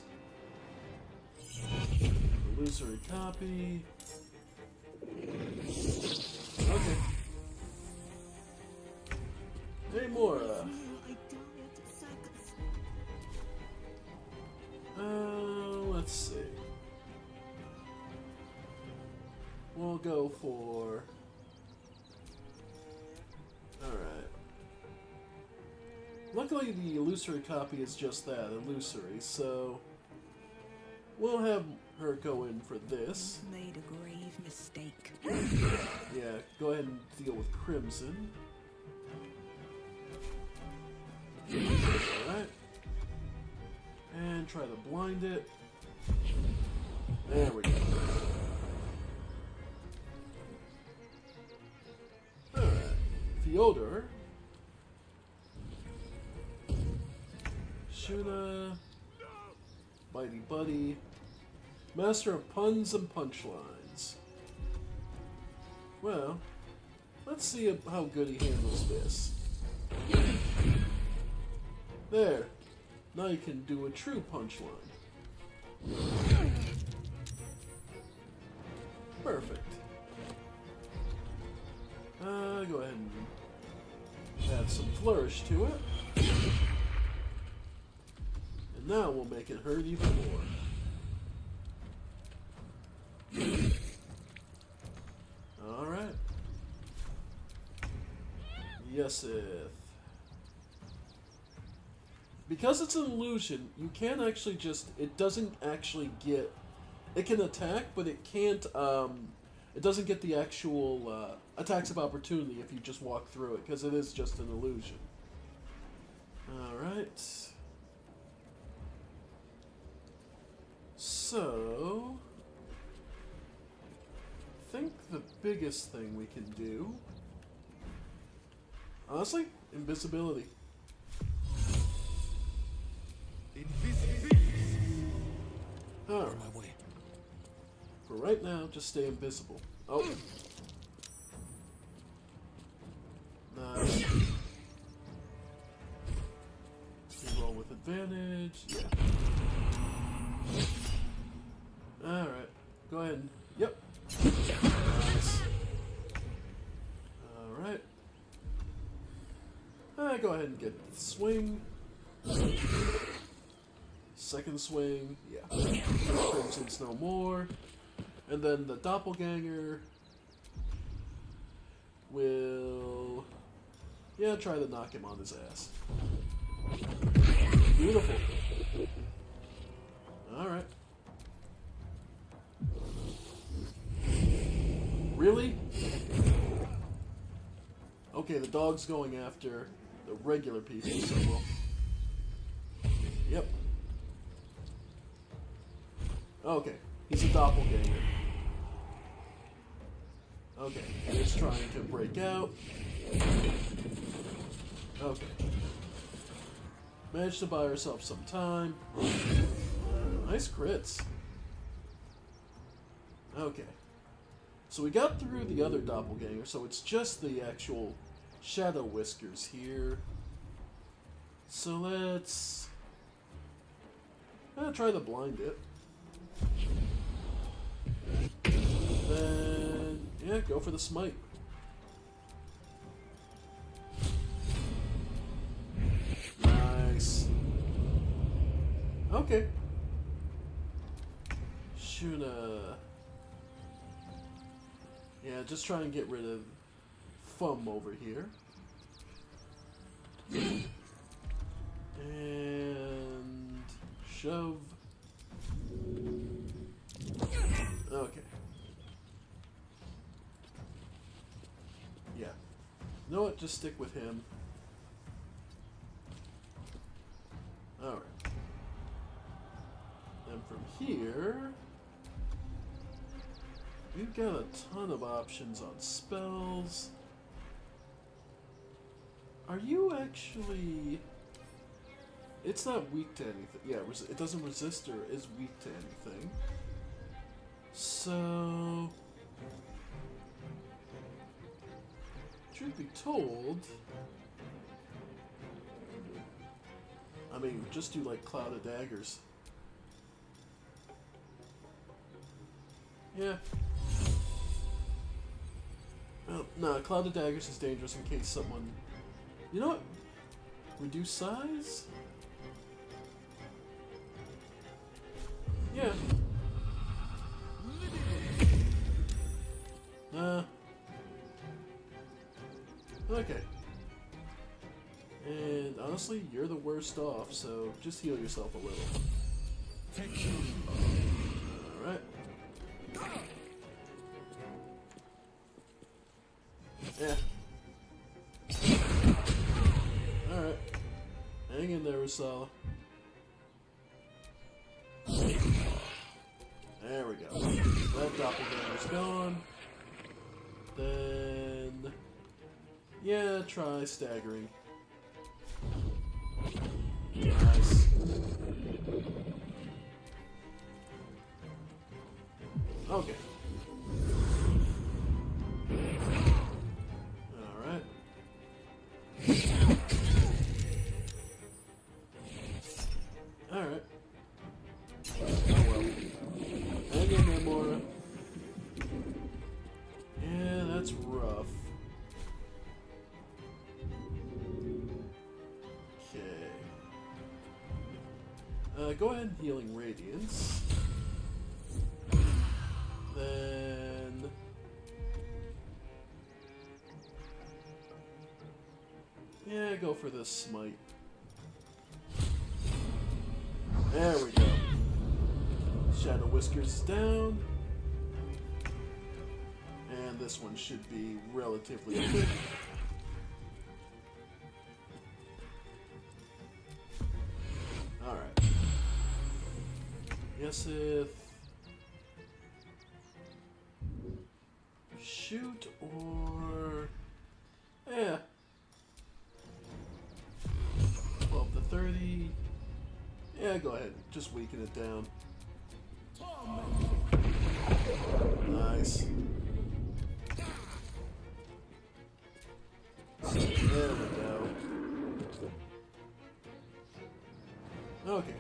Illusory copy. Okay. Hey, more. Let's see. We'll go for. Alright. Luckily, the illusory copy is just that, illusory, so we'll have her go in for this. Made a grave mistake. Yeah, go ahead and deal with Crimson. Alright. And try to blind it. There we go. Alright. Fyodor. Shuna. Mighty Buddy. Master of puns and punchlines. Well, let's see how good he handles this. There. Now you can do a true punchline. Perfect. Go ahead and add some flourish to it. And now we'll make it hurt even more. Alright. Yesith. Because it's an illusion, you can't actually just... It doesn't actually get... It can attack, but it can't... It doesn't get the actual attacks of opportunity if you just walk through it, because it is just an illusion. Alright. So... I think the biggest thing we can do... Honestly, invisibility. Alright. For right now, just stay invisible. Oh. Nice. You roll with advantage. Yeah. Alright. Go ahead and... Yep. Nice. Alright. Go ahead and get the swing. Second swing, yeah. Crimson's no more. And then the doppelganger will... Yeah, try to knock him on his ass. Beautiful. Alright. Really? Okay, the dog's going after the regular people, so we'll... Yep. Okay, he's a doppelganger. Okay, he's trying to break out. Okay. Managed to buy herself some time. Nice crits. Okay. So we got through the other doppelganger, so it's just the actual shadow whiskers here. So let's... try to blind it. Then, yeah, go for the smite. Nice. Okay. Shuna. Yeah, just try and get rid of Fum over here. And shove. Okay. Yeah. know what? Just stick with him. Alright. And from here, we've got a ton of options on spells. Are you actually... It's not weak to anything. Yeah, it doesn't resist or is weak to anything. So... Truth be told... I mean, just do like Cloud of Daggers. Yeah. Oh, no, Cloud of Daggers is dangerous in case someone... You know what? Reduce size? Yeah. Okay. And honestly, you're the worst off, so just heal yourself a little. Alright. Yeah. Alright. Hang in there, Usala. There we go. That doppelganger's gone. Then... Yeah, try staggering. Nice. Okay. Alright. Alright. Oh well. Hang in there, Mora. Yeah, that's rough. Go ahead and healing Radiance. Then... Yeah, go for this smite. There we go. Shadow Whiskers is down. And this one should be relatively quick. Alright. Yesith. Shoot or... Yeah. 12 to 30. Yeah, go ahead. Just weaken it down. Nice. There we go. Okay.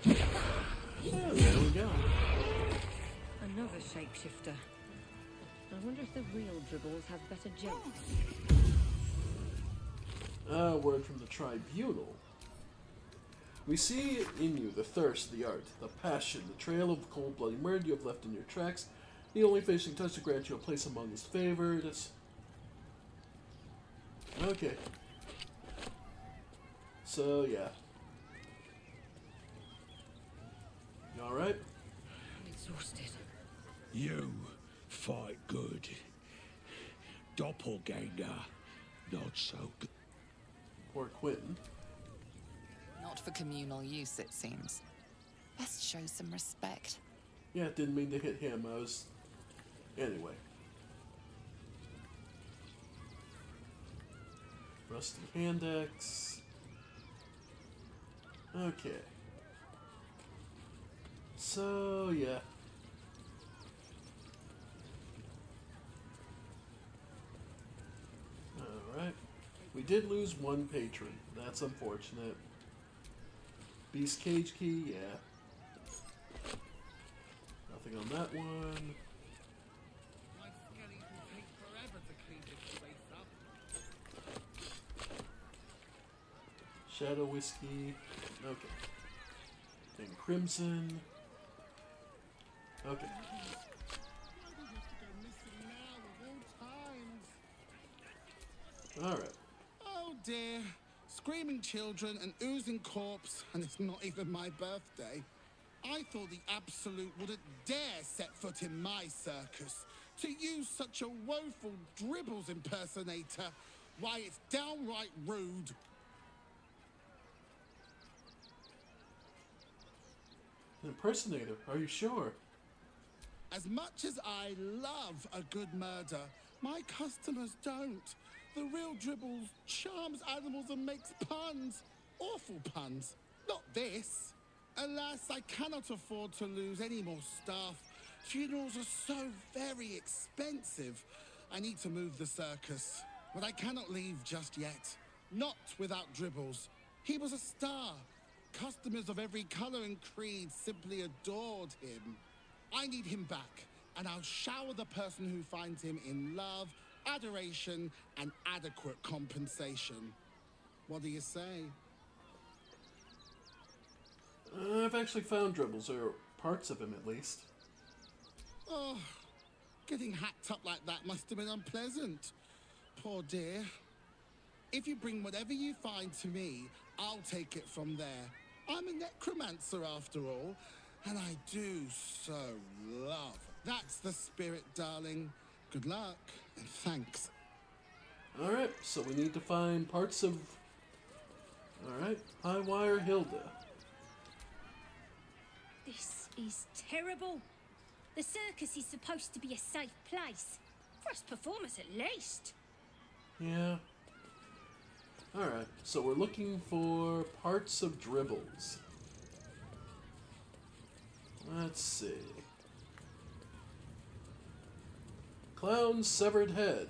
Yeah, there we go. Another shapeshifter. I wonder if the real dribbles have better jumps. Word from the Tribunal. We see in you the thirst, the art, the passion, the trail of cold-bloody murder you have left in your tracks, the only finishing touch to grant you a place among his favorites. Okay. So, yeah. You alright? I'm exhausted. You fight good. Doppelganger, not so good. Poor Quentin. Not for communal use, it seems. Best show some respect. Yeah, didn't mean to hit him. I was... Anyway. Rusty hand axe. Okay. So, yeah. Alright. We did lose one patron. That's unfortunate. Beast Cage Key, yeah. Nothing on that one. My skellies will take forever to clean this place up. Shadow Whiskey. Okay. And Crimson. Okay. Alright. Oh dear. Screaming children, an oozing corpse, and it's not even my birthday. I thought the Absolute wouldn't dare set foot in my circus. To use such a woeful dribbles impersonator, why, it's downright rude. Impersonator, are you sure? As much as I love a good murder, my customers don't. The real Dribbles charms animals and makes puns. Awful puns. Not this. Alas, I cannot afford to lose any more staff. Funerals are so very expensive. I need to move the circus. But I cannot leave just yet. Not without Dribbles. He was a star. Customers of every colour and creed simply adored him. I need him back, and I'll shower the person who finds him in love, adoration, and adequate compensation. What do you say? I've actually found Dribbles, or parts of him at least. Oh, getting hacked up like that must have been unpleasant. Poor dear. If you bring whatever you find to me, I'll take it from there. I'm a necromancer after all, and I do so love. That's the spirit, darling. Good luck, and thanks. Alright, so we need to find parts of... Alright, Highwire Hilda. This is terrible. The circus is supposed to be a safe place. First performance at least. Yeah. Alright, so we're looking for parts of Dribbles. Let's see. Clown's severed head.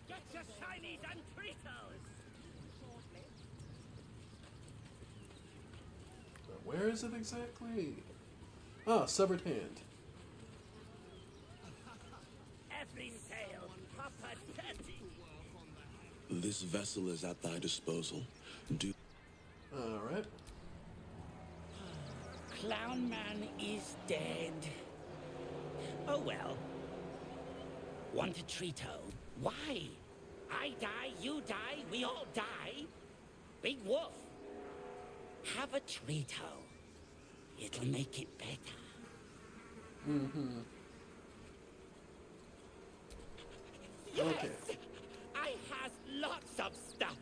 Get your shinies and treatos! Where is it exactly? Ah, severed hand. Every sail, proper dirty. This vessel is at thy disposal. Do. Alright. Clown Man is dead. Oh well. Want a Trito? Why? I die, you die, we all die. Big Wolf. Have a Trito. It'll make it better. Mm-hmm. Yes! Okay. I has lots of stuff.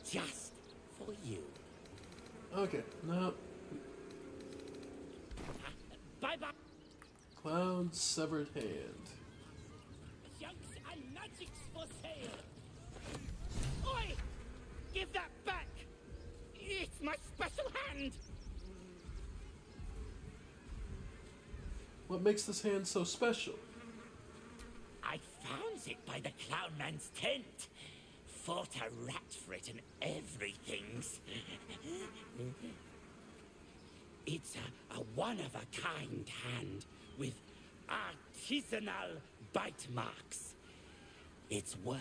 Just for you. Okay, now... Bye-bye. Clown's severed hand. Junks and magics for sale. Oi! Give that back! It's my special hand! What makes this hand so special? I found it by the Clown Man's tent. Fought a rat for it and everything's. It's a one-of-a-kind hand with artisanal bite marks. It's worth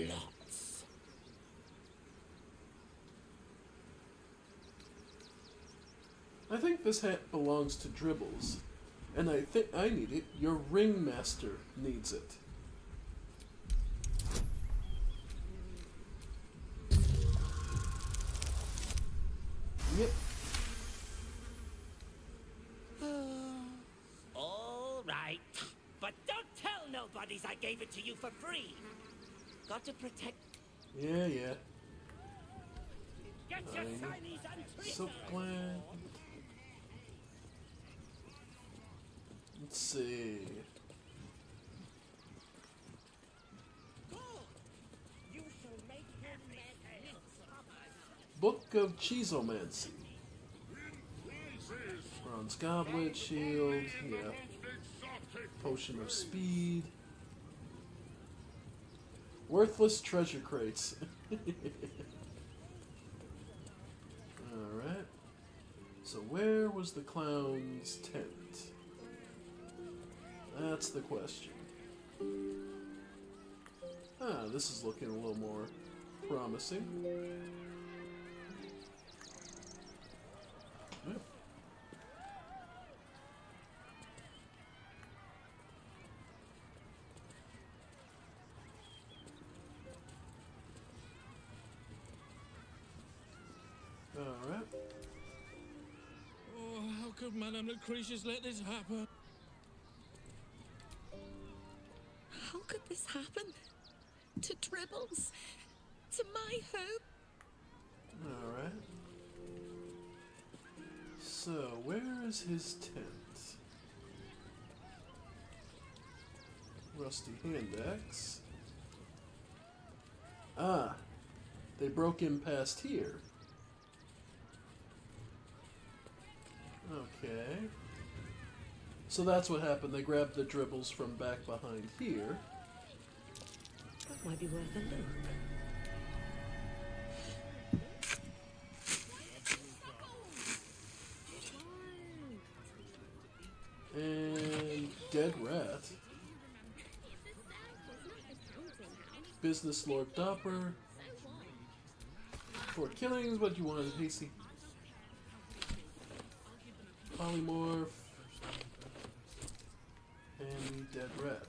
lots. I think this hat belongs to Dribbles. And I think I need it. Your ringmaster needs it. Yep. All right. But don't tell nobodies I gave it to you for free. Got to protect... Yeah. Get your shinies and treats! So glad. Let's see. You shall make him Book of Cheezomancy. Bronze Goblet, Shield, yeah. Potion of Speed. Worthless Treasure Crates. Alright. So where was the clown's tent? That's the question. Ah, this is looking a little more promising. Yep. Alright. Oh, how could Madame Lucretius let this happen? this happen? To Dribbles? To my home? Alright. So, where is his tent? Rusty hand axe. Ah, they broke in past here. Okay. So that's what happened. They grabbed the dribbles from back behind here. That might be worth a look. And dead rat. Business Lord Dopper. 4 killings, what do you want, Hasty? Polymorph. And dead rat.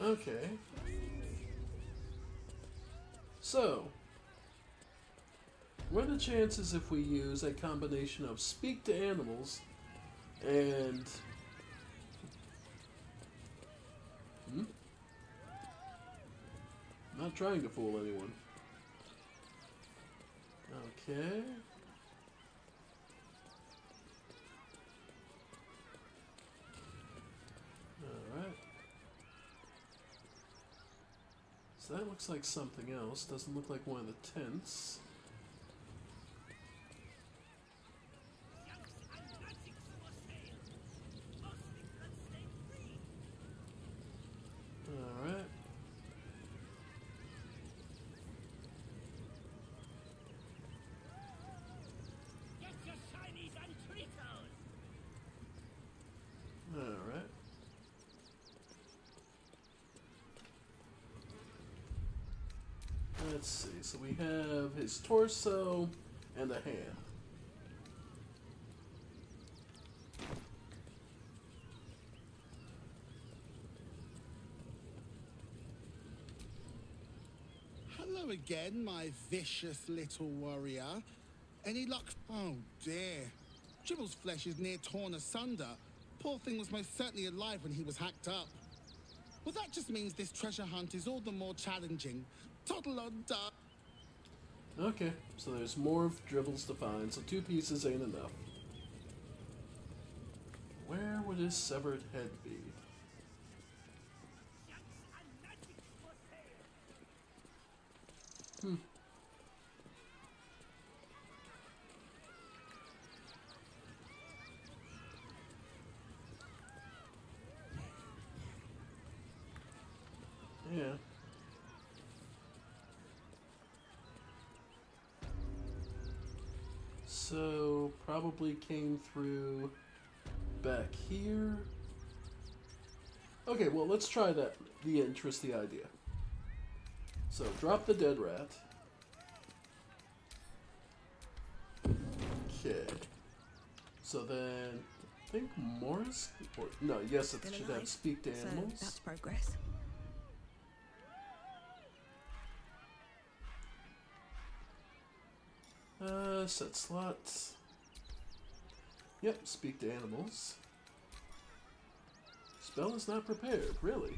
Okay. So, what are the chances if we use a combination of speak to animals and not trying to fool anyone. Okay. Alright. So that looks like something else. Doesn't look like one of the tents. Alright. Alright. Let's see. So we have his torso and a hand. Hello again, my vicious little warrior. Any luck? Oh dear. Dribble's flesh is near torn asunder. Poor thing was most certainly alive when he was hacked up. Well, that just means this treasure hunt is all the more challenging. Toddle on duck. Okay, so there's more of dribbles to find, so 2 pieces ain't enough. Where would his severed head be? Yeah. So, probably came through back here. Okay, well, let's try the interesting idea. So, drop the dead rat. Okay. So then, I think Morris, or no, yes, it should have speak to animals. So that's progress. Set slots. Yep, speak to animals. Spell is not prepared, really.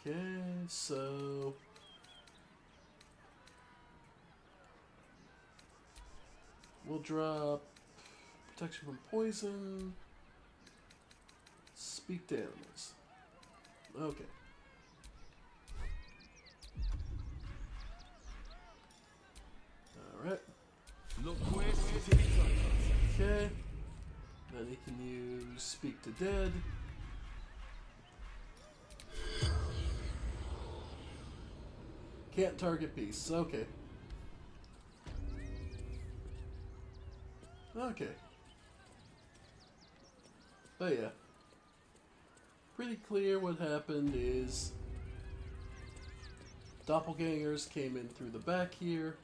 Okay, so we'll drop protection from poison. Speak to animals. Okay. Alright. Okay. Then he can use Speak to Dead. Can't target beasts. Okay. Okay. But yeah. Pretty clear what happened is doppelgangers came in through the back here.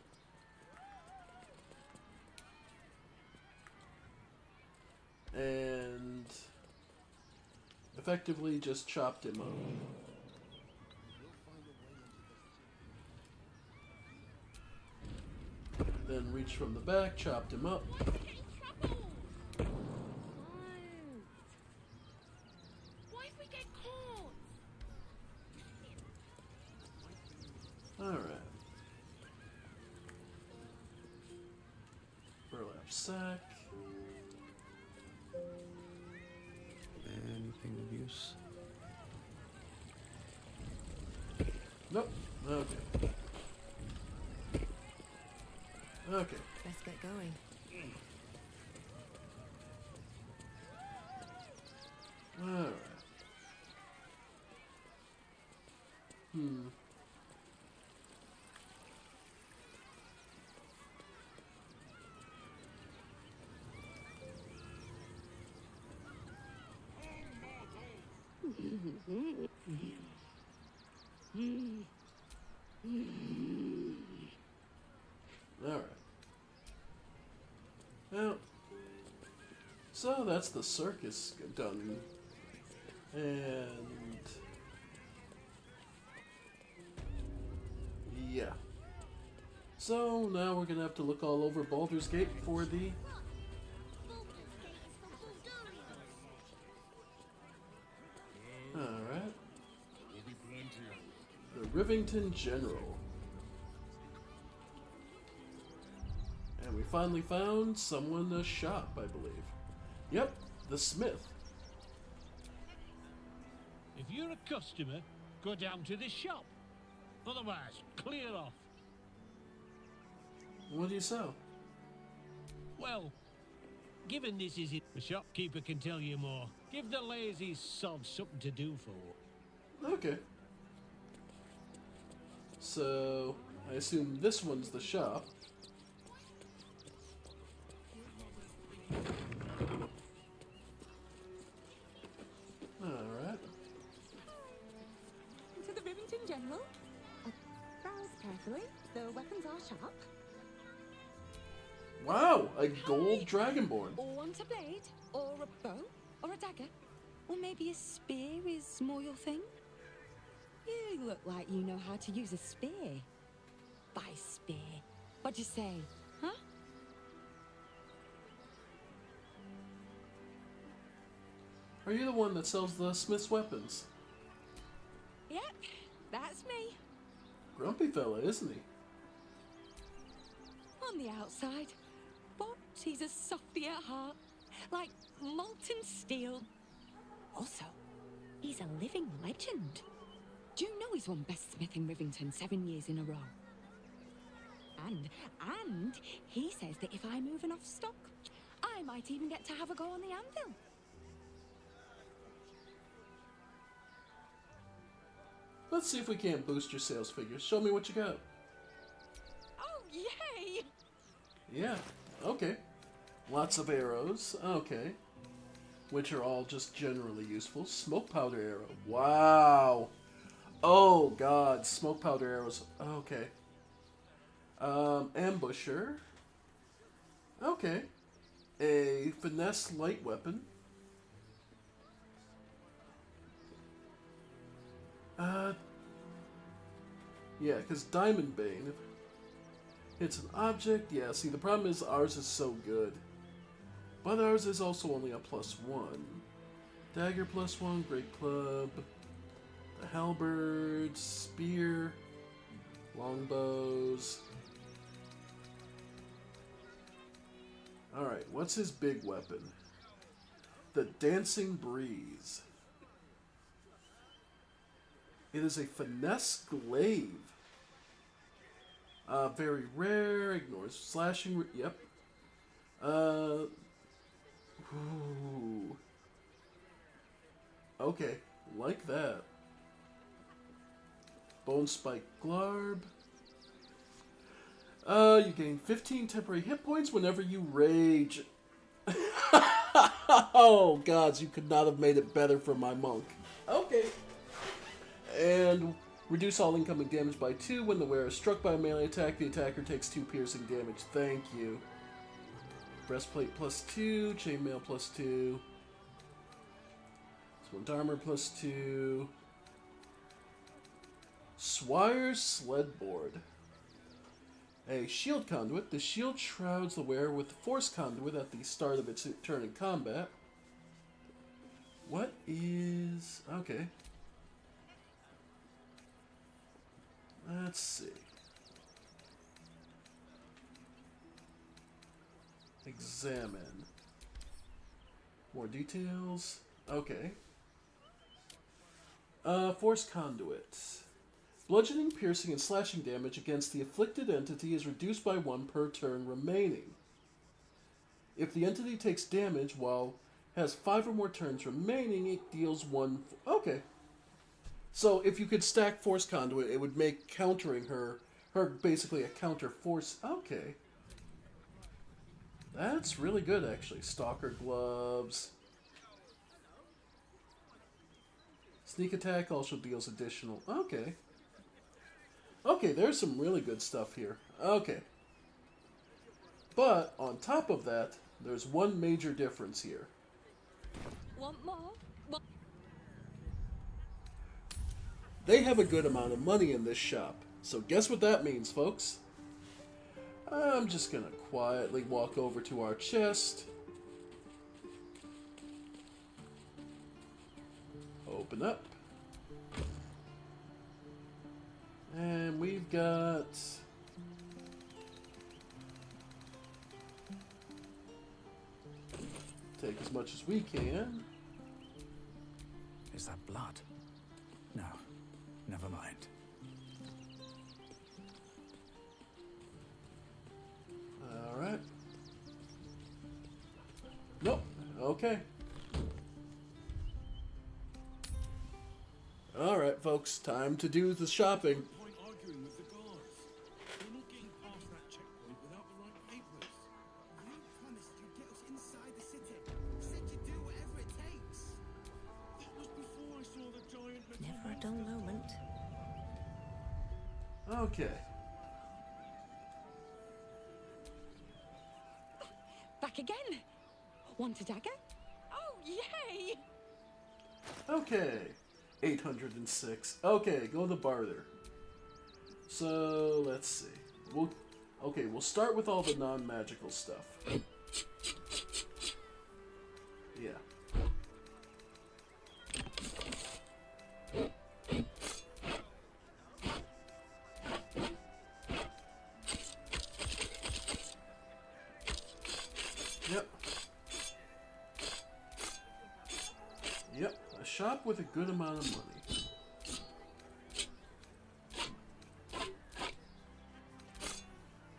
And effectively just chopped him up. Then reached from the back, chopped him up. What if we get caught? Alright. Burlap sack. Anything of use? Nope. Okay. Okay. Let's get going. Alright. Alright. Well, so that's the circus done. And yeah. So now we're gonna have to look all over Baldur's Gate for the Alright. The Rivington General. And we finally found someone to shop, I believe. Yep, the smith. If you're a customer, go down to the shop. Otherwise, clear off. What do you sell? Well, given this is it, the shopkeeper can tell you more. Give the lazy sod something to do for. Okay. So, I assume this one's the shop. Alright. To the Rivington General. Browse carefully. The weapons are sharp. Wow, a gold dragonborn. Or want a blade, or a bow, or a dagger, or maybe a spear is more your thing. You look like you know how to use a spear. By spear. What'd you say, huh? Are you the one that sells the smith's weapons? Yep, that's me. Grumpy fella, isn't he? On the outside, but he's a softy at heart, like molten steel. Also, he's a living legend. Do you know he's won Best Smith in Rivington 7 years in a row? And he says that if I move enough stock, I might even get to have a go on the anvil. Let's see if we can't boost your sales figures. Show me what you got. Oh, yay! Yeah, okay. Lots of arrows, okay. Which are all just generally useful. Smoke powder arrow, wow. Oh god, smoke powder arrows, okay. Ambusher. Okay. A finesse light weapon. Yeah, because Diamond Bane hits an object. Yeah, see, the problem is ours is so good. But ours is also only a +1. Dagger +1, Great Club, the Halberd, Spear, Longbows. Alright, what's his big weapon? The Dancing Breeze. It is a finesse glaive. Very rare, ignores slashing. Yep. Ooh. Okay, like that. Bone Spike Glarb. You gain 15 temporary hit points whenever you rage. Oh, gods, you could not have made it better for my monk. Okay. And reduce all incoming damage by 2 when the wearer is struck by a melee attack. The attacker takes 2 piercing damage. Thank you. Breastplate +2, chainmail +2. Swift armor +2. Swire's Sledboard. A shield conduit. The shield shrouds the wearer with the force conduit at the start of its turn in combat. What is... okay. Let's see. Examine. More details. Okay. Force conduit. Bludgeoning, piercing, and slashing damage against the afflicted entity is reduced by 1 per turn remaining. If the entity takes damage while has 5 or more turns remaining, it deals 1... okay. So if you could stack force conduit, it would make countering her basically a counter force. Okay. That's really good, actually. Stalker gloves. Sneak attack also deals additional... okay. Okay, there's some really good stuff here. Okay. But, on top of that, there's one major difference here. Want more? They have a good amount of money in this shop. So guess what that means, folks? I'm just gonna quietly walk over to our chest. Open up. And we've got... take as much as we can. Is that blood? No, never mind. Alright. Nope. Okay. Alright, folks. Time to do the shopping. Arguing with the guards. We're not getting past that checkpoint without the right papers. You promised you'd get us inside the city. Said you'd do whatever it takes. That was before I saw the giant metal... Never a dull moment. Okay. Back again. Want a dagger? Oh, yay! Okay. 806. Okay, go to Baldur. So, let's see. We'll start with all the non-magical stuff. Yeah. Yep. Yep, a shop with a good amount of money.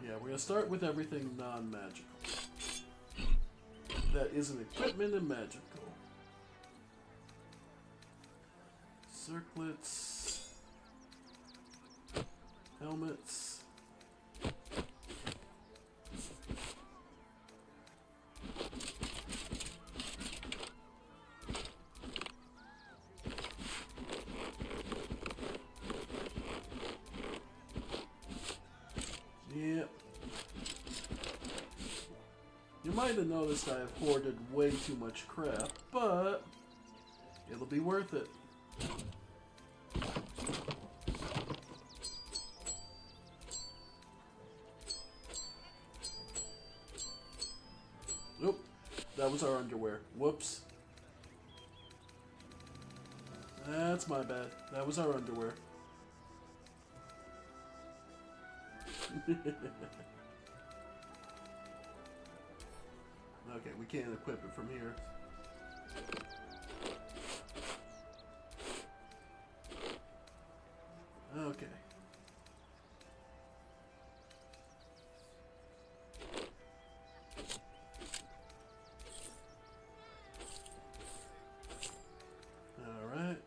Yeah, we're going to start with everything non-magical. That isn't equipment and magical. Circlets. Helmets. Yep. You might have noticed I've hoarded way too much crap, but it'll be worth it. Nope, that was our underwear. Whoops. That's my bad. That was our underwear. Okay, we can't equip it from here. Okay. All right.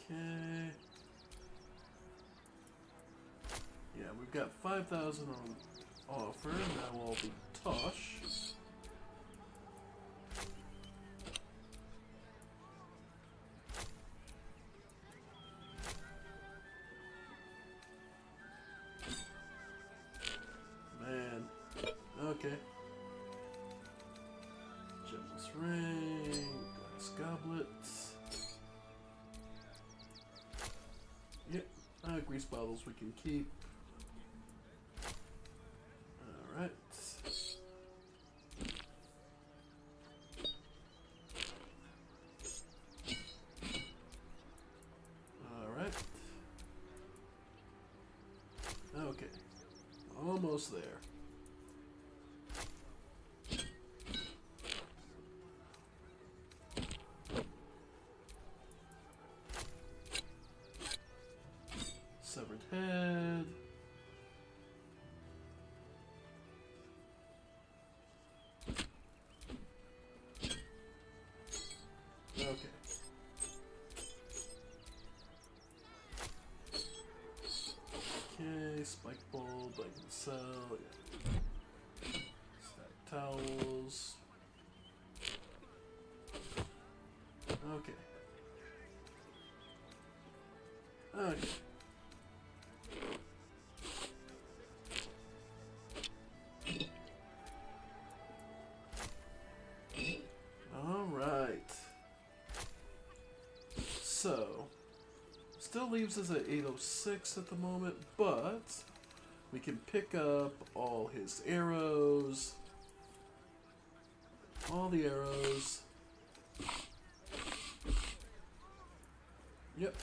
Okay. Yeah, we've got 5,000 on offer, and that will all be Tosh. Okay. Gemless ring, glass goblet. Yep, grease bottles we can keep. Alright. Alright. Okay. Almost there. Severed head. Okay. Okay, spike bulb, I can sell. Yeah. Stack towels. Okay. Okay. Alright. So, still leaves us at 806 at the moment, but we can pick up all his arrows. All the arrows. Yep.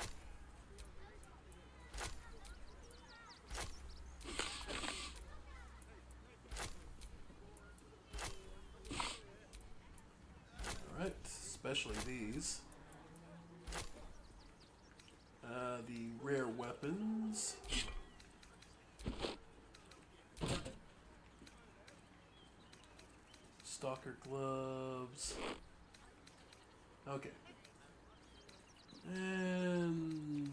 Alright, especially these. The rare weapons. Stalker gloves. Okay. And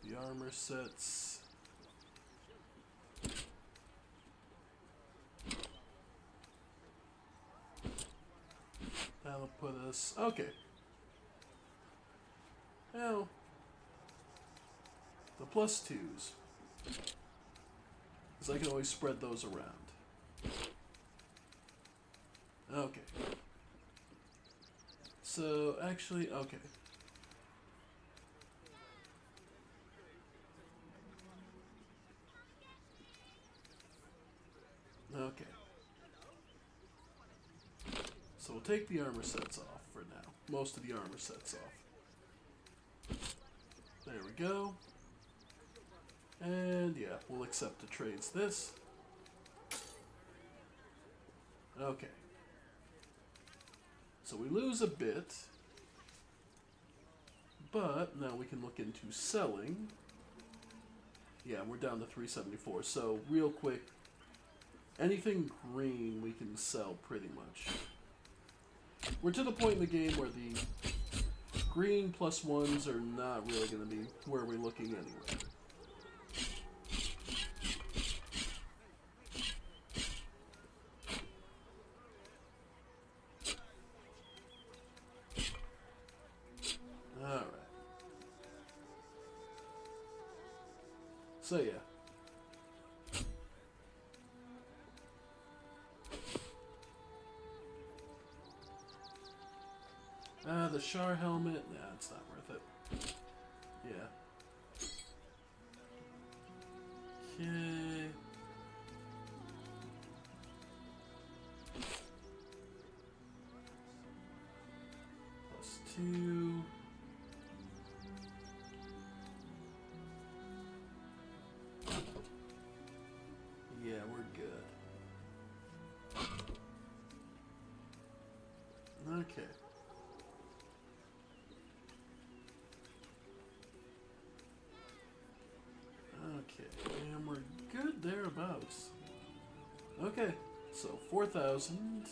the armor sets. That'll put us... Okay. Now, the plus twos. Because I can always spread those around. Okay. So, actually, okay. Okay. So we'll take the armor sets off for now. Most of the armor sets off. There we go. And yeah, we'll accept the trades this. Okay. So we lose a bit. But now we can look into selling. Yeah, we're down to 374. So real quick, anything green we can sell pretty much. We're to the point in the game where the green plus ones are not really going to be where we're looking anyway. Alright. So yeah. The Shar helmet, nah, it's not worth it. Yeah. Okay. +2. Yeah, we're good. Okay. Okay, and we're good thereabouts. Okay, so 4,000.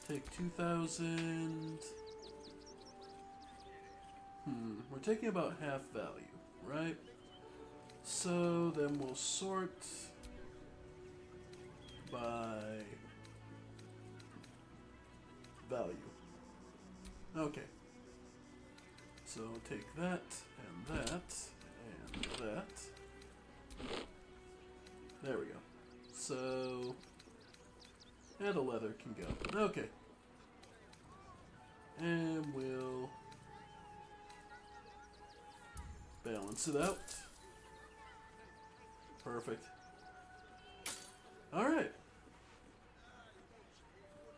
Take 2,000. We're taking about half value, right? So then we'll sort by value. Okay. So take that and that And that. There we go. So, and a leather can go. Okay. And we'll balance it out. Perfect. Alright.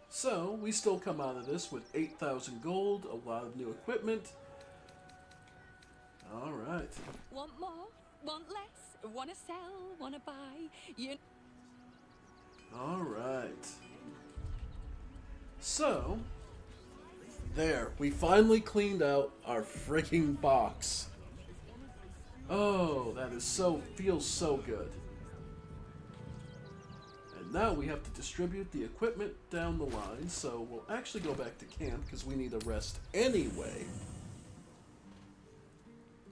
So, we still come out of this with 8,000 gold, a lot of new equipment. Alright. Want more? Want less? Wanna sell? Wanna buy? You... Alright. So, there. We finally cleaned out our freaking box. Oh, that is feels so good. And now we have to distribute the equipment down the line, so we'll actually go back to camp because we need a rest anyway.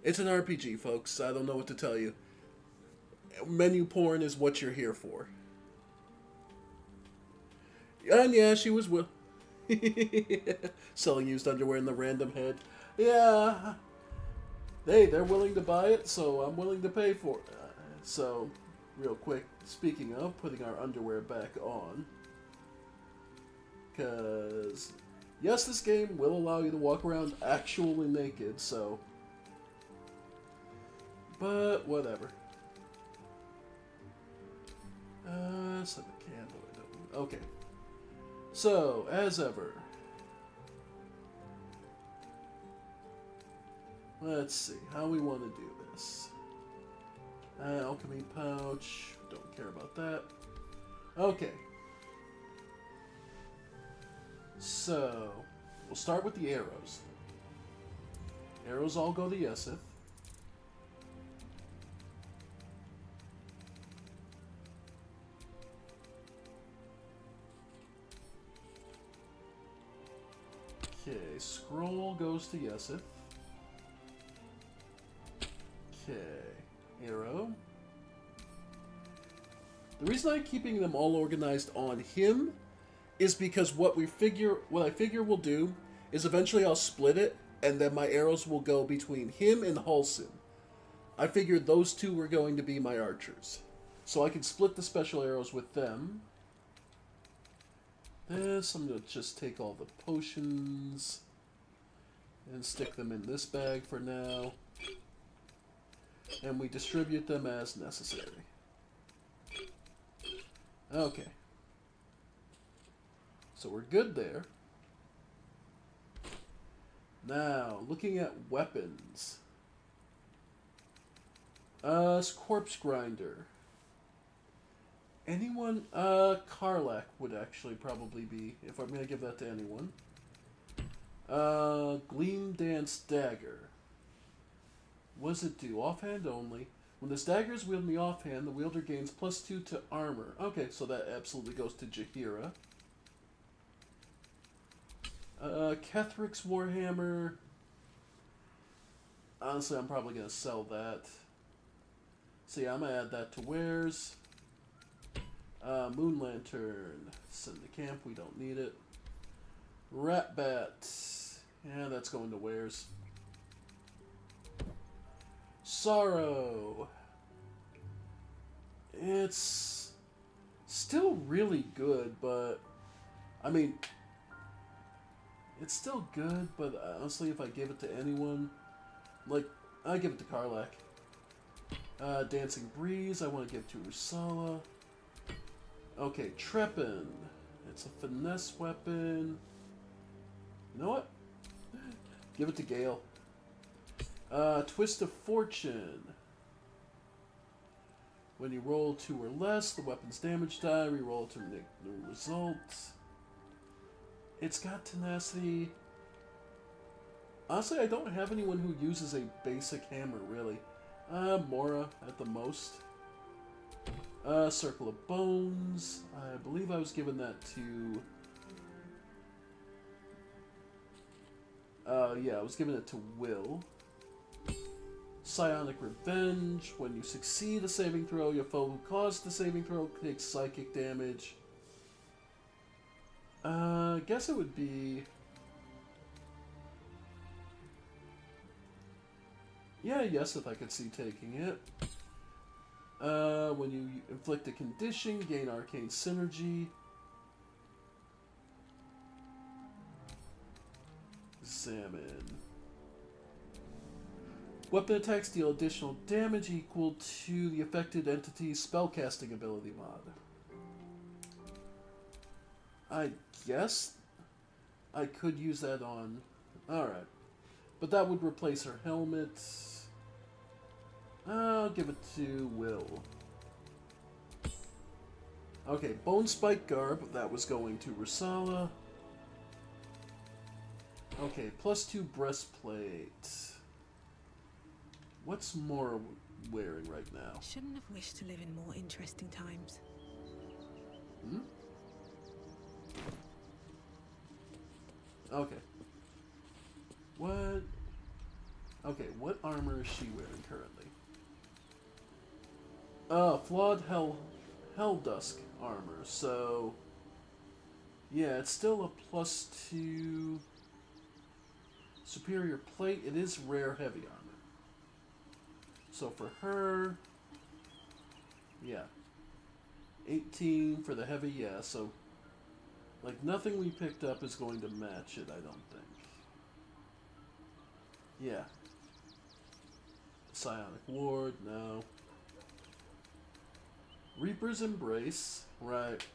It's an RPG, folks. I don't know what to tell you. Menu porn is what you're here for. And yeah, she was selling used underwear in the random head. Yeah. Hey, they're willing to buy it, so I'm willing to pay for it. So, real quick, speaking of putting our underwear back on. Because, yes, this game will allow you to walk around actually naked, so... But, whatever. Set the candle. Okay. So, as ever. Let's see how we want to do this. Alchemy pouch. Don't care about that. Okay. So, we'll start with the arrows. Arrows all go to Yesith. Okay, scroll goes to Yesith. Okay, arrow. The reason I'm keeping them all organized on him is because what I figure we'll do is eventually I'll split it, and then my arrows will go between him and Halsin. I figured those two were going to be my archers. So I can split the special arrows with them. This, I'm going to just take all the potions and stick them in this bag for now. And we distribute them as necessary. Okay. So we're good there. Now, looking at weapons. Corpse Grinder. Anyone? Karlach would actually probably be, if I'm going to give that to anyone. Gleam Dance Dagger. What does it do? Offhand only. When this dagger is wielded in the offhand, the wielder gains +2 to armor. Okay, so that absolutely goes to Jaheira. Kethric's Warhammer. Honestly, I'm probably going to sell that. So yeah, I'm going to add that to wares. Moon Lantern. Send to camp. We don't need it. Rat Bat. Yeah, that's going to wares. Sorrow. It's still really good, but I mean, it's still good, but honestly, if I give it to anyone, like, I give it to Karlach. Dancing Breeze, I want to give to Ursala. Okay, Trepan. It's a finesse weapon. You know what? Give it to Gale. Twist of Fortune. When you roll 2 or less, the weapon's damage die, reroll to make the result. It's got tenacity. Honestly, I don't have anyone who uses a basic hammer, really. Mora at the most. Circle of Bones. I believe I was given that to... yeah, I was giving it to Will. Psionic Revenge. When you succeed a saving throw, your foe who caused the saving throw takes psychic damage. I guess it would be... Yeah, yes, if I could see taking it. When you inflict a condition, gain arcane synergy. Examine. Weapon attacks deal additional damage equal to the affected entity's spellcasting ability mod. I guess I could use that on... Alright. But that would replace her helmet. I'll give it to Will. Okay, Bone Spike Garb. That was going to Rusala. Okay, +2 breastplate. What's Mora wearing right now? Shouldn't have wished to live in more interesting times. Hmm? Okay. What? Okay, what armor is she wearing currently? Flawed Helldusk armor, so... Yeah, it's still a +2 superior plate. It is rare heavy armor. So for her... Yeah. 18 for the heavy, yeah, so... Like, nothing we picked up is going to match it, I don't think. Yeah. Psionic Ward, no. Reaper's Embrace, right.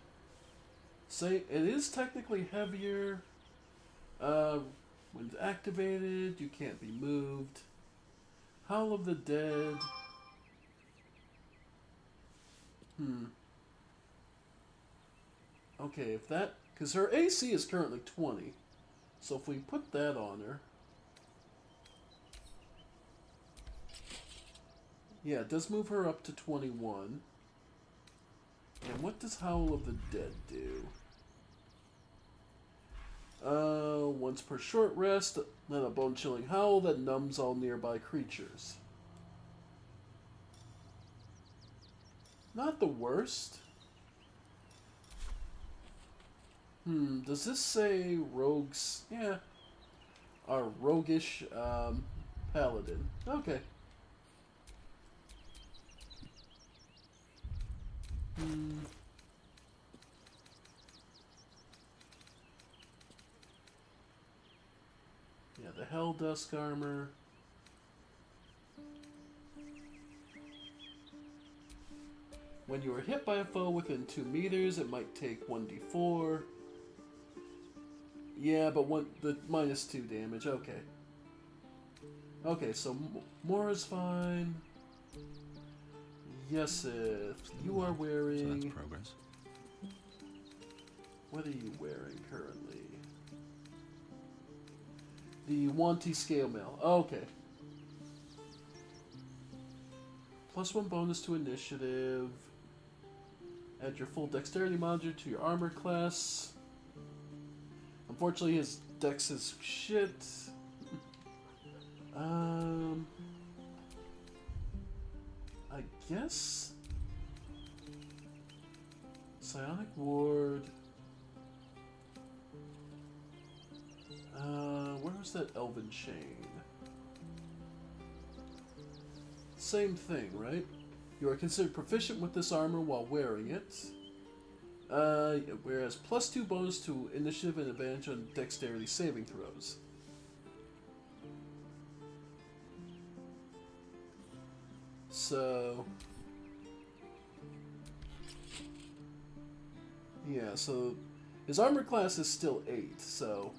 Say, it is technically heavier. When activated, you can't be moved. Howl of the Dead. Okay, if that... Because her AC is currently 20. So if we put that on her... Yeah, it does move her up to 21. And what does Howl of the Dead do? Once per short rest, then a bone-chilling howl that numbs all nearby creatures. Not the worst. Does this say rogues? Yeah. Our roguish, paladin. Okay. Yeah, the Helldusk armor. When you are hit by a foe within 2 meters, it might take 1d4. Yeah, but the -2 damage. Okay. Okay, so Mora's fine. Yes, if you are wearing... So that's progress. What are you wearing currently? The Wanty Scale Mail. Okay. +1 bonus to initiative. Add your full dexterity modifier to your armor class. Unfortunately, his dex is shit. I guess Psionic Ward. Where was that Elven Chain? Same thing, right? You are considered proficient with this armor while wearing it. Whereas +2 bonus to initiative and advantage on dexterity saving throws. So... Yeah, so... His armor class is still 8, so...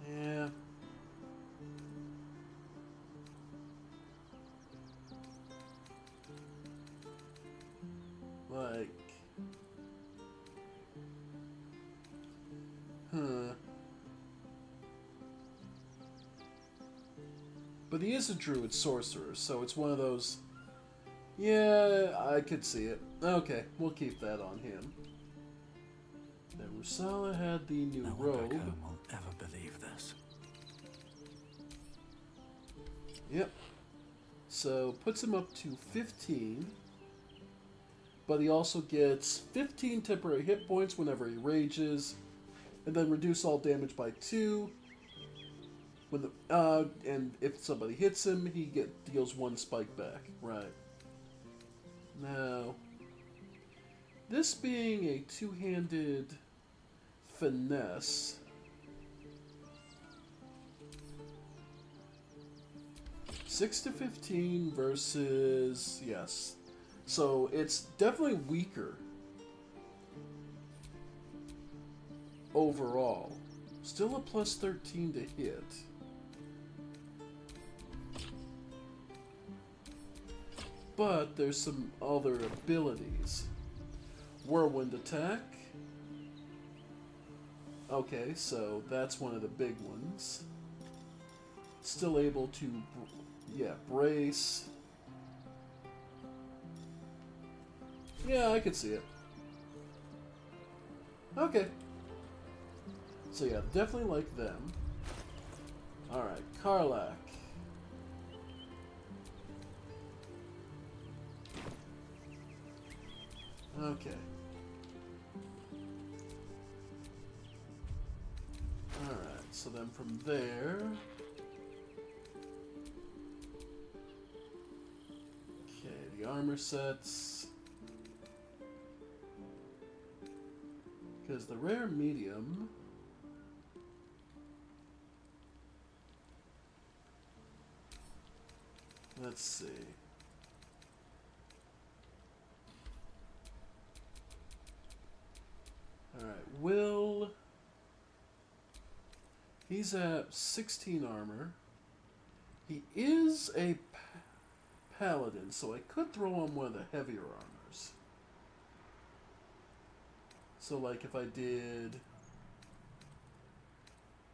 Yeah... Like... But he is a druid sorcerer, so it's one of those... Yeah, I could see it. Okay, we'll keep that on him. Then Rusala had the new robe. No one will ever believe this. Yep. So, puts him up to 15. but he also gets 15 temporary hit points whenever he rages, and then reduce all damage by 2. When and if somebody hits him, he deals 1 spike back. Right. Now, this being a two-handed finesse, (6 to 15) versus, yes. So it's definitely weaker overall. Still a plus 13 to hit. But there's some other abilities. Whirlwind attack. Okay, so that's one of the big ones. Still able to, yeah, brace. Yeah, I could see it. Okay. So yeah, definitely like them. Alright, Karlach. Okay. Alright, so then from there... Okay, the armor sets... Because the rare medium... Let's see... Alright, Will... He's at 16 armor. He is a paladin, so I could throw on one of the heavier armors. So like if I did...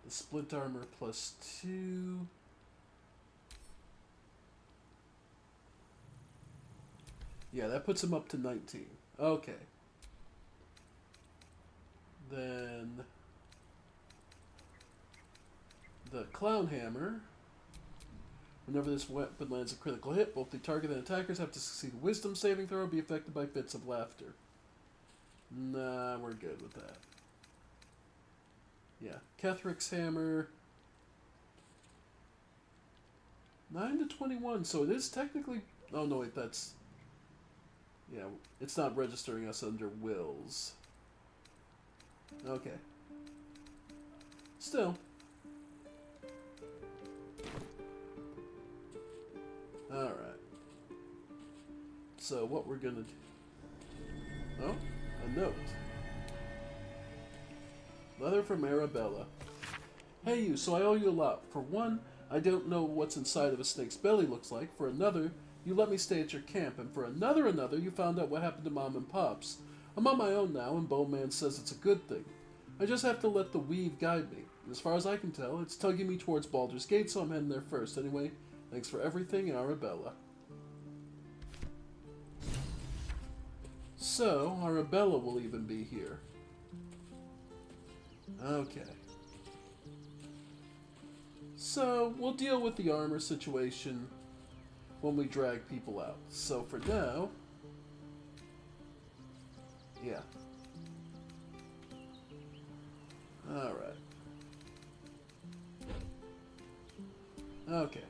the split armor plus 2... Yeah, that puts him up to 19. Okay. Then the clown hammer. Whenever this weapon lands a critical hit, both the target and attackers have to succeed a wisdom saving throw or be affected by fits of laughter. Nah, we're good with that. Yeah, Kethric's hammer. 9 to 21, so it is technically... Oh no, wait, that's... Yeah, it's not registering us under wills. Okay. Still. Alright. So what we're gonna do... Oh, a note. Letter from Arabella. Hey you, so I owe you a lot. For one, I don't know what's inside of a snake's belly looks like. For another, you let me stay at your camp. And for another, you found out what happened to Mom and Pops. I'm on my own now, and Bowman says it's a good thing. I just have to let the weave guide me. And as far as I can tell, it's tugging me towards Baldur's Gate, so I'm heading there first. Anyway, thanks for everything, Arabella. So, Arabella will even be here. Okay. So, we'll deal with the armor situation when we drag people out. So, for now... Yeah. Alright. Okay.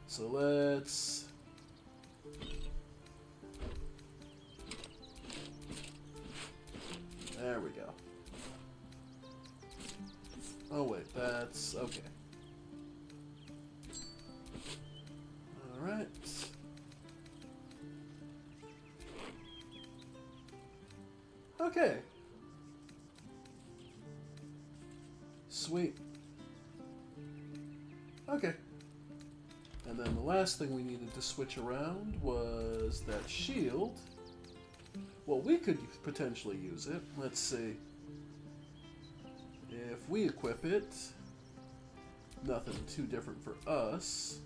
So, let's... There we go. Oh wait, that's... okay. Alright. Okay. Sweet. Okay. And then the last thing we needed to switch around was that shield. Well, we could potentially use it. Let's see. If we equip it, nothing too different for us.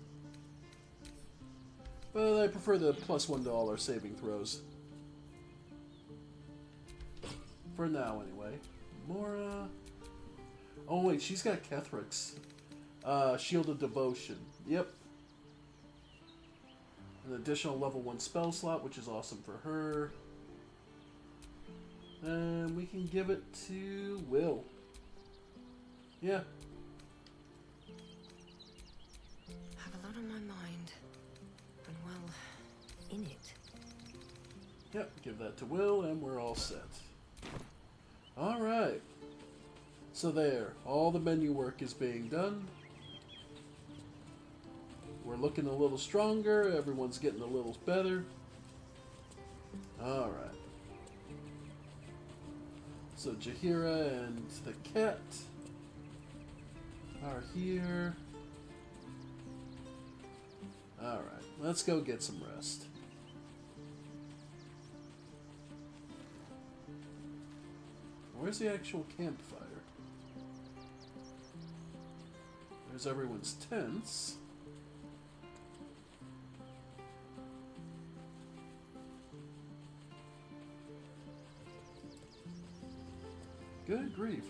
But I prefer the +1 to all our saving throws. For now, anyway. Mora... Oh, wait, she's got Kethric's. Shield of Devotion. Yep. An additional level 1 spell slot, which is awesome for her. And we can give it to Will. Yeah. Have a lot on my mind. And well, in it. Yep, give that to Will, and we're all set. Alright. So there, all the menu work is being done. We're looking a little stronger, everyone's getting a little better. Alright. So Jaheira and the cat are here. Alright, let's go get some rest. Where's the actual campfire? There's everyone's tents. Good grief.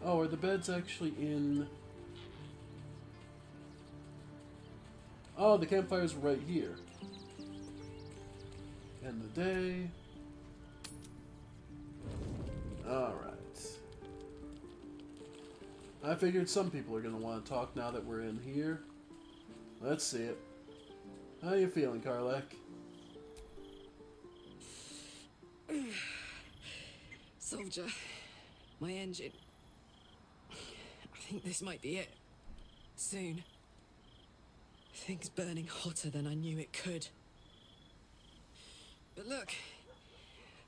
Oh, are the beds actually in... Oh, the campfire's right here. End the day. Alright. I figured some people are going to want to talk now that we're in here. Let's see it. How you feeling, Karlak? Soldier, my engine. I think this might be it. Soon. Things burning hotter than I knew it could. But look,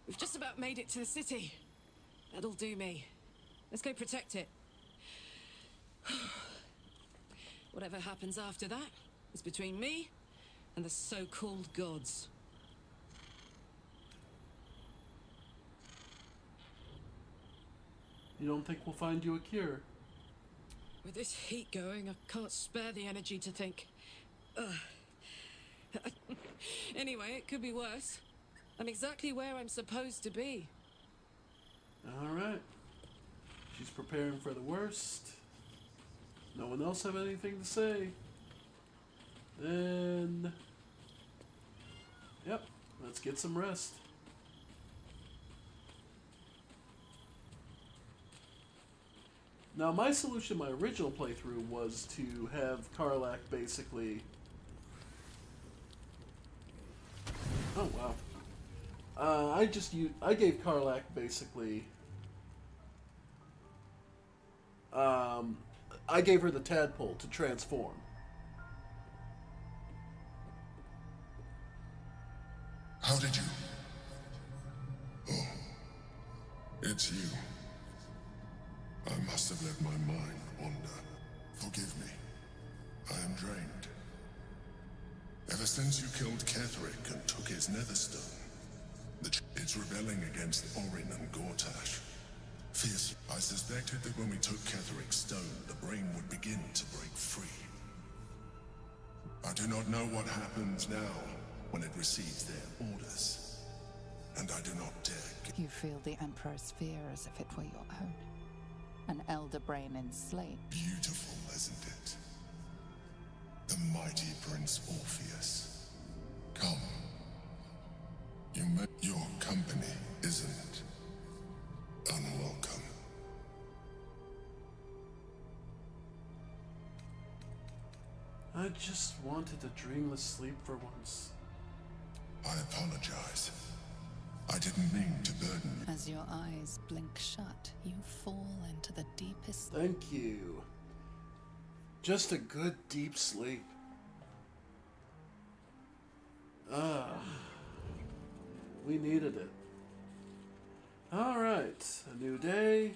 we've just about made it to the city. That'll do me. Let's go protect it. Whatever happens after that is between me and the so-called gods. You don't think we'll find you a cure? With this heat going, I can't spare the energy to think. Anyway, it could be worse. I'm exactly where I'm supposed to be. Alright. She's preparing for the worst. No one else have anything to say? Then... Yep, let's get some rest. Now, my solution, my original playthrough, was to have Karlak basically... Oh, wow. I gave Karlak basically... I gave her the tadpole to transform. How did you? Oh, it's you. I must have let my mind wander. Forgive me. I am drained. Ever since you killed Ketheric and took his netherstone, it's rebelling against Orin and Gortash. Fierce. I suspected that when we took Ketheric's stone, the brain would begin to break free. I do not know what happens now when it receives their orders. And I do not dare... You feel the Emperor's fear as if it were your own. An elder brain enslaved. Beautiful, isn't it? The mighty Prince Orpheus. Come. Your company isn't unwelcome. I just wanted a dreamless sleep for once. I apologize. I didn't mean to burden you. As your eyes blink shut, you fall into the deepest... Thank you. Just a good deep sleep. We needed it. Alright, a new day.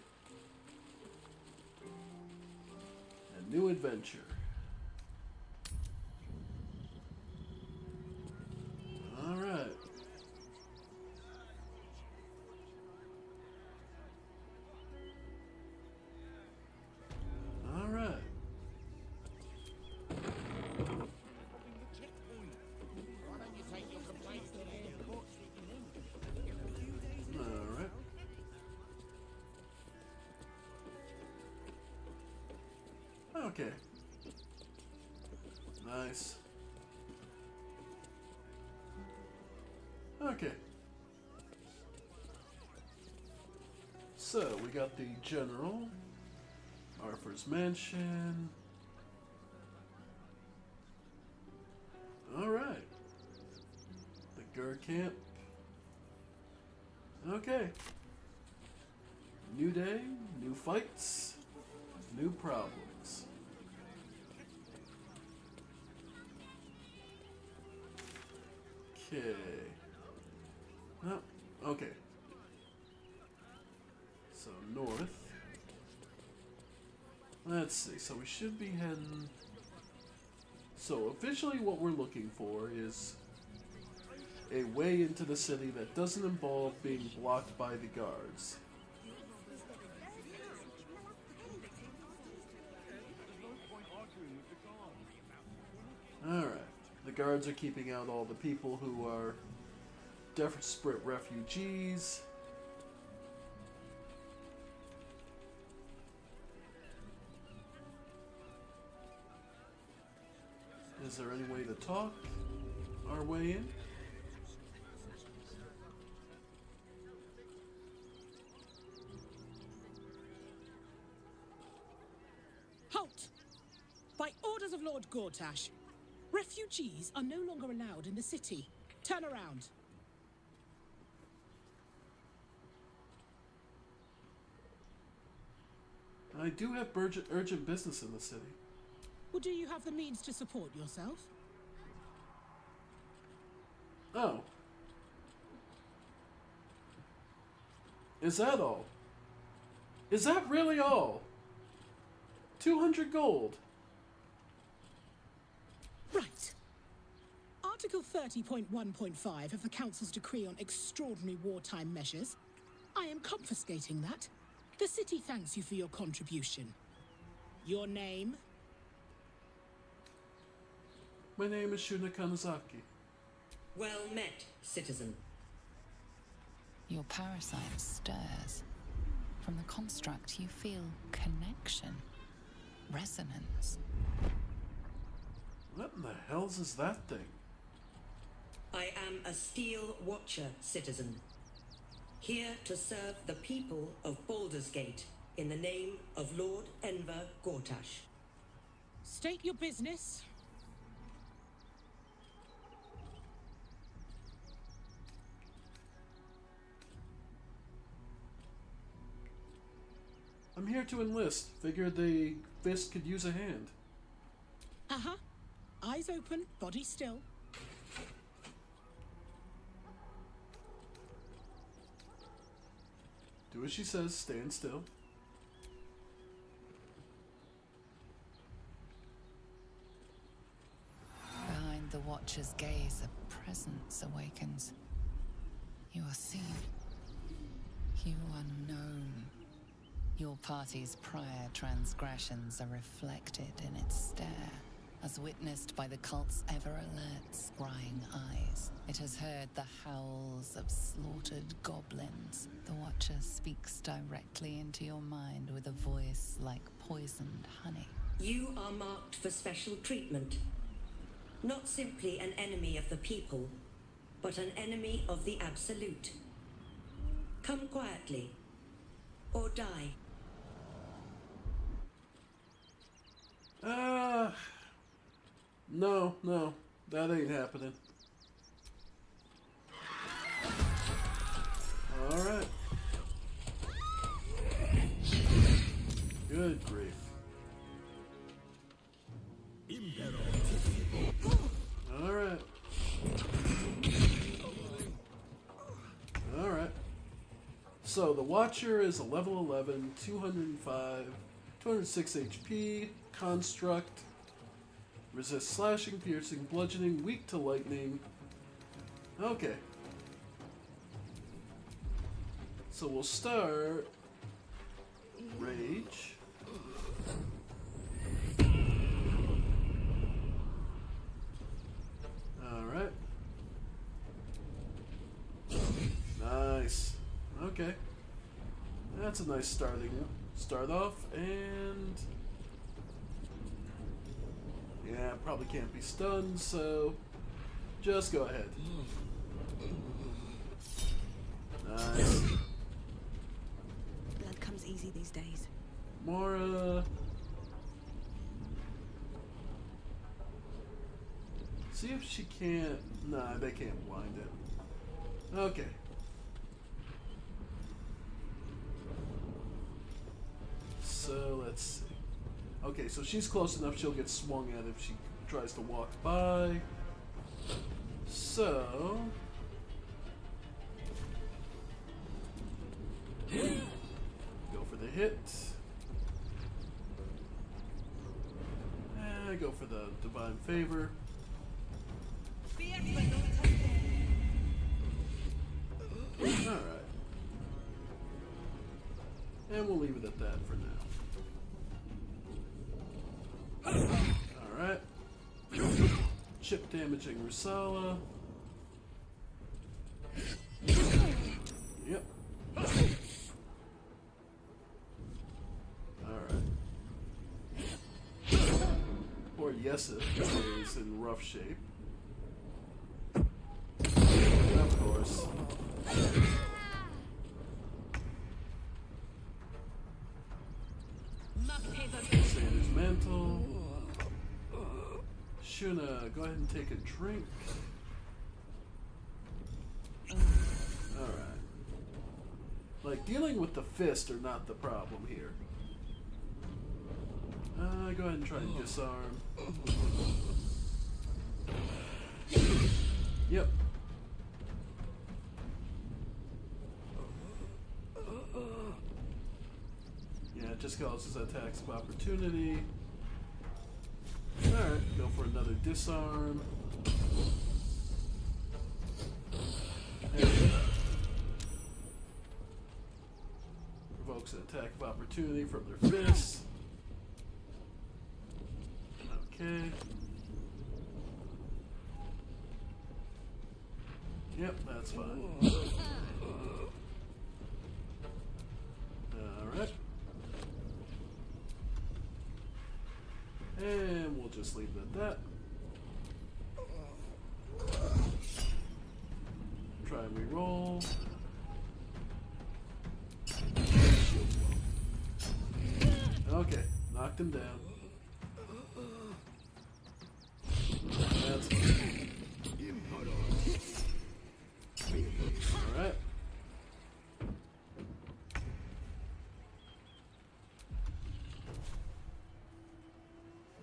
A new adventure. Alright. Alright. Alright. Okay. Nice. Okay. So, we got the General, Arthur's Mansion. Alright. The Gur Camp. Okay. New day, new fights, new problems. Okay. No, okay. So north. Let's see, so we should be heading... So officially what we're looking for is a way into the city that doesn't involve being blocked by the guards. Alright. The guards are keeping out all the people who are desperate refugees. Is there any way to talk our way in? Halt! By orders of Lord Gortash, refugees are no longer allowed in the city. Turn around. I do have urgent business in the city. Well, do you have the means to support yourself? Oh. Is that all? Is that really all? 200 gold. Right. Article 30.1.5 of the Council's decree on extraordinary wartime measures. I am confiscating that. The city thanks you for your contribution. Your name? My name is Shuna Kanazaki. Well met, citizen. Your parasite stirs. From the construct, you feel connection, resonance. What in the hell's is that thing? I am a Steel Watcher, citizen. Here to serve the people of Baldur's Gate in the name of Lord Enver Gortash. State your business. I'm here to enlist. Figured the fist could use a hand. Uh-huh. Eyes open, body still. Do as she says, stand still. Behind the Watcher's gaze, a presence awakens. You are seen. You are known. Your party's prior transgressions are reflected in its stare, as witnessed by the cult's ever-alert, scrying eyes. It has heard the howls of slaughtered goblins. The Watcher speaks directly into your mind with a voice like poisoned honey. You are marked for special treatment. Not simply an enemy of the people, but an enemy of the Absolute. Come quietly, or die. No, that ain't happening. Alright. Good grief. Alright. Alright. So the Watcher is a level 11, 205, 206 HP, construct, resist slashing, piercing, bludgeoning, weak to lightning. Okay. So we'll start Rage. Alright. Nice. Okay. That's a nice start off, and yeah, Yeah, probably can't be stunned, so just go ahead. Nice. Blood comes easy these days. Mora. See if she can't. Nah, they can't blind it. Okay. So let's see. Okay, so she's close enough, she'll get swung at if she tries to walk by. So. Go for the hit. And go for the divine favor. Alright. And we'll leave it at that for now. Alright. Chip damaging Rusala. Yep. Alright. Poor Yessa is in rough shape. Of course. Sanders Mantle. Shuna, go ahead and take a drink. Alright. Like, dealing with the fist are not the problem here. Go ahead and try and disarm. Yep. Yeah, it just causes attacks of opportunity. Alright, go for another disarm. There we go. Provokes an attack of opportunity from their fists. Okay. Yep, that's fine. Alright. And we'll just leave it at that. Try and re-roll. Okay, knocked him down. That's fine. Alright.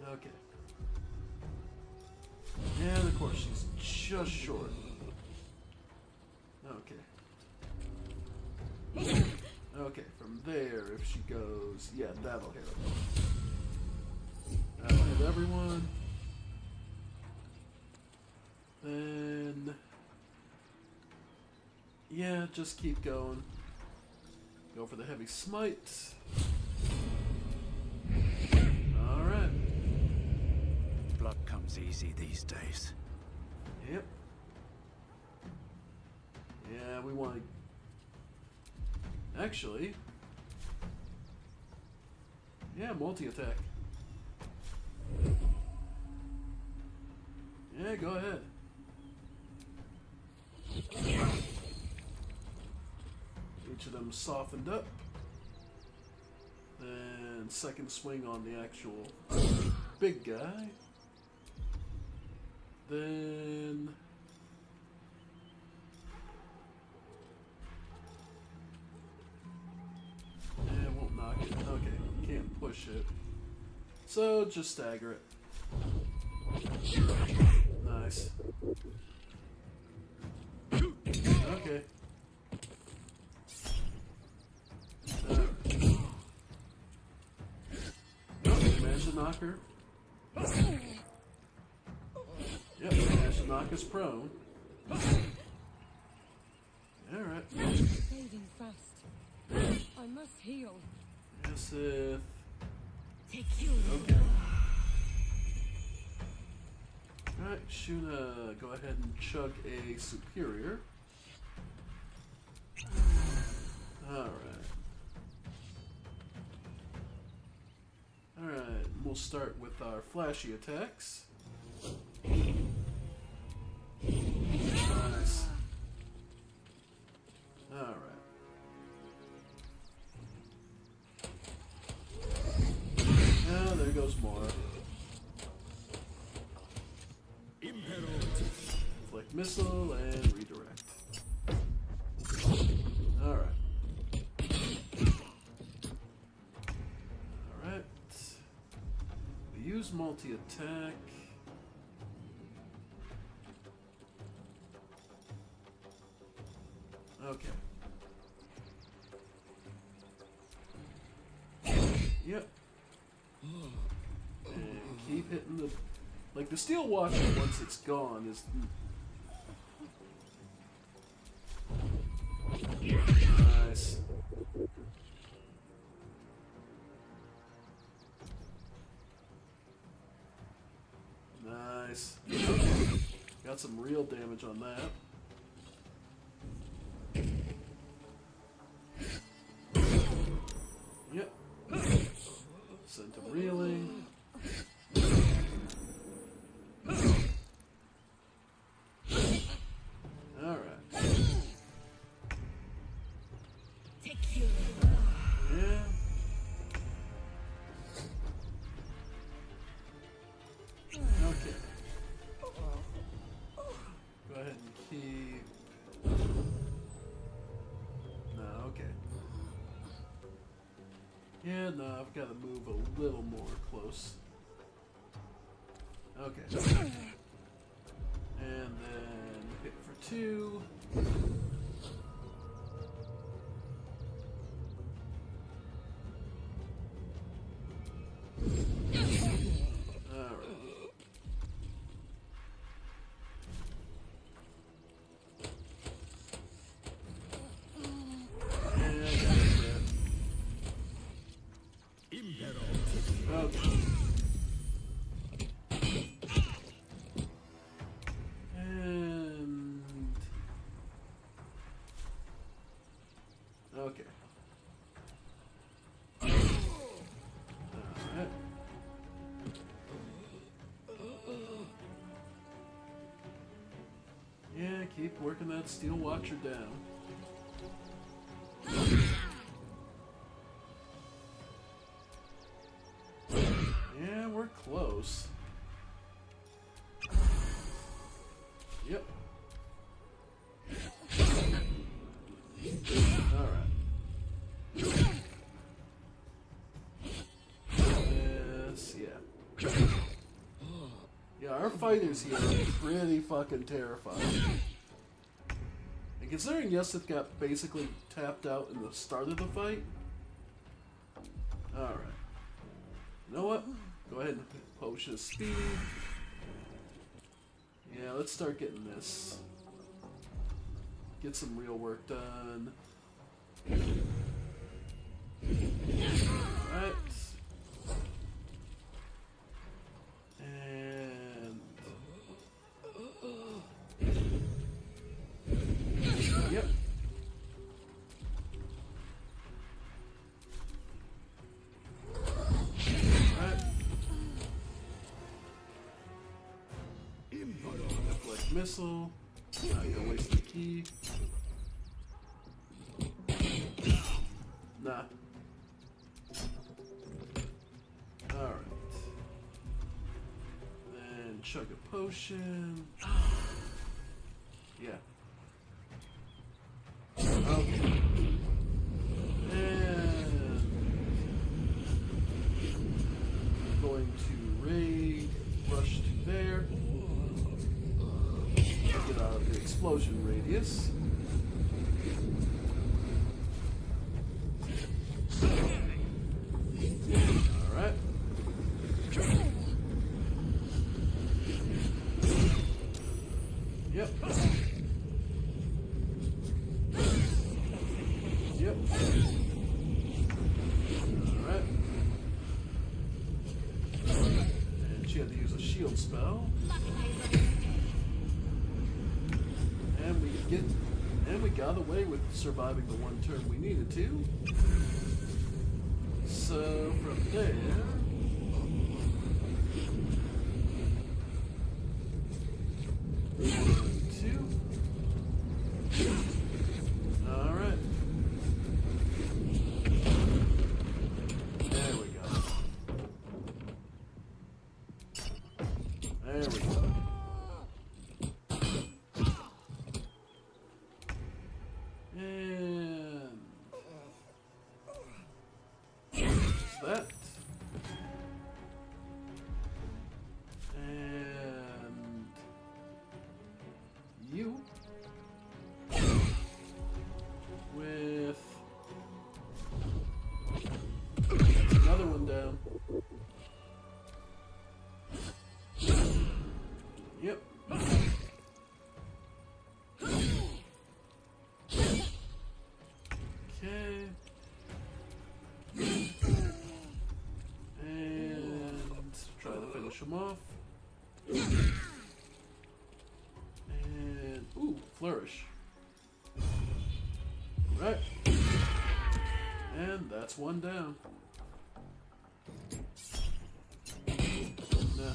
Okay. And of course she's just short. Okay. Okay, from there, if she goes, yeah, that'll hit her. That'll hit everyone. Then, yeah, just keep going. Go for the heavy smite. Alright. Blood comes easy these days. Yep. Yeah, we want to... Actually... Yeah, multi-attack. Yeah, go ahead. Each of them softened up. Then second swing on the actual big guy. Then... Yeah, it won't knock it. Okay, can't push it. So just stagger it. Nice. Okay. Managed to knock her. Yep, managed to knock us prone. Alright. Fading fast. I must heal. Yes, if... Okay. Alright, Shuna, go ahead and chug a superior. Alright. Alright, we'll start with our flashy attacks. missile and redirect. Alright. Alright. We use multi-attack. Okay. Yep. And keep hitting the... Like, the Steel Watcher, once it's gone, is... Nice. Nice. Okay. Got some real damage on that. Yep. Sent him reeling. Alright. Yeah. Okay. Go ahead and keep... No, okay. Yeah, no, I've got to move a little more close. Okay. And then hit for 2. Okay. Alright. Yeah, keep working that Steel Watcher down. Yeah, we're close. Yep. Alright. Yes, yeah. Yeah, our fighters here are pretty fucking terrifying. And considering Yesith got basically tapped out in the start of the fight. Alright. You know what? Go ahead and potion of speed. Yeah, let's start getting this. Get some real work done. Alright. And... Yep. Alright. Deflect missile. Now you don't waste the key. Nah. Alright. Then chug a potion. Yeah. Okay. And I'm going to raid, rush to there. Get out of the explosion radius. Alright. Yep. Yep. Alright. And she had to use a shield spell. And we got away with surviving the one turn we needed to. So from there, all right. There we go. There we go. you with another one down. Yep. Okay. And try to finish him off. And ooh, flourish. Right. And that's one down. Nah.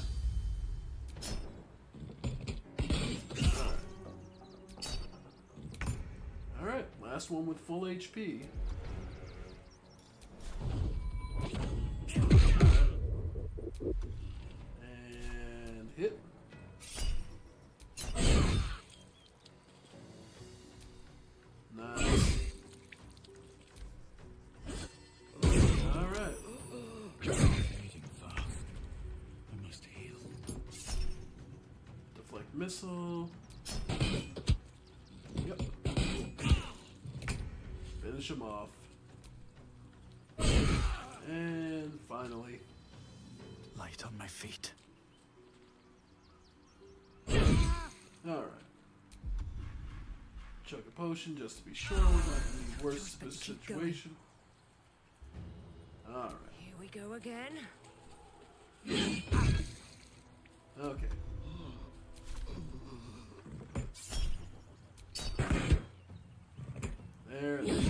Alright, last one with full HP. And hit. Nice. Alright. Bleeding fast. I must heal. Deflect missile. Yep. Finish him off. And finally. Light on my feet. Alright. Chug a potion just to be sure we're not in the worst of this situation. Alright. Here we go again. Okay. There it is.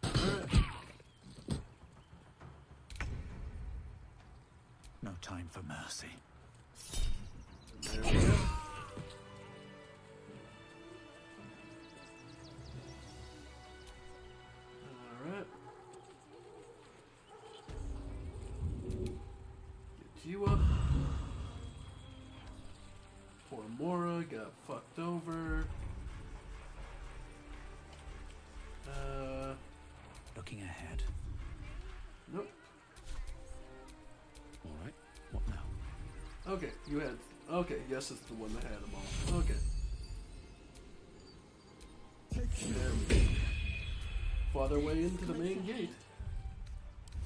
Alright. No time for mercy. There we go. Alright. Get you up. Poor Mora got fucked over. Looking ahead. Nope. All right. What now? Okay, you had. Okay, yes, it's the one that had them all. Okay. There we go. Fought our way into the main gate.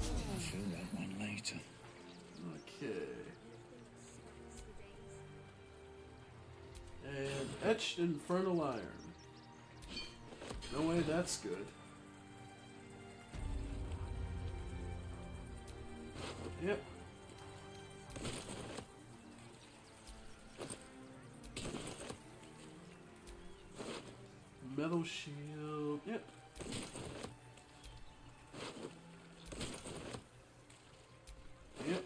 I'll fill that one later. Okay. And etched infernal iron. No way, that's good. Yep. Metal shield. Yep. Yep.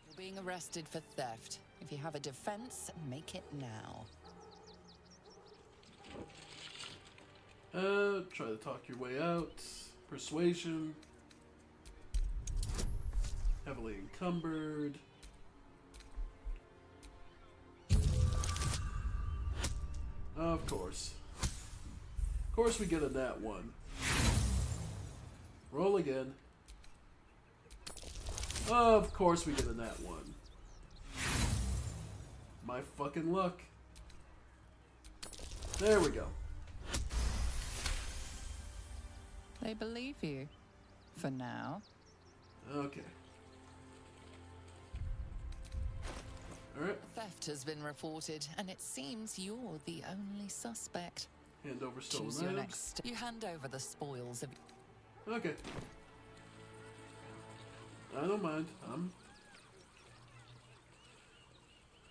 You're being arrested for theft. If you have a defense, make it now. Try to talk your way out. Persuasion. Heavily encumbered. Of course. Of course we get a nat one. Roll again. Of course we get a nat one. My fucking luck. There we go. They believe you. For now. Okay. Alright. Theft has been reported, and it seems you're the only suspect. Hand over stolen Choose your items. next. You hand over the spoils of. Okay. I don't mind.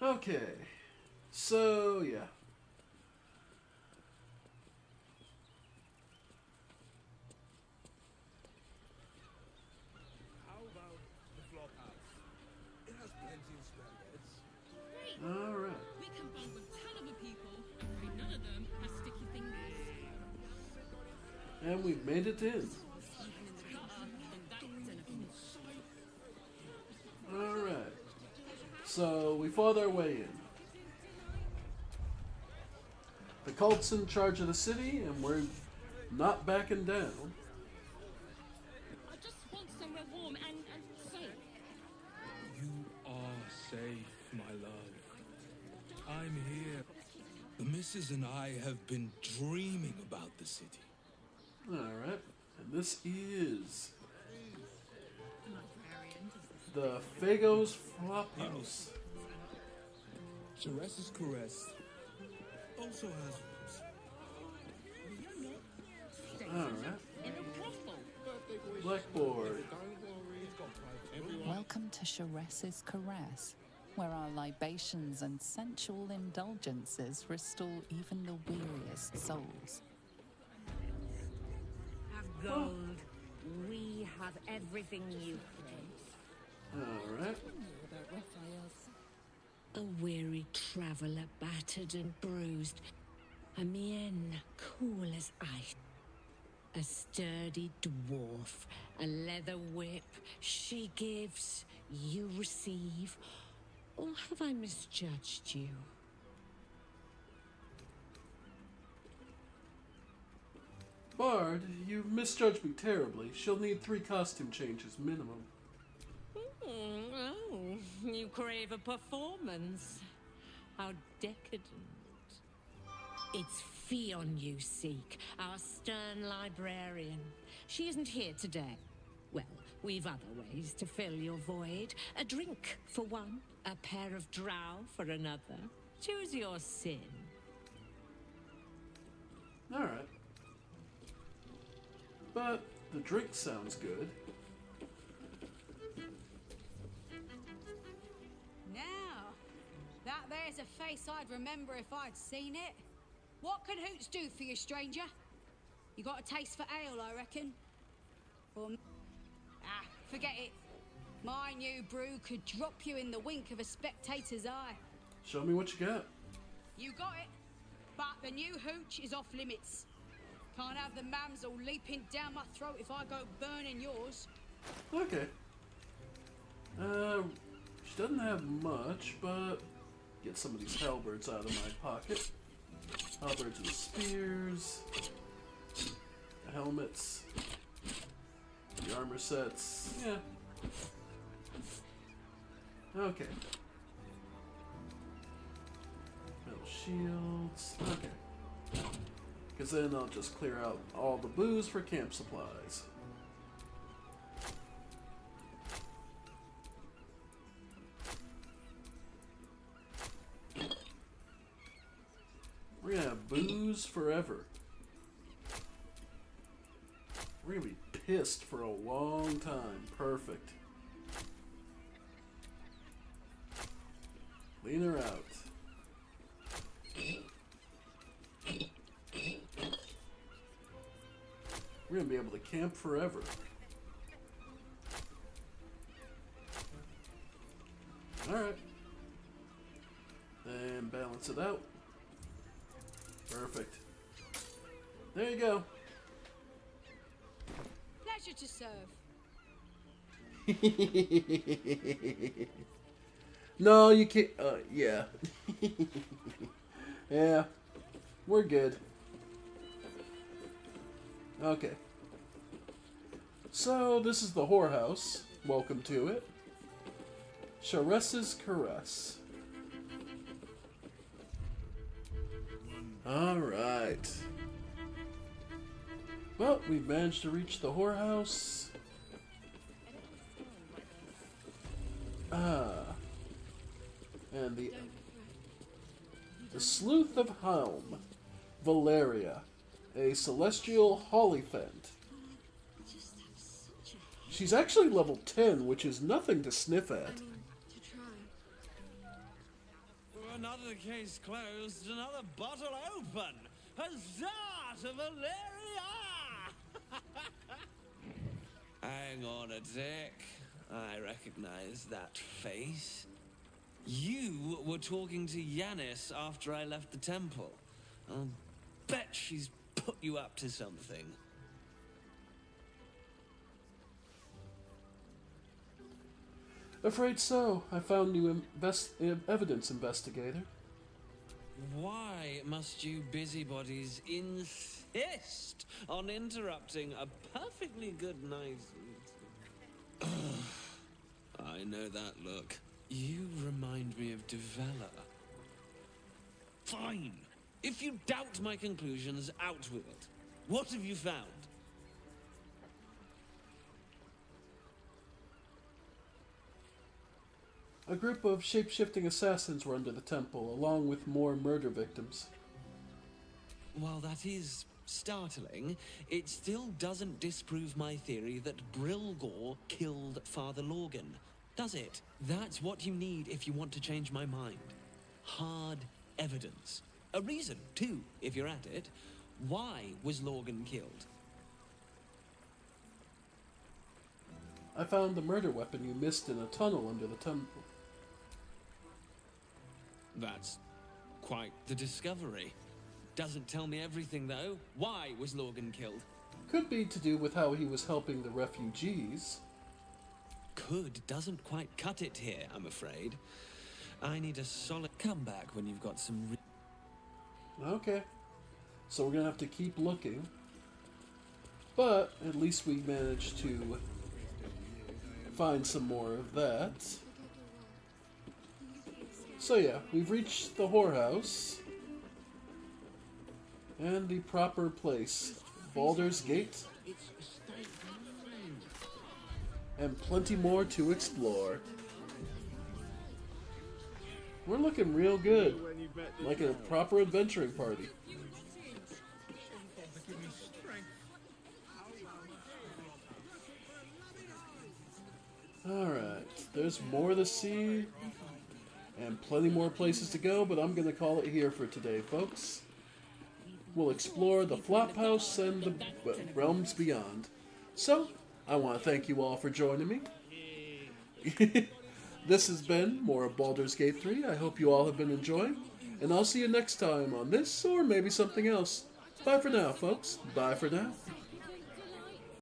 Okay. So, yeah. How about the flop house? It has plenty of spare beds. Great! Alright. We can bond with 10 other people, and none of them has sticky fingers. And we've made it in. Alright. So, we fought our way in. The cult's in charge of the city, and we're not backing down. I just want somewhere warm and safe. You are safe, my I'm here. The missus and I have been dreaming about the city. Alright, and this is the Fago's Flop House. Ceres's Caress also has rooms. Alright. Blackboard. Welcome to Ceres's Caress, where our libations and sensual indulgences restore even the weariest souls. Have gold. We have everything you crave. Alright. A weary traveller, battered and bruised. A mien cool as ice. A sturdy dwarf, a leather whip. She gives, you receive. Or have I misjudged you? Bard, you've misjudged me terribly. She'll need 3 costume changes minimum. Oh, you crave a performance. How decadent. It's Fion you seek, our stern librarian. She isn't here today. Well, we've other ways to fill your void. A drink for one, a pair of drow for another. Choose your sin. Alright. But the drink sounds good. Now, that there's a face I'd remember if I'd seen it. What can Hoots do for you, stranger? You got a taste for ale, I reckon? Or... forget it. My new brew could drop you in the wink of a spectator's eye. Show me what you got. You got it, but the new hooch is off limits. Can't have the mams all leaping down my throat if I go burning yours. Okay. She doesn't have much, but get some of these halberds out of my pocket. Halberds and spears, the helmets, the armor sets. Yeah. Okay. Metal shields. Okay. Because then I'll just clear out all the booze for camp supplies. We're gonna have booze forever. We're gonna be pissed for a long time. Perfect. Clean her out. We're gonna be able to camp forever. Alright. And balance it out. Perfect. There you go. Pleasure to serve. No, you can't. Yeah. Yeah. We're good. Okay. So, this is the whorehouse. Welcome to it. Ceres's Caress. Alright. Well, we've managed to reach the whorehouse. And the Sleuth of Helm, Valeria, a celestial Hollyphant. She's actually level 10, which is nothing to sniff at. Another case closed, another bottle open. Huzzah to Valeria! Hang on a tick. I recognize that face. You were talking to Yanis after I left the temple. I'll bet she's put you up to something. Afraid so. I found new evidence, investigator. Why must you busybodies insist on interrupting a perfectly good night? I know that look. You remind me of Devella. Fine. If you doubt my conclusions, out with it. What have you found? A group of shape-shifting assassins were under the temple, along with more murder victims. While that is startling, it still doesn't disprove my theory that Brilgor killed Father Lorgan, does it? That's what you need if you want to change my mind. Hard evidence. A reason, too, if you're at it. Why was Lorgan killed? I found the murder weapon you missed in a tunnel under the temple. That's quite the discovery. Doesn't tell me everything, though. Why was Lorgan killed? Could be to do with how he was helping the refugees. Could doesn't quite cut it here, I'm afraid. I need a solid comeback when you've got some... Okay. So we're going to have to keep looking. But at least we managed to find some more of that. So yeah, we've reached the whorehouse. And the proper place. Baldur's Gate. And plenty more to explore. We're looking real good. Like a proper adventuring party. Alright, there's more to see. And plenty more places to go, but I'm going to call it here for today, folks. We'll explore the Flophouse and the realms beyond. So, I want to thank you all for joining me. This has been more of Baldur's Gate 3. I hope you all have been enjoying. And I'll see you next time on this, or maybe something else. Bye for now, folks. Bye for now.